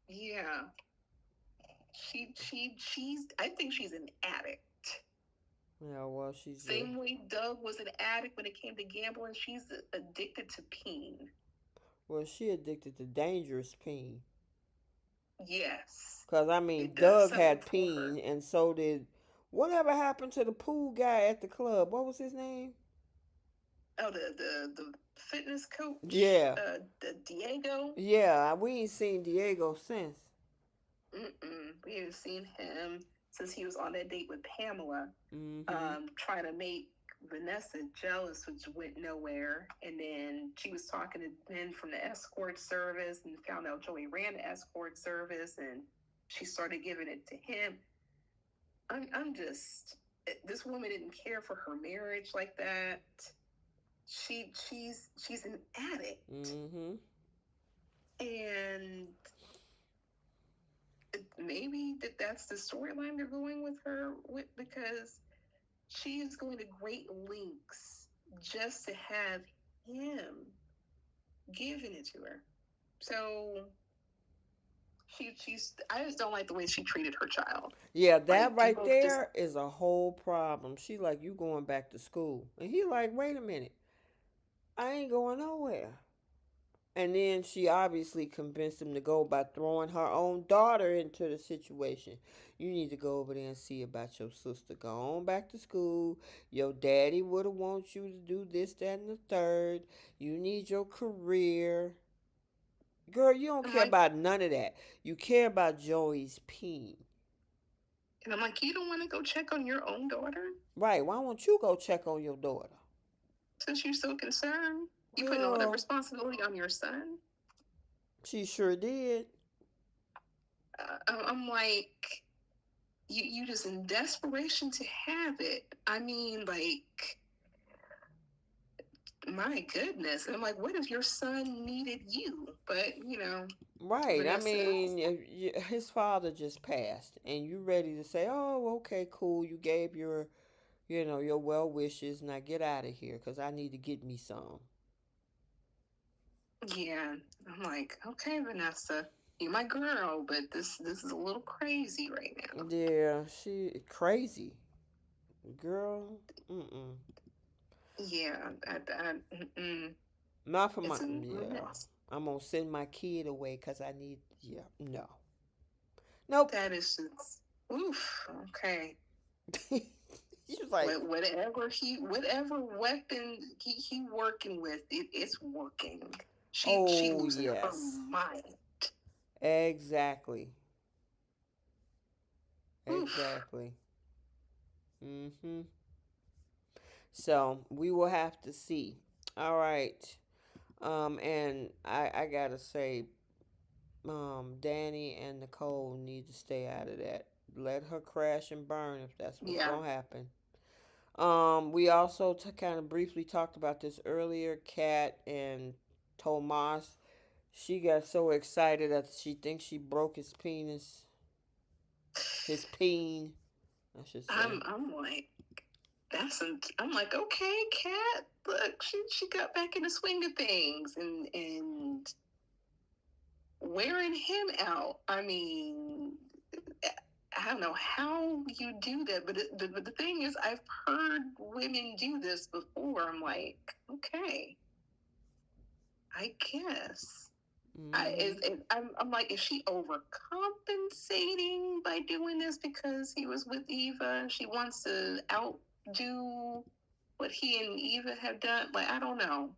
yeah, she's. I think she's an addict. Yeah. Well, she's a. Same way Doug was an addict when it came to gambling. She's addicted to peen. Well, she addicted to dangerous peen. Yes, Cause I mean, it does Doug something had for her. peen, and so did. Whatever happened to the pool guy at the club? What was his name? Oh, the fitness coach, Yeah. the Diego. Yeah. We ain't seen Diego since. We haven't seen him since he was on that date with Pamela, Mm-hmm. trying to make Vanessa jealous, which went nowhere. And then she was talking to Ben from the escort service and found out Joey ran the escort service and she started giving it to him. I'm just, this woman didn't care for her marriage like that. She's an addict. Mm-hmm. And maybe that's the storyline they're going with her with, because she is going to great lengths just to have him giving it to her. So she's I just don't like the way she treated her child. Yeah, Like that you right both just there is a whole problem. She like, you going back to school. And he like, wait a minute. I ain't going nowhere. And then she obviously convinced him to go by throwing her own daughter into the situation. You need to go over there and see about your sister. Go on back to school. Your daddy would have want you to do this, that, and the third. You need your career. Girl, you don't I'm care like about none of that. You care about Joey's peen. and I'm like, you don't want to go check on your own daughter Right, why won't you go check on your daughter? since you're so concerned? You putting all that Girl, responsibility on your son. she sure did. I'm like, you just in desperation to have it. I mean, like, my goodness. And I'm like, what if your son needed you? But, Right. I Vanessa, mean, his father just passed, and you ready to say, "Oh, okay, cool. You gave your, your well wishes. Now get out of here, cause I need to get me some." yeah. I'm like, okay, Vanessa, you're my girl, but this is a little crazy right now. Yeah, she crazy girl. Mm-mm. Yeah, Not for my. it's a Yeah, mess. I'm gonna send my kid away, cause I need. Yeah, no, nope. That is just, oof, okay. She was like, Whatever weapon he working with, it's working. She "Oh losing her yes, mind. exactly, Oof. exactly." Mm-hmm. So we will have to see. All right. And I gotta say, Danny and Nicole need to stay out of that. Let her crash and burn if that's what's Yeah. gonna happen. We also kind of briefly talked about this earlier. Kat and Tomas, she got so excited that she thinks she broke his penis, his peen, I should say. I'm like I'm like, okay, Kat, look, she got back in the swing of things and wearing him out. I mean, I don't know how you do that, but the thing is, I've heard women do this before. I'm like, okay, I guess. Mm-hmm. I'm like, is she overcompensating by doing this because he was with Eva and she wants to outdo what he and Eva have done? Like, I don't know.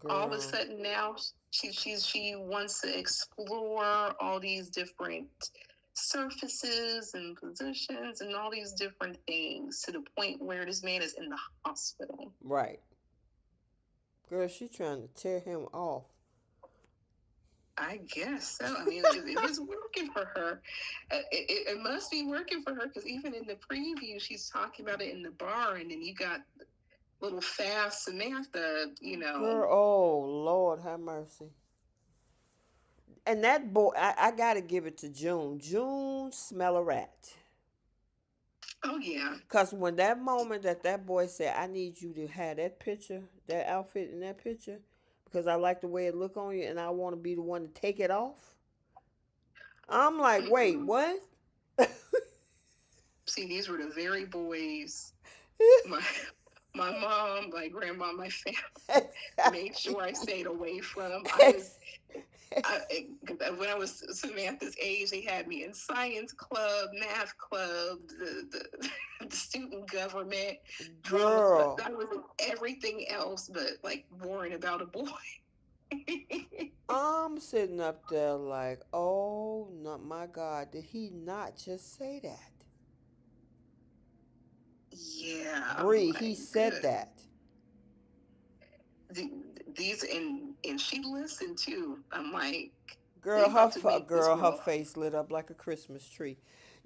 All of a Girl, sudden now she wants to explore all these different surfaces and positions and all these different things to the point where this man is in the hospital. right. Girl, she trying to tear him off. I guess so. I mean, if it's working for her, it must be working for her because even in the preview, she's talking about it in the bar, and then you got little fast Samantha, Girl, oh Lord, have mercy. And that boy, I gotta give it to June. June smell a rat. oh yeah, Cause when that moment that boy said, "I need you to have that picture, that outfit in that picture, because I like the way it look on you, and I want to be the one to take it off." I'm like, wait, mm-mm. what? See, these were the very boys my my mom, my grandma, my family made sure I stayed away from. When I was Samantha's age, they had me in science club, math club, the student government, drama club. Girl, I was in everything else but like worrying about a boy. I'm sitting up there like, oh no, my God, did he not just say that? Yeah, I'm Bree, he like, said good. that. th- these and she listened too. I'm like, they Girl, about to make this her girl. face lit up like a Christmas tree.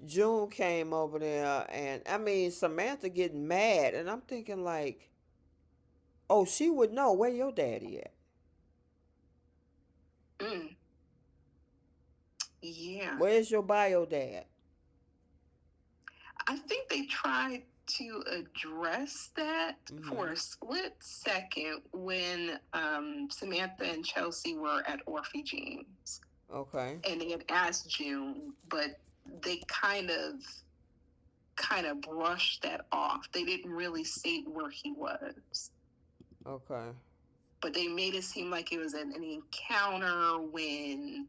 June came over there, and I mean Samantha getting mad, and I'm thinking like, oh, she would know where your daddy at. Mm, yeah, Where's your bio dad? I think they tried to address that for Mm-hmm. a split second when Samantha and Chelsea were at Orphe Jeans, Okay. and they had asked June, but they kind of brushed that off. They didn't really state where he was, Okay. but they made it seem like it was an encounter when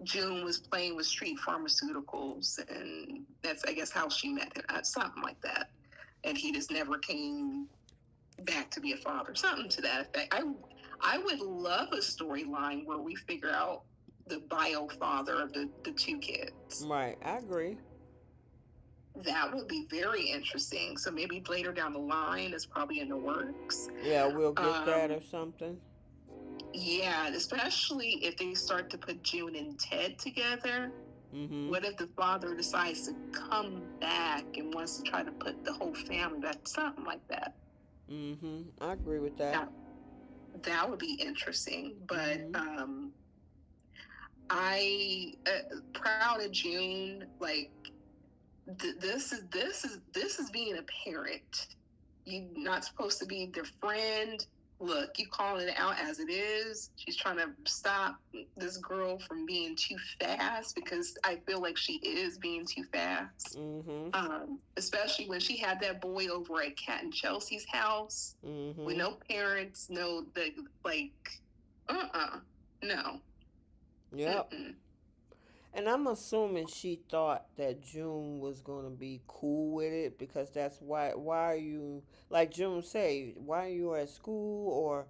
June was playing with street pharmaceuticals, and that's, I guess, how she met him, something like that. And he just never came back to be a father, something to that effect. I would love a storyline where we figure out the bio father of the two kids. Right. I agree. That would be very interesting. So maybe later down the line, it's probably in the works. Yeah, we'll get that Um, or something. yeah, especially if they start to put June and Ted together. Mm-hmm. What if the father decides to come back and wants to try to put the whole family back? Something like that. Mm-hmm. I agree with that. That that would be interesting. But Mm-hmm. I proud of June. Like this is being a parent. You're not supposed to be their friend. Look, you calling it out as it is. She's trying to stop this girl from being too fast, because I feel like she is being too fast. Mm-hmm. Especially when she had that boy over at Kat and Chelsea's house with Mm-hmm. no parents, no the like, no, Yep. mm-mm. And I'm assuming she thought that June was gonna be cool with it because that's why are you like June say, why are you at school or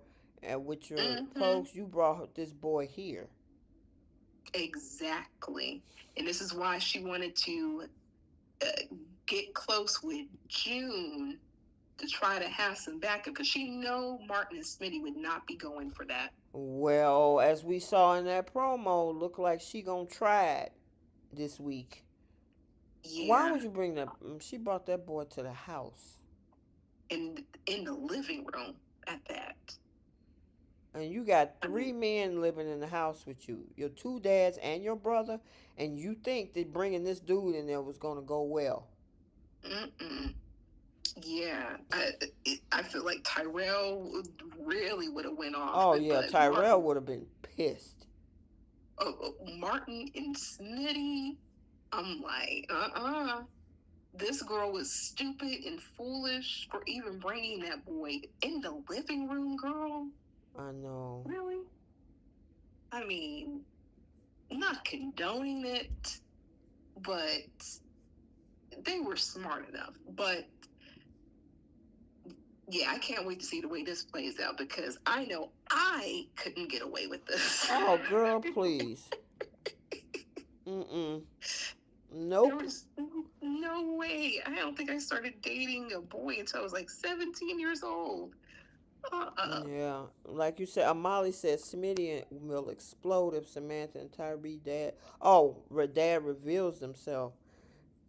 with your Mm-hmm. clothes you brought this boy here. Exactly. And this is why she wanted to uh, get close with June to try to have some backup, because she know Martin and Smitty would not be going for that. Well, as we saw in that promo, look like she gonna try it this week. Why Yeah, would you bring that? She brought that boy to the house, in the living room at that. and you got I mean, three men living in the house with you, your two dads and your brother, and you think that bringing this dude in there was gonna go well. mm-mm. Yeah, I feel like Tyrell really would have went off, Oh but yeah, but Tyrell Martin, would have been pissed. Martin and Smitty, I'm like, this girl was stupid and foolish for even bringing that boy in the living room, girl. I know. Really? I mean, not condoning it, but they were smart enough. But yeah, I can't wait to see the way this plays out, because I know I couldn't get away with this. Oh girl, please. Mm-mm. There Nope. was no way. I don't think I started dating a boy until I was like 17 years old. Uh-uh. Yeah, like you said, Amali said Smitty will explode if Samantha and Tyree dad. Oh, dad reveals himself.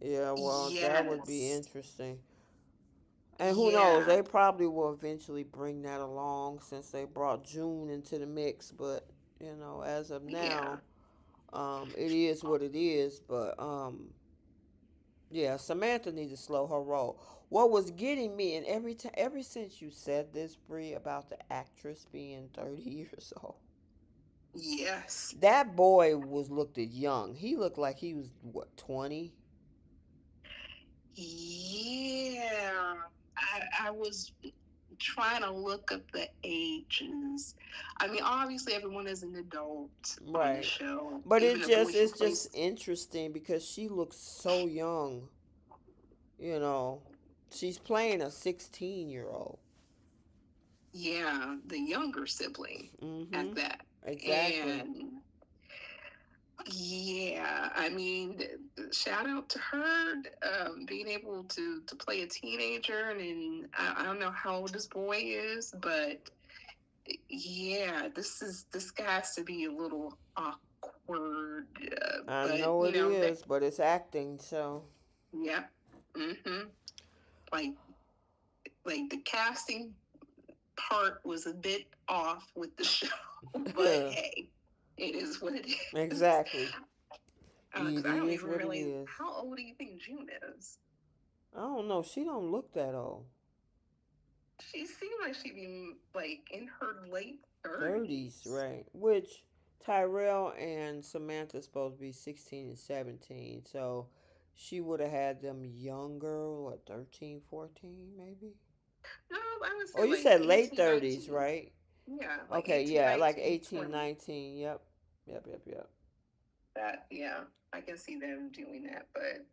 Yeah, well, that would be Yes. interesting. And who knows? Yeah. They probably will eventually bring that along since they brought June into the mix. But as of Yeah. now, it is what it is. But yeah, Samantha needs to slow her roll. What was getting me, and every time, ever since you said this, Brie, about the actress being 30 years old, Yes. that boy was looked at young. He looked like he was what 20. Yeah. I was trying to look up the ages. I mean, obviously, everyone is an adult on the Right. show. But Even the boy who it's just plays, interesting because she looks so young. You know, she's playing a 16-year-old. yeah, the younger sibling at Mm-hmm. that. Exactly. And yeah, I mean, shout out to her, being able to play a teenager, and I don't know how old this boy is, but yeah, this guy has to be a little awkward, I but know you it know that, is, but it's acting, so. yeah, like like the casting part was a bit off with the show, but hey, it is what it is. Exactly. Because It I don't is even what it really. is. How old do you think June is? I don't know. She don't look that old. She seemed like she'd be like in her late 30s, 30s. right? Which Tyrell and Samantha supposed to be 16 and 17. So she would have had them younger, what, 13, 14 maybe? No, I would Oh, say you like said late 18, 30s, 19. right? Yeah, like Okay, 18, yeah, like 19, 18, 20. 19. Yep. Yep, yep, yep. That, yeah, I can see them doing that. But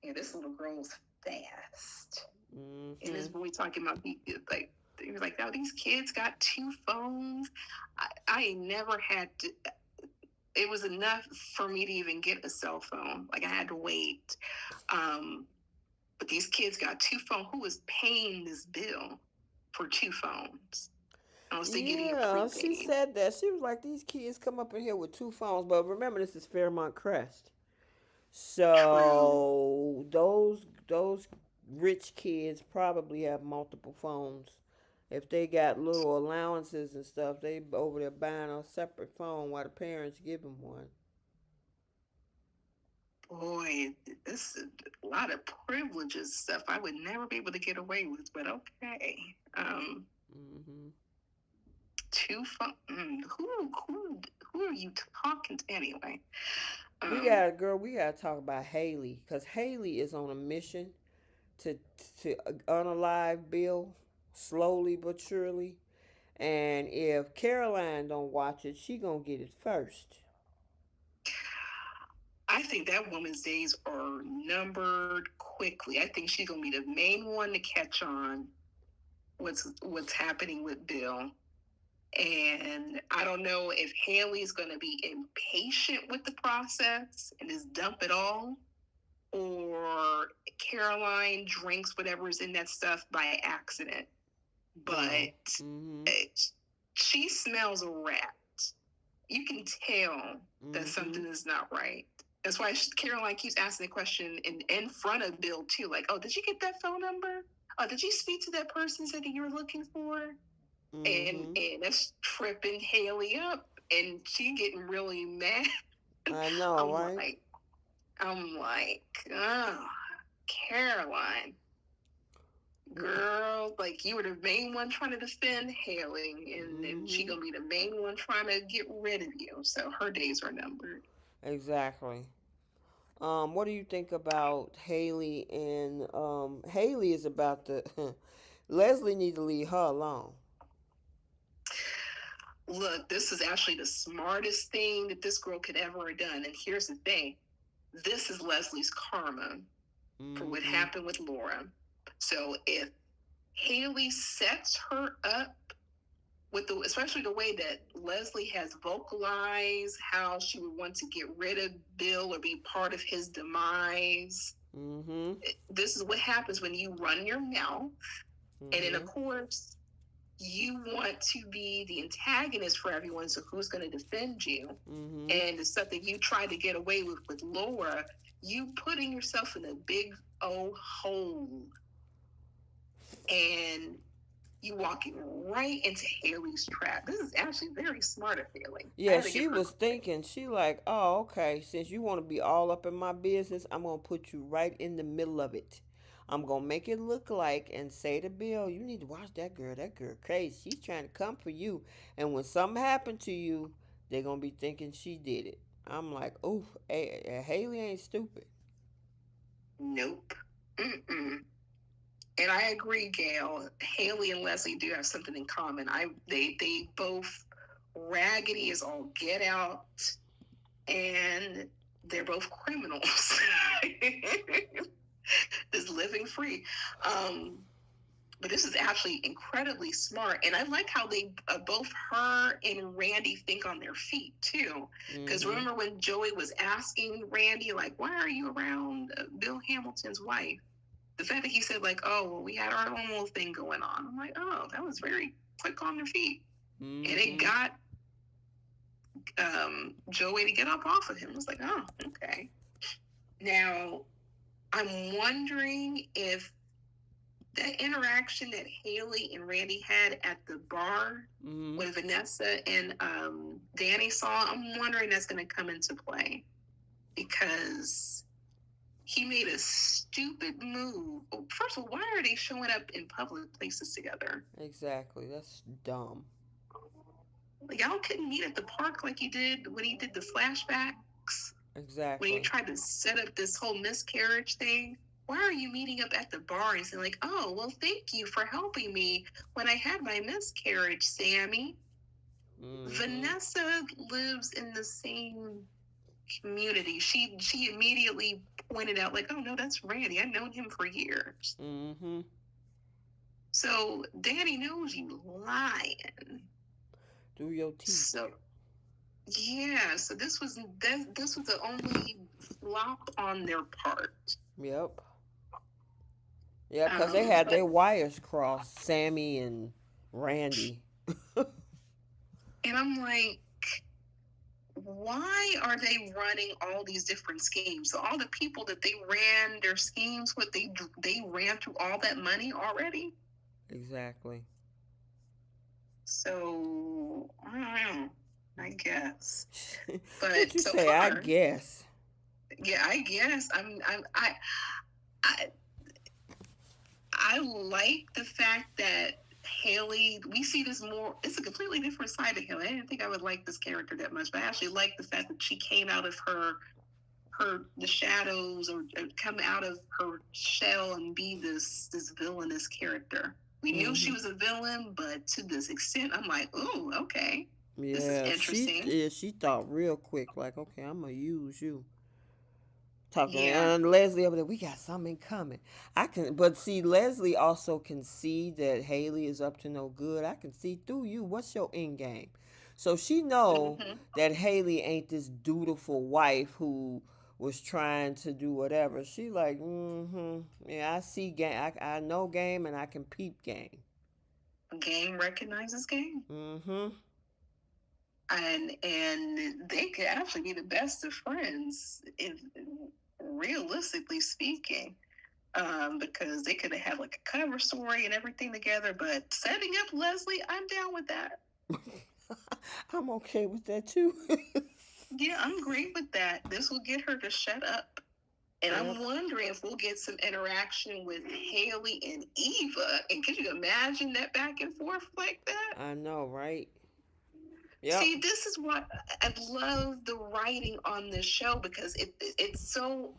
yeah, this little girl's fast. And this Mm-hmm. boy talking about like he was like, "Oh, these kids got two phones." I never had to. It was enough for me to even get a cell phone. Like I had to wait. Um, but these kids got two phones. Who was paying this bill for two phones? Unless they giving you Yeah, she prepaid. said that. She was like, these kids come up in here with two phones. But remember, this is Fairmont Crest. True. So those rich kids probably have multiple phones. If they got little allowances and stuff, they over there buying a separate phone while the parents give them one. Boy, this is a lot of privileges stuff I would never be able to get away with. But okay. Hmm. Two phone. Who are you talking to anyway? We Um, got girl. We got to talk about Haley because Haley is on a mission to to unalive Bill slowly but surely. And if Caroline don't watch it, she gonna get it first. I think that woman's days are numbered quickly. I think she's gonna be the main one to catch on what's happening with Bill. And I don't know if Haley's gonna be impatient with the process and just dump it all, or Caroline drinks whatever's in that stuff by accident. Oh. But Mm-hmm. it, she smells a rat. You can tell that Mm-hmm. something is not right. That's why Caroline keeps asking the question in front of Bill too, like, "Oh, did you get that phone number? Oh, did you speak to that person that you were looking for?" And Mm-hmm. that's tripping Haley up, and she getting really mad. I know, I'm right? like, I'm like, oh, Caroline, girl, like you were the main one trying to defend Haley, and she Mm-hmm. gonna be the main one trying to get rid of you. So her days are numbered. Exactly. What do you think about Haley and Haley is about to Leslie need to leave her alone. Look, this is actually the smartest thing that this girl could ever have done. And here's the thing: this is Leslie's karma for what Mm-hmm. happened with Laura. So if Haley sets her up with the, especially the way that Leslie has vocalized how she would want to get rid of Bill or be part of his demise. Mm-hmm. This is what happens when you run your mouth, and then of Mm-hmm. course you want to be the antagonist for everyone. So who's going to defend you? Mm-hmm. And the stuff that you tried to get away with Laura, you putting yourself in a big hole, and you walking right into Haley's trap. This is actually very smart of Haley. I Yeah, had to give she her was credit. thinking, she like, oh, okay, since you want to be all up in my business, I'm gonna put you right in the middle of it. I'm gonna make it look like and say to Bill, you need to watch that girl. That girl crazy. She's trying to come for you. And when something happened to you, they're gonna be thinking she did it. I'm like, ooh, Haley ain't stupid. Nope. Mm-mm. And I agree, Gail. Haley and Leslie do have something in common. They both raggedy as all get out, and they're both criminals. Just living free. Um, but this is actually incredibly smart. And I like how they both her and Randy think on their feet too. Because Mm-hmm. remember when Joey was asking Randy, like, why are you around Bill Hamilton's wife? The fact that he said, like, oh, well, we had our own little thing going on. I'm like, oh, that was very quick on their feet. And it Mm-hmm. got Joey to get up off of him. I was like, oh, okay. Now, I'm wondering if that interaction that Haley and Randy had at the bar Mm-hmm. when Vanessa and Danny saw, I'm wondering that's going to come into play because he made a stupid move. First of all, why are they showing up in public places together? Exactly. That's dumb. Like, y'all couldn't meet at the park like you did when he did the flashbacks, when he Exactly. tried to set up this whole miscarriage thing. Why are you meeting up at the bar and saying, like, oh, well, thank you for helping me when I had my miscarriage, Sammy? Mm-hmm. Vanessa lives in the same community. She immediately pointed out, like, oh no, that's Randy. I've known him for years. Mm-hmm. So Danny knows you lying. Through your teeth. So yeah, so this was the only flop on their part. Yep. Yeah, because they had But their wires crossed, Sammy and Randy. and I'm like, why are they running all these different schemes? So all the people that they ran their schemes with, they ran through all that money already. Exactly. So I don't know. I guess, What but you so say? I far, guess. yeah, I guess I I like the fact that Haley, we see this more, it's a completely different side of Haley. I didn't think I would like this character that much, but I actually like the fact that she came out of the shadows, or come out of her shell and be this villainous character. We knew she Mm-hmm. was a villain, but to this extent, I'm like, ooh, okay, this is Yeah, interesting. she thought real quick, like, okay, I'm gonna use you. Talking Yeah. and Leslie over there, we got something coming. I can, but see, Leslie also can see that Haley is up to no good. I can see through you. What's your end game? So she know Mm-hmm. that Haley ain't this dutiful wife who was trying to do whatever. She like, mm-hmm. Yeah, I see game. I know game and I can peep game. Game recognizes game. Mm-hmm. And they could actually be the best of friends, if realistically speaking, because they could have had like a cover story and everything together. But setting up Leslie, I'm down with that. I'm okay with that too. Yeah, I'm great with that. This will get her to shut up. And Yep. I'm wondering if we'll get some interaction with Haley and Eva. And could you imagine that back and forth like that? I know, right? Yep. See, this is what I love the writing on this show, because it's so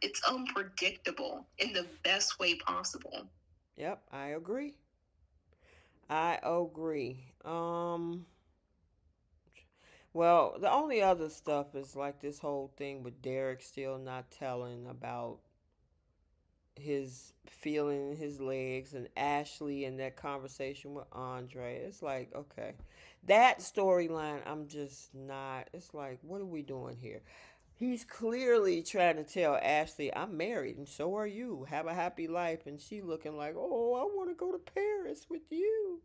it's unpredictable in the best way possible. Yep. I agree. I agree. Well, the only other stuff is like this whole thing with Derek still not telling about his feeling in his legs and Ashley and that conversation with Andre. It's like, okay. That storyline, I'm just not. It's like, what are we doing here? He's clearly trying to tell Ashley, I'm married and so are you. Have a happy life. And she looking like, oh, I want to go to Paris with you.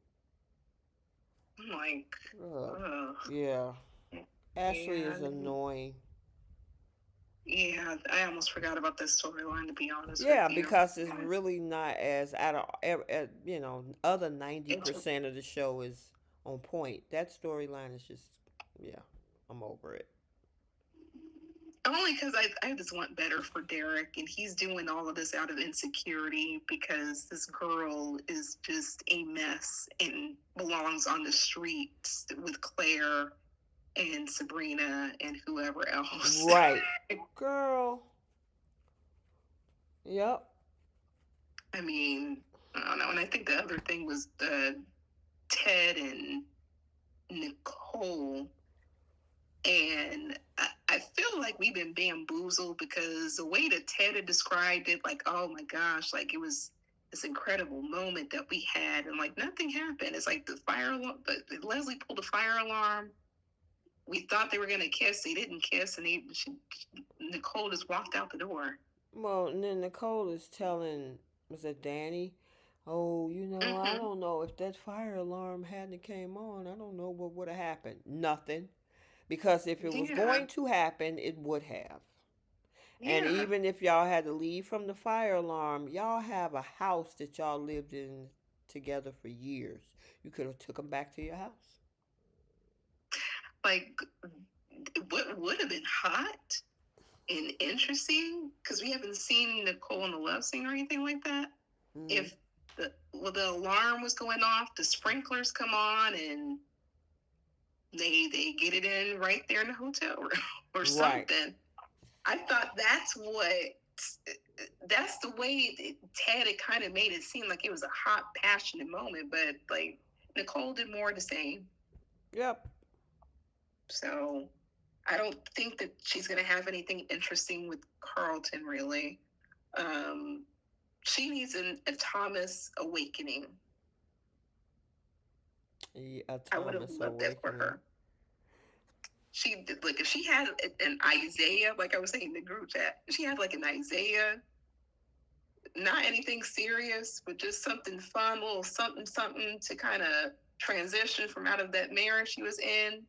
I'm like, Ugh. ugh, Yeah. Ashley yeah, is annoying. yeah. I almost forgot about this storyline, to be honest with Yeah, you. because it's really not as out of you know, other 90% of the show is on point. That storyline is just, yeah, I'm over it. Only because I just want better for Derek, and he's doing all of this out of insecurity because this girl is just a mess and belongs on the streets with Claire and Sabrina and whoever else. Right. Girl. Yep. I mean, I don't know. And I think the other thing was Ted and Nicole. And I feel like we've been bamboozled, because the way that Ted had described it, like, oh my gosh, like it was this incredible moment that we had, and like nothing happened. It's like the fire alarm, but Leslie pulled a fire alarm. We thought they were gonna kiss. They didn't kiss, and Nicole just walked out the door. Well, and then Nicole is telling, was it Danny? Oh, I Mm-hmm. don't know if that fire alarm hadn't came on. I don't know what would have happened. Nothing. Because if it was Yeah, going to happen, it would have. And yeah, even if y'all had to leave from the fire alarm, y'all have a house that y'all lived in together for years. You could have took them back to your house. like what would have been hot and interesting, because we haven't seen Nicole in the love scene or anything like that. Mm, If the alarm was going off, the sprinklers come on, and they get it in right there in the hotel room or right. something. I thought that's the way Ted had kind of made it seem like it was a hot, passionate moment, but like Nicole did more of the same. Yep. So I don't think that she's going to have anything interesting with Carlton, really. Um, she needs a Thomas awakening. Yeah, a I would have Thomas loved that for awakening. her. She did, like, if she had an Isaiah, like I was saying in the group chat, if she had like an Isaiah, not anything serious, but just something fun, a little something, something to kind of transition from out of that marriage she was in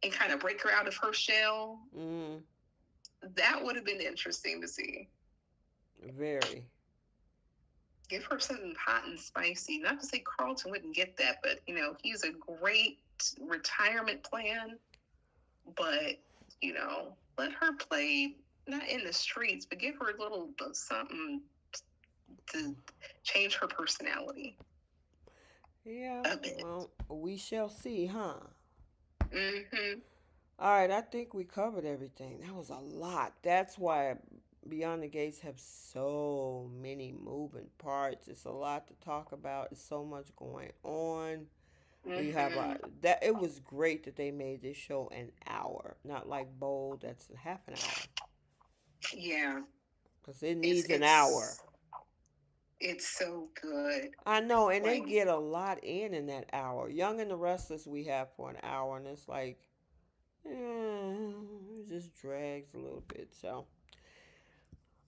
and kind of break her out of her shell. Mm, That would have been interesting to see. very. Give her something hot and spicy. Not to say Carlton wouldn't get that, but he's a great retirement plan. But let her play not in the streets, but give her a little something to change her personality Yeah, a bit. well, we shall see, huh? Mm-hmm. All right, I think we covered everything. That was a lot. That's why Beyond the Gates have so many moving parts. It's a lot to talk about. It's so much going on. We have Mm-hmm. that. It was great that they made this show an hour, not like Bold. That's half an hour Yeah, because it it's needs an hour. it's it's so good. I know, and they Like, get a lot in that hour. Young and the Restless we have for an hour, and it's like, it just drags a little bit. So,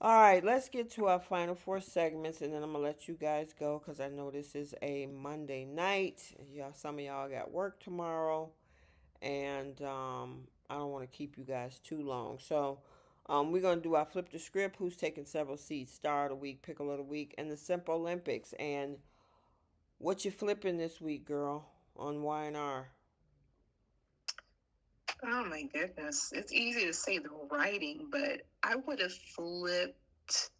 all right, let's get to our final four segments, and then I'm gonna let you guys go because I know this is a Monday night. Yeah, some of y'all got work tomorrow, and I don't want to keep you guys too long. So, we're gonna do our flip the script. Who's taking several seats? Star of the week, pickle of the week, and the Simple Olympics. And what you flipping this week, girl, on Y&R? oh my goodness, it's easy to say the writing, but I would have flipped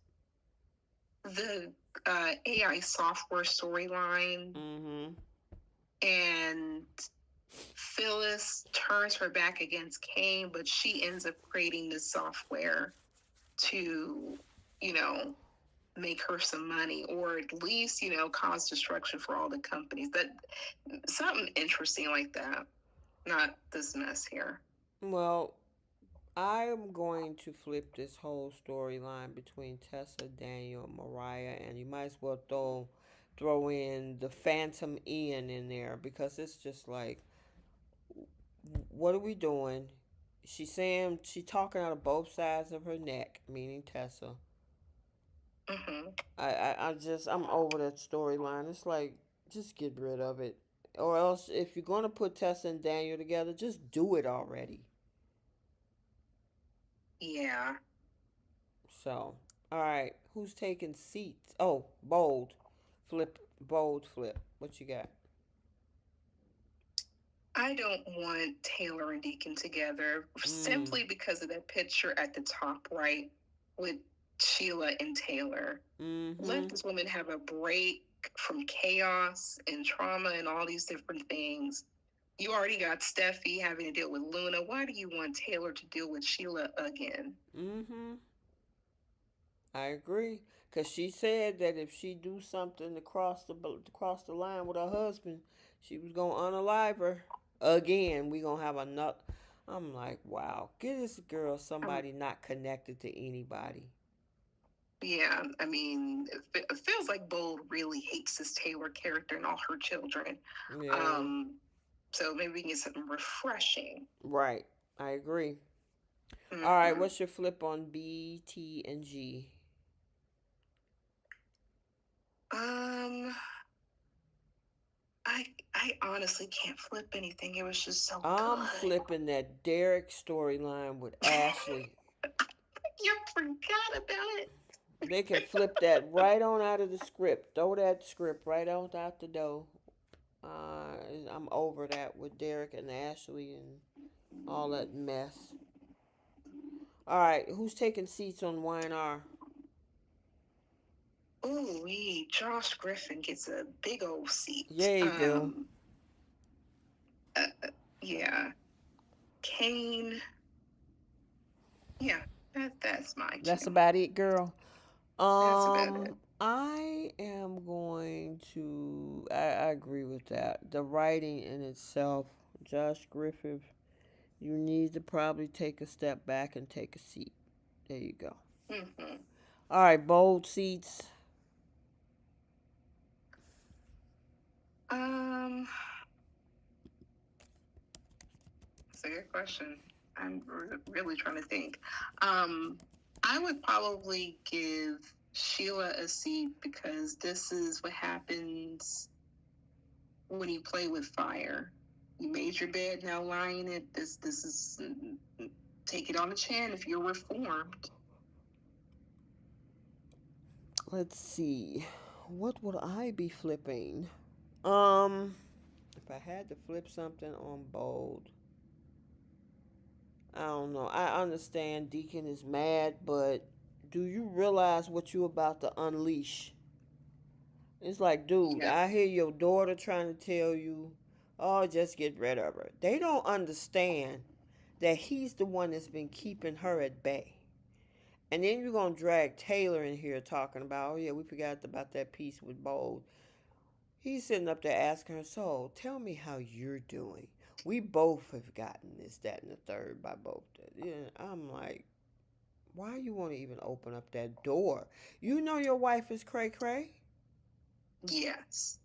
the AI software storyline, Mm-hmm. and Phyllis turns her back against Kane, but she ends up creating this software to, you know, make her some money, or at least, cause destruction for all the companies. That something interesting like that. Not this mess here. Well, I am going to flip this whole storyline between Tessa, Daniel, and Mariah, and you might as well throw in the Phantom Ian in there because it's just like, what are we doing? She's saying she talking out of both sides of her neck, meaning Tessa. Mm-hmm. I'm over that storyline. It's like, just get rid of it, or else if you're gonna put Tessa and Daniel together, just do it already. Yeah. So, all right, who's taking seats? Oh, bold, flip, bold, flip. What you got? I don't want Taylor and Deacon together Mm, simply because of that picture at the top right with Sheila and Taylor. mm-hmm. Let this woman have a break from chaos and trauma and all these different things. You already got Steffi having to deal with Luna. Why do you want Taylor to deal with Sheila again? Mm-hmm. I agree. Cause she said that if she do something to cross the line with her husband, she was gonna unalive her again. We gonna have a nut. I'm like, wow, get this girl Um, somebody not connected to anybody. Yeah, I mean, it feels like Bold really hates this Taylor character and all her children. Yeah, Um, so maybe we can get something refreshing. right. I agree. All right, Hmm. what's your flip on B, T, and G? Um, I I honestly can't flip anything. It was just so I'm good. flipping that Derek storyline with Ashley. You forgot about it. They can flip that right on out of the script. Throw that script right on out the door. Uh, I'm over that with Derek and Ashley and all that mess. All right, who's taking seats on YNR? Ooh, Josh Griffin gets a big old seat. Yeah, you do. Yeah, Kane. Yeah, that's my That's two. about it, girl. That's about it. I am going to. I agree with that. The writing in itself, Josh Griffith, you need to probably take a step back and take a seat. There you go. Hmm. All right, bold seats. Um, that's a good question. I'm really trying to think. Um, I would probably give Sheila a seat because this is what happens when you play with fire. You made your bed, now lie in it. This is take it on the chin if you're reformed. Let's see. What would I be flipping? Um, if I had to flip something on bold, I don't know. I understand Deacon is mad, but do you realize what you about to unleash? It's like, dude, Yeah, I hear your daughter trying to tell you, oh, just get rid of her. They don't understand that he's the one that's been keeping her at bay. And then you're going to drag Taylor in here talking about, oh, yeah, we forgot about that piece with Bold. He's sitting up there asking her, so tell me how you're doing. We both have gotten this, that, and the third by both. Yeah, I'm like, why you want to even open up that door? You know your wife is cray cray. yes.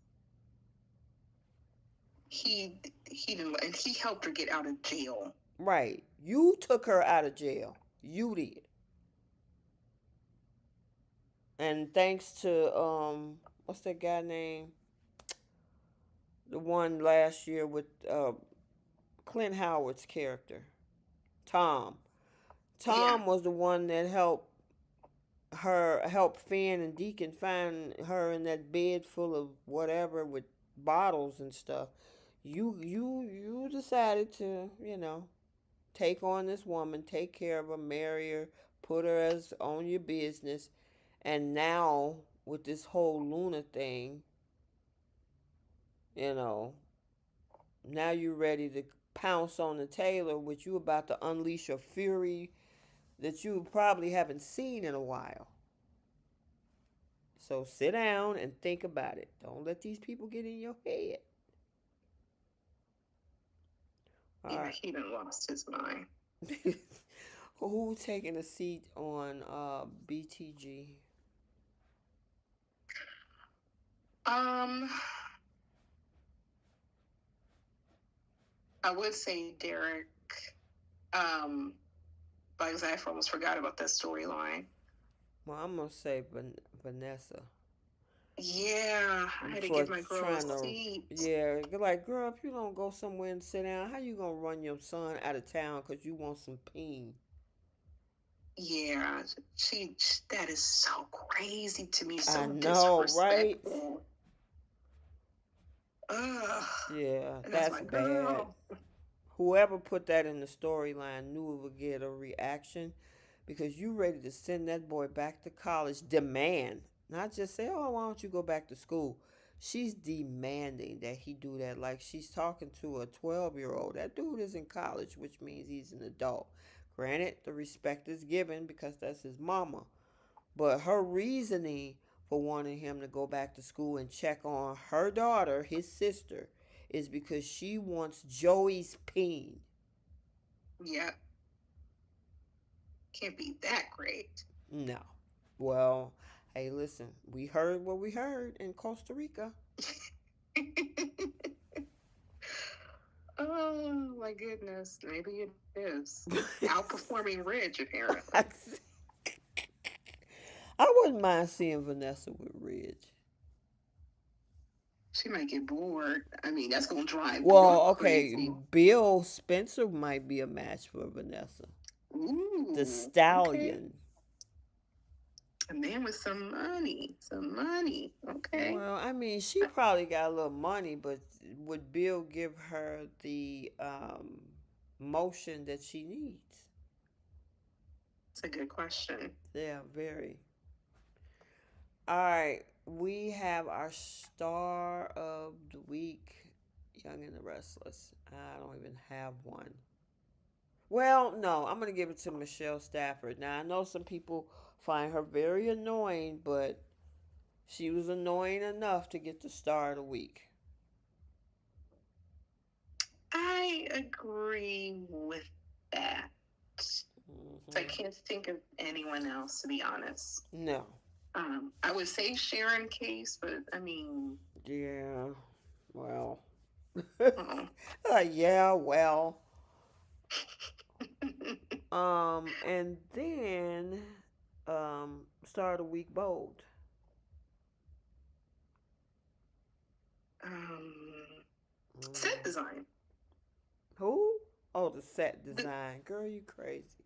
He didn't, and he helped her get out of jail. Right. You took her out of jail. You did. And thanks to what's that guy name? The one last year with Clint Howard's character. Tom. Yeah, Tom was the one that helped Finn and Deacon find her in that bed full of whatever with bottles and stuff. You decided to, take on this woman, take care of her, marry her, put her as on your business, and now with this whole Luna thing, you know, now you're ready to pounce on the Taylor, which you about to unleash a fury that you probably haven't seen in a while. So sit down and think about it. Don't let these people get in your head. All yeah, right. he done lost his mind. Who taking a seat on BTG? Um, I would say Derek. Um, but I almost forgot about that storyline. Well, I'm gonna say Vanessa Yeah, I had to for give my girl a trying to. seat. Yeah, like girl, if you don't go somewhere and sit down, how you gonna run your son out of town because you want some peen? Yeah, that is so crazy to me, I so know, right? disrespectful. Ugh, Yeah, and that's that's my bad. girl. Whoever put that in the storyline knew it would get a reaction because you ready to send that boy back to college. Demand, not just say, "Oh, why don't you go back to school?" She's demanding that he do that, like she's talking to a 12-year-old. That dude is in college, which means he's an adult. Granted, the respect is given because that's his mama, but her reasoning for wanting him to go back to school and check on her daughter, his sister, is because she wants Joey's peen. Yeah, can't be that great. No. Well, hey, listen, we heard what we heard in Costa Rica. Oh my goodness. Maybe it is. Outperforming Ridge, apparently. I wouldn't mind seeing Vanessa with Ridge. She might get bored. I mean, that's gonna drive Well, Brooke okay, crazy. Bill Spencer might be a match for Vanessa. The Ooh, okay. Stallion. A man with some money. Some money. Okay. Well, I mean, she probably got a little money, but would Bill give her the motion that she needs? That's a good question. Yeah, very. All right, we have our star of the week, Young and the Restless. I don't even have one. Well, no, I'm going to give it to Michelle Stafford. Now, I know some people find her very annoying, but she was annoying enough to get the star of the week. I agree with that. I Hmm. can't think of anyone else, to be honest. No. I would say Sharon Case, but I mean, Yeah. Well. uh-uh. Yeah, well. And then, star of the week, Bold. um, set Mm. design. Who? Oh, the set The, design. Girl, you crazy.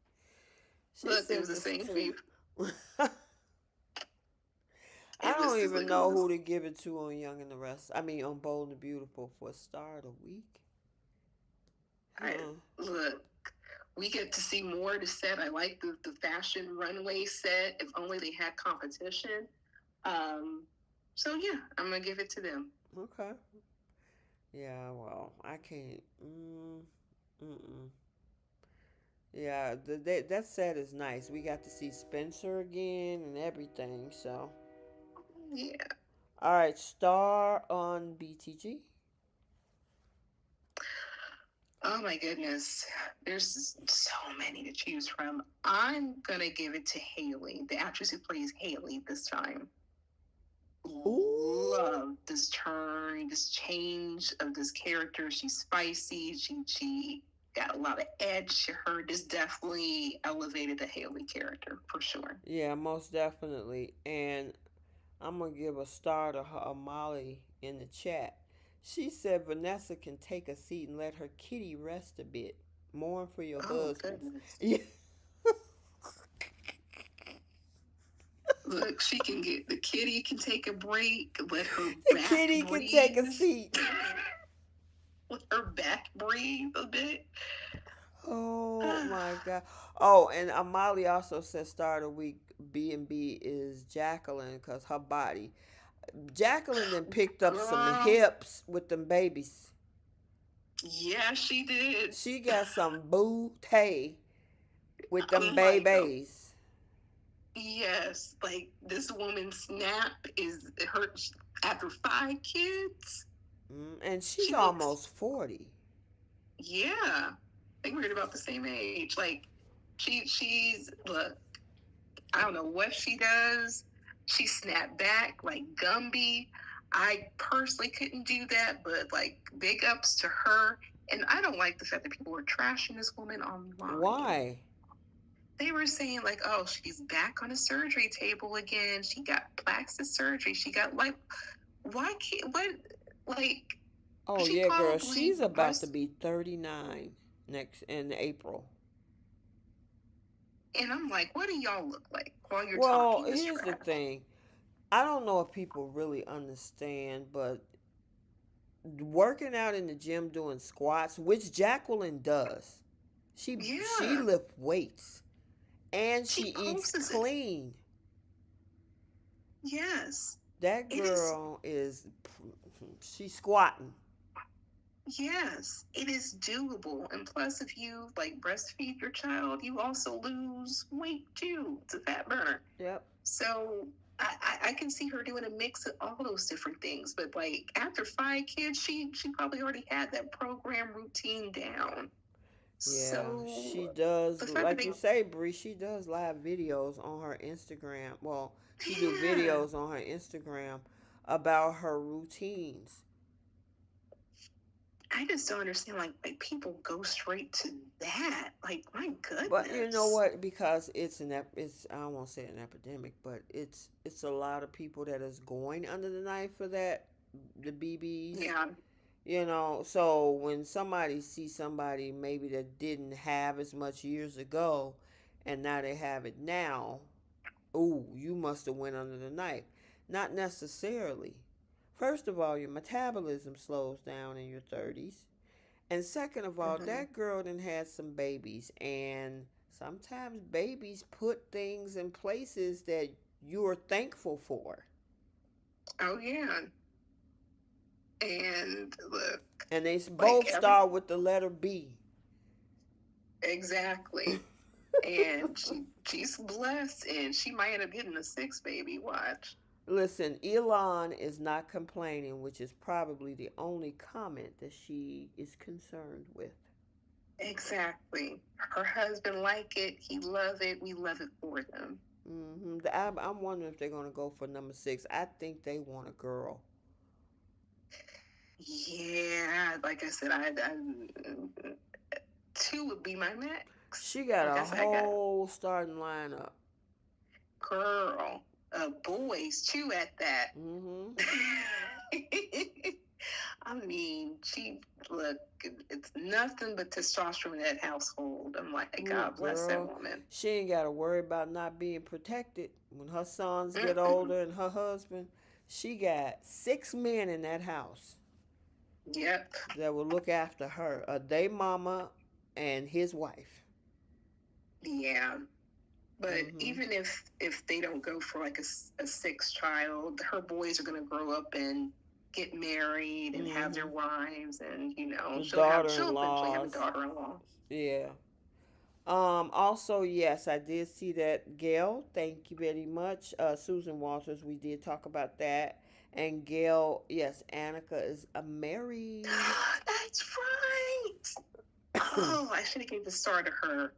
She look, it was said the this. same for you. I It was don't just even like, know who to give it to on Young and the Rest. I mean, on Bold and Beautiful for star of the week. I Huh. look. We get to see more of the set. I like the fashion runway set. If only they had competition. Um, so yeah, I'm gonna give it to them. Okay. Yeah, well, I can't. Mm-mm. Yeah, that set is nice. We got to see Spencer again and everything. So, Yeah. all right, star on BTG. Oh my goodness. There's so many to choose from. I'm gonna give it to Haley, the actress who plays Haley this time. Ooh. Love this turn, this change of this character. She's spicy. She got a lot of edge to her. This definitely elevated the Haley character for sure. Yeah, most definitely. And I'm gonna give a star to her Molly in the chat. She said Vanessa can take a seat and let her kitty rest a bit. Mourn for your Oh husbands. goodness. Yeah. Look, she can get the kitty can take a break, let her The back kitty can take breathe. a seat. Let her back breathe a bit. Oh my god. Oh, and Amali also said star of the week B&B is Jacqueline because her body. Jacqueline then picked up some Girl, hips with them babies. yeah, she did. She got some booty with them I'm like, oh, babies. yes, like this woman's snap is her after 5 kids. And she's She looks, almost 40. yeah, I think we're about the same age. Like, she's look, I don't know what she does. She snapped back like Gumby. I personally couldn't do that, but like big ups to her. And I don't like the fact that people were trashing this woman online. Why? They were saying like, oh, she's back on a surgery table again. She got plastic surgery. She got like, why can't what like Oh, she yeah, girl. probably She's about to breast. be 39 next in April. And I'm like, what do y'all look like while you're Well, talking this here's the trash? thing. I don't know if people really understand, but working out in the gym doing squats, which Jacqueline does. She Yeah, lift weights and she she eats posts it. clean. Yes, That it is. girl is she's squatting. Yes, it is doable. And plus, if you like breastfeed your child, you also lose weight too. It's a fat burner. Yep. So I can see her doing a mix of all those different things. But like after 5 kids, she probably already had that program routine down. Yeah, So she does. the fact that Like they, you say, Bree, she does live videos on her Instagram. Well, she do yeah, videos on her Instagram about her routines. I just don't understand. Like people go straight to that. Like, my But you know goodness. what? Because it's I don't want to say an epidemic, but it's a lot of people that is going under the knife for that, the BBs. Yeah. You know, so when somebody sees somebody maybe that didn't have as much years ago, and now they have it now, ooh, you must have went under the knife. Not necessarily. First of all, your metabolism slows down in your 30s. And second of all, Hmm. that girl done had some babies. And sometimes babies put things in places that you're thankful for. Oh yeah. And look, And they like both every start with the letter B. exactly. And she's blessed, and she might end up getting a sixth baby. Watch. Listen, Elon is not complaining, which is probably the only comment that she is concerned with. Exactly. Her husband like it. He love it. We love it for them. I'm wondering if they're going to go for number 6. I think they want a girl. Yeah, like I said, two would be my max. She got Like I a said, I got whole starting lineup. girl, boys too at that. Mm-hmm. I mean, she look. It's nothing but testosterone in that household. I'm like, Ooh, God bless that girl, woman. she ain't got to worry about not being protected when her sons get Mm-mm. older and her husband. She got 6 men in that house Yep. that will look after her. A day mama and his wife. Yeah. But Mm-hmm. even if they don't go for like a sixth child, her boys are gonna grow up and get married and have Mm-hmm. their wives, and The she'll eventually have a daughter-in-laws. daughter-in-law. Yeah. Also, yes, I did see that. Gail, thank you very much. Susan Walters, we did talk about that. And Gail, yes, Annika is married. That's right. Oh, I should have gave the star to her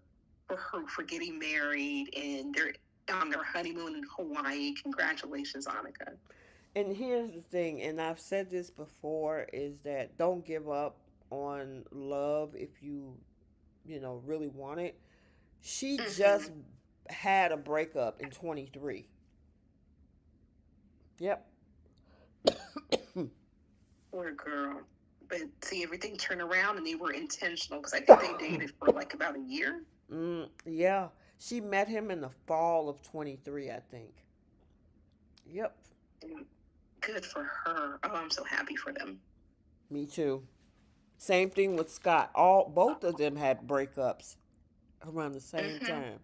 for getting married, and they're on their honeymoon in Hawaii. Congratulations, Annika. And here's the thing, and I've said this before, is that don't give up on love if you really want it. She Mm-hmm. just had a breakup in 23. Yep. Poor girl. But see, everything turned around, and they were intentional because I think they dated for like about a year. Yeah. She met him in the fall of 23, I think. Yep. And good for her. Oh, I'm so happy for them. Me too. Same thing with Scott. Both of them had breakups around the same Mm-hmm. time.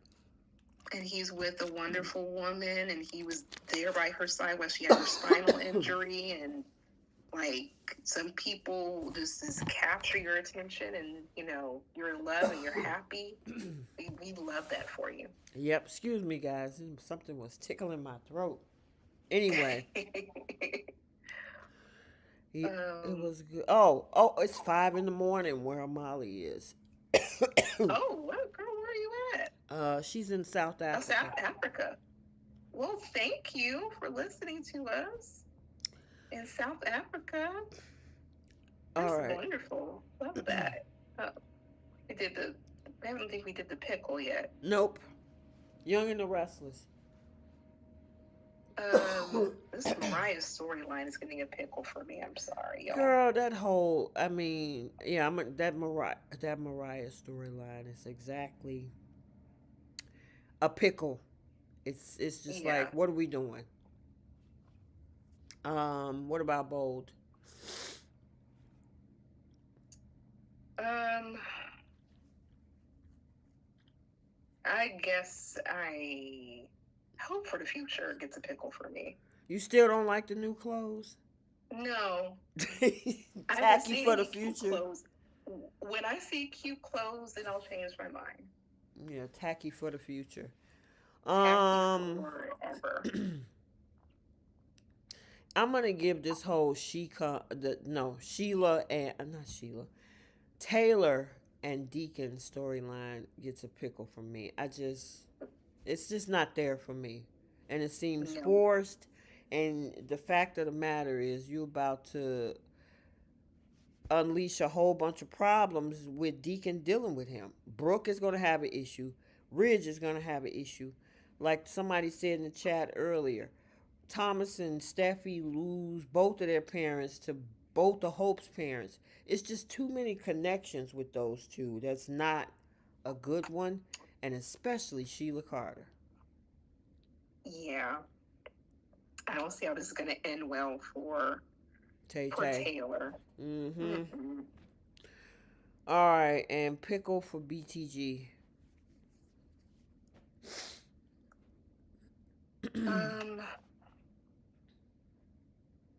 And he's with a wonderful woman, and he was there by her side while she had her spinal injury. And like some people just capture your attention, and you're in love and you're happy. We love that for you. Yep. Excuse me, guys. Something was tickling my throat. Anyway, it um. was good. Oh, it's 5 in the morning where Molly is. Oh, what girl? Where are you at? She's in South Oh, South Africa. Africa. Well, thank you for listening to us in South Africa. All That's right. wonderful. Love that. Oh, we did the. I don't think we did the pickle yet. Nope. Young and the Restless. This Mariah storyline is getting a pickle for me. I'm sorry, y'all. Girl, that whole, I mean, yeah, that Mariah storyline is exactly a pickle. It's just Yeah. like, what are we doing? What about Bold? Um, I guess I hope for the future gets a pickle for me. You still don't like the new clothes? No, I haven't Tacky seen for the any cute future. clothes. When I see cute clothes, then I'll change my mind. Yeah, tacky for the future. Tacky Um, forever. I'm gonna give this whole Sheila and not Sheila, Taylor and Deacon's storyline gets a pickle from me. It's just not there for me. And it seems No. forced. And the fact of the matter is, you're about to unleash a whole bunch of problems with Deacon dealing with him. Brooke is going to have an issue. Ridge is going to have an issue. Like somebody said in the chat earlier, Thomas and Steffi lose both of their parents to both the Hope's parents. It's just too many connections with those two. That's not a good one, and especially Sheila Carter. Yeah. I don't see how this is going to end well Tay for Tay. Taylor. Mm-hmm. Mm-hmm. All right, and pickle for BTG. Um,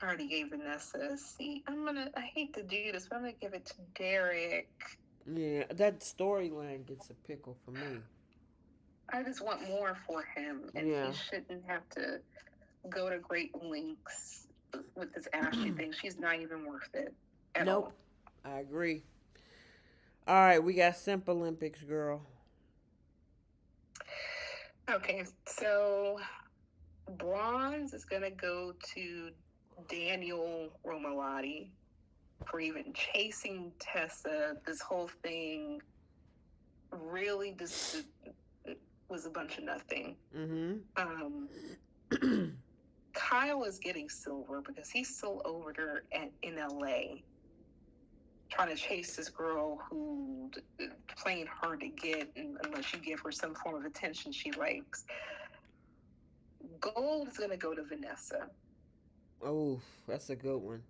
I already gave Vanessa a seat. I hate to do this, but I'm gonna give it to Derek. Yeah, that storyline gets a pickle for me. I just want more for him, and he Yeah. shouldn't have to go to great lengths with this Ashley thing. She's not even worth it at Nope. all. I agree. All right, we got Simp Olympics, girl. Okay, so bronze is gonna go to Daniel Romalotti for even chasing Tessa. This whole thing really just was a bunch of nothing. Mm-hmm. Kyle is getting silver because he's still over there in LA trying to chase this girl who playing hard to get unless you give her some form of attention she likes. Gold is going to go to Vanessa. Oh, that's a good one.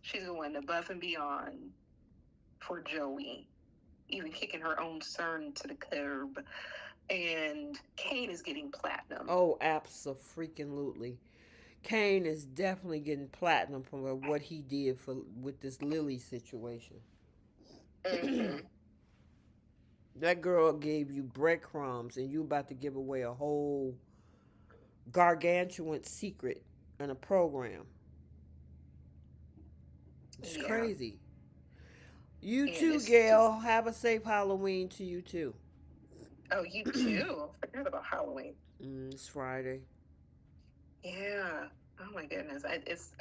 She's going above and beyond for Joey, even kicking her own son to the curb. And Kane is getting platinum. Oh, absolutely. Kane is definitely getting platinum from what he did for with this Lily situation. Mm-hmm. That girl gave you breadcrumbs, and you about to give away a whole gargantuan secret in a program. It's Yeah. crazy. You And too, it's just, Gail. Have a safe Halloween to you too. oh, you too. I forgot about Halloween. It's Friday. Yeah. Oh my goodness. It's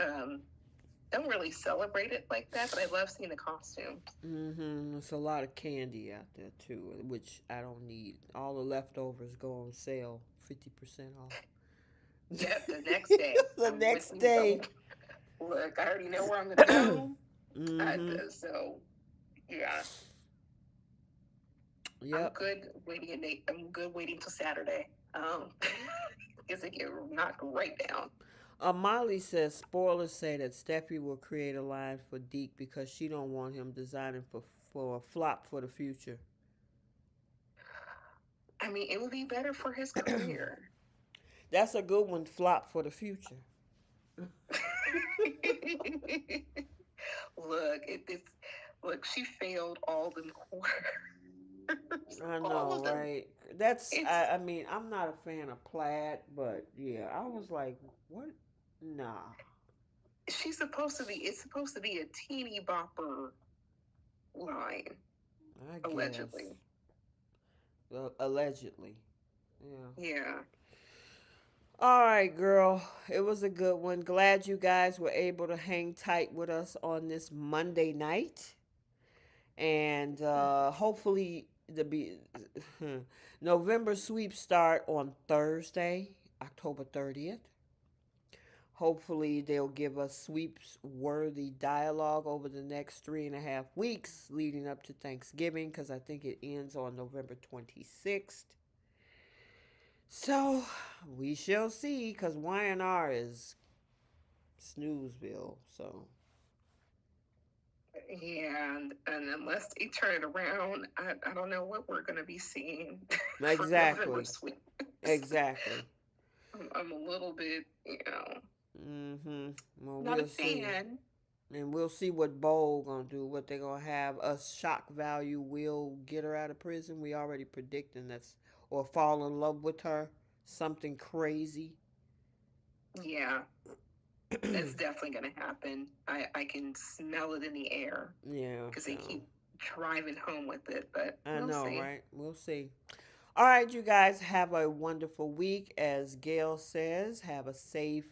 don't really celebrate it like that, but I love seeing the costumes. There's a lot of candy out there too, which I don't need. All the leftovers go on sale, 50% off. Yep, the next day. The I'm with next you. day. Look, I already know where I'm gonna go. Mm-hmm. So yeah, I'm Yep. good waiting. I'm good waiting till Saturday. Because it get knocked right down. Molly says spoilers say that Steffi will create a line for Deke because she don't want him designing for a flop for the future. I mean, it would be better for his career. That's a good one. Flop for the future. Look, it's look. She failed all them quarters, I all know, of them. right? That's It's I mean, I'm not a fan of plaid, but yeah, I was like, what? Nah. she's supposed to be. It's supposed to be a teeny bopper line, I guess. allegedly. Allegedly. Yeah. Yeah. All right, girl. It was a good one. Glad you guys were able to hang tight with us on this Monday night. And hopefully November sweeps start on Thursday, October 30th. Hopefully they'll give us sweeps worthy dialogue over the next 3.5 weeks leading up to Thanksgiving, because I think it ends on November 26th. So we shall see, because Y&R is snoozeville. So Yeah, and unless they turn it around, I don't know what we're going to be seeing for November exactly. sweeps. Exactly. I'm a little bit, Well, not a we'll see. fan. And we'll see what Bowl gonna do. What they gonna have us shock value will get her out of prison. We already predicting that's, or fall in love with her. Something crazy. Yeah, that's definitely going to happen. I can smell it in the air Yeah. because So. driving home with it, but I we'll know, see. right? We'll see. All right, you guys have a wonderful week. As Gail says, have a safe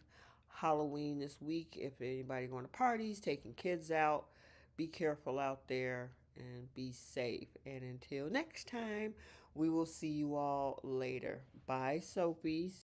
Halloween this week. If anybody going to parties, taking kids out, be careful out there and be safe. And until next time, we will see you all later. Bye, Soapies.